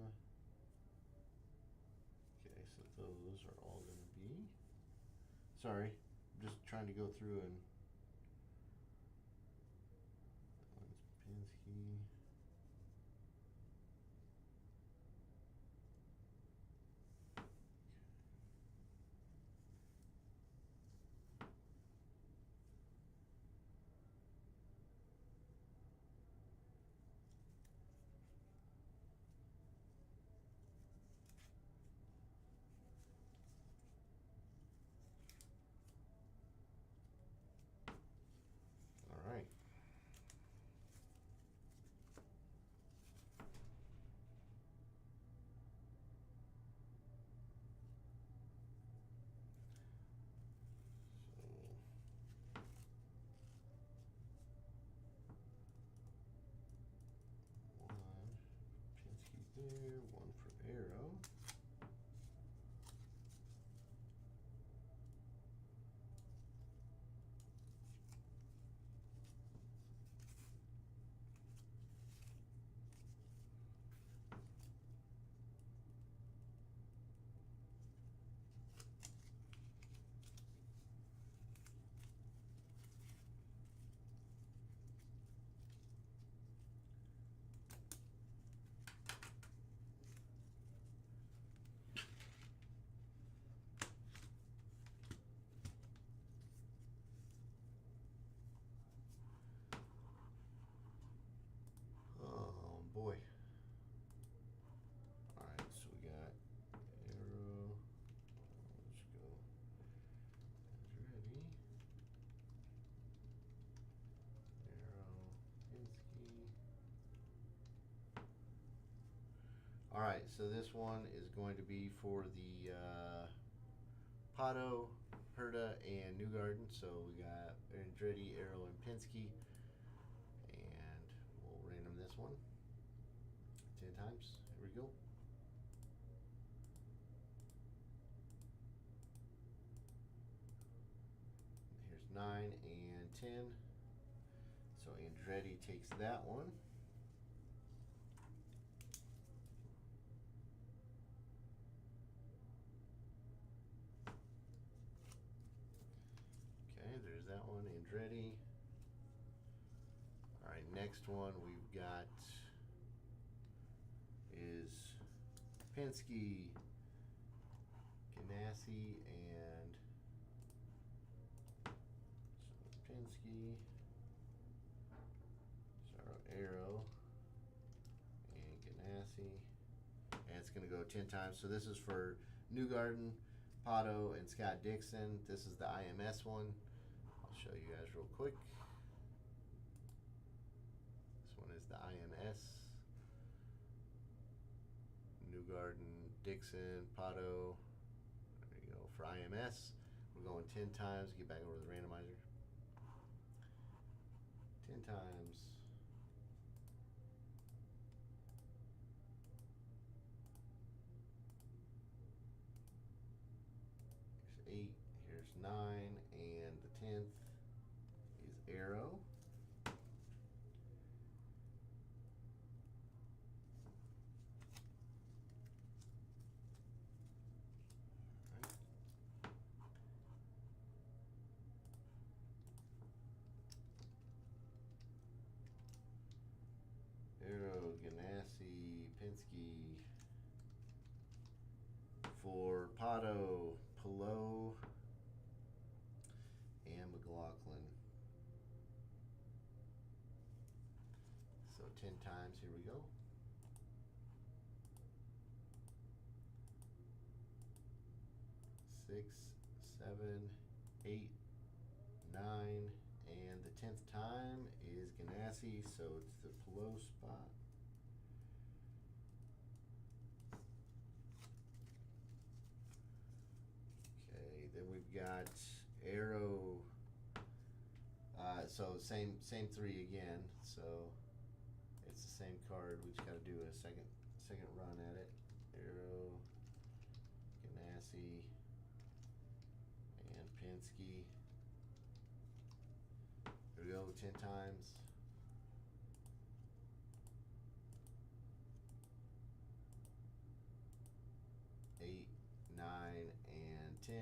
Okay, so those are all going to be. Sorry, I'm just trying to go through and. That one's Penske. Alright. So, one Penske there, one for Arrow. Boy. Alright, so we got Arrow. Let's go. Ready. Arrow. Penske. Alright, so this one is going to be for the Pato, Herta, and Newgarden. So we got Andretti, Arrow, and Penske. And we'll random this one 10 times. Here we go. Here's 9 and 10. So Andretti takes that one. Okay, there's that one, Andretti. All right, next one we've got is Penske, Ganassi and Penske. Arrow and Ganassi, and it's going to go 10 times. So this is for Newgarden, Pato, and Scott Dixon. This is the IMS one. I'll show you guys real quick. This one is the IMS. Newgarden, Dixon, Pato. There you go for IMS. We're going 10 times. Get back over to the randomizer. 10 times. Here's 8, here's 9, and the 10th is Arrow. Arrow, Ganassi, Penske. For Pato, Pillow, and McLaughlin. So 10 times, here we go. 6, 7, 8, 9, and the 10th time is Ganassi, so it's the Pillow spot. Okay, then we've got Arrow. So same 3 again. So it's the same card. We just got to do a second run at it. Arrow, Ganassi, and Penske. Here we go, 10 times. 8, 9, and 10.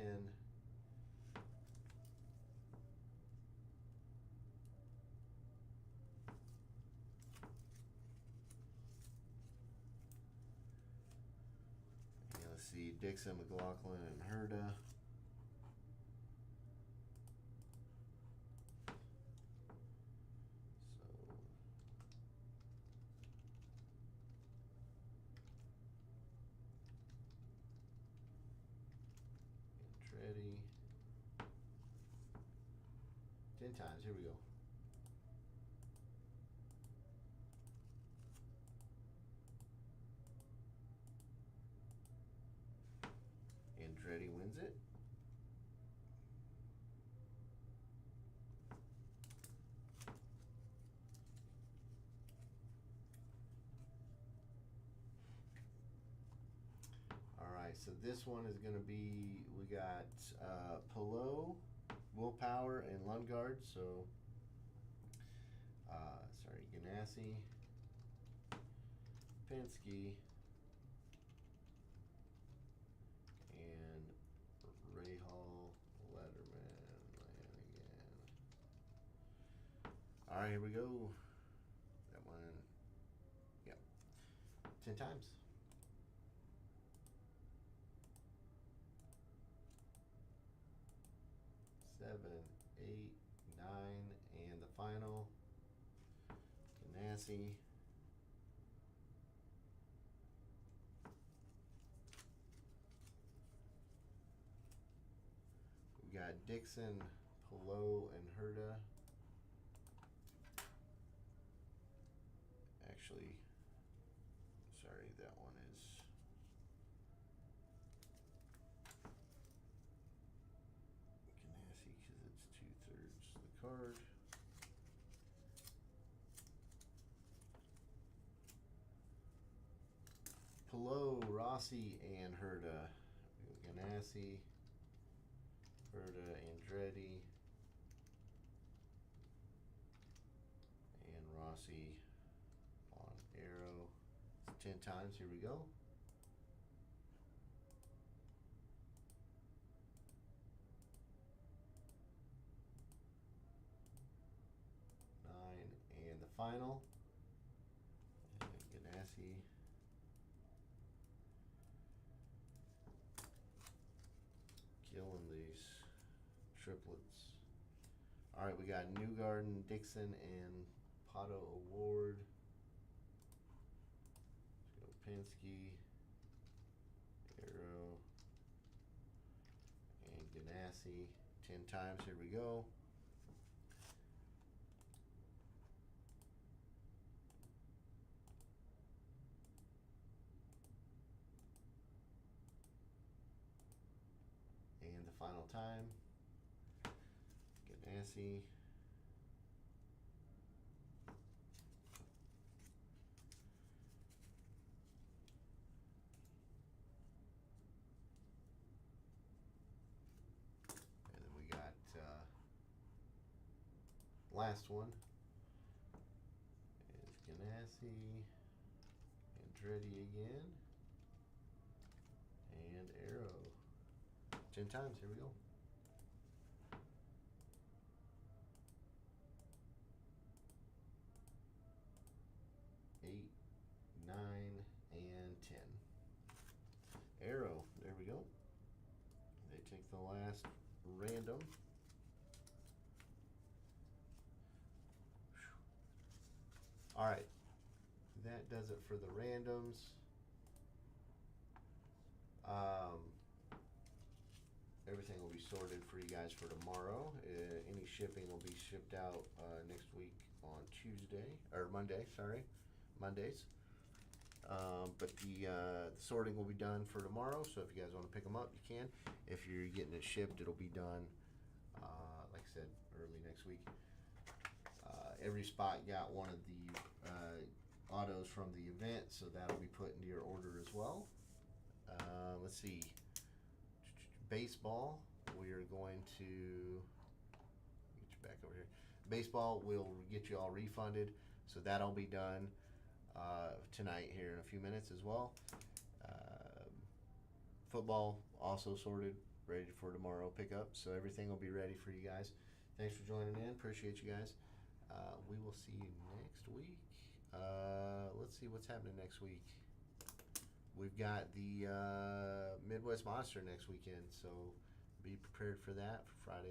And let's see, Dixon, McLaughlin, and Herta. Ready. 10 times. Here we go. Andretti wins it. So this one is going to be, we got Pillow, Willpower, and Lundgaard. So, sorry, Ganassi, Penske, and Rahal, Letterman, Lanigan. All right, here we go. That one, yep, 10 times. 7, 8, 9, and the final, Ganassi. We got Dixon, Pillow, and Herta. Actually, sorry, that one is Ganassi because it's 2/3 the card. Pillow, Rossi, and Herta. Ganassi, Herta, Andretti, and Rossi on Arrow. It's 10 times. Here we go. 9, and the final. Ganassi. triplets. All right, we got Newgarden, Dixon, and Pato Award. Let's go Penske, Arrow, and Ganassi. 10 times. Here we go. And the final time. Ganassi. And then we got last one is Ganassi, Andretti again, and Arrow. 10 times. Here we go. 8, 9, and 10. Arrow. There we go. They take the last random. All right, that does it for the randoms. Everything will be sorted for you guys for tomorrow. Any shipping will be shipped out next week on Tuesday or Monday. Sorry, Mondays. But the sorting will be done for tomorrow. So if you guys want to pick them up, you can. If you're getting it shipped, it'll be done, like I said, early next week. Every spot got one of the autos from the event, so that'll be put into your order as well. Let's see. Baseball, we are going to get you back over here. Baseball will get you all refunded, so that'll be done tonight here in a few minutes as well. Football also sorted, ready for tomorrow pickup, so everything will be ready for you guys. Thanks for joining in. Appreciate you guys. We will see you next week. Let's see what's happening next week. We've got the Midwest Monster next weekend, so be prepared for that for Friday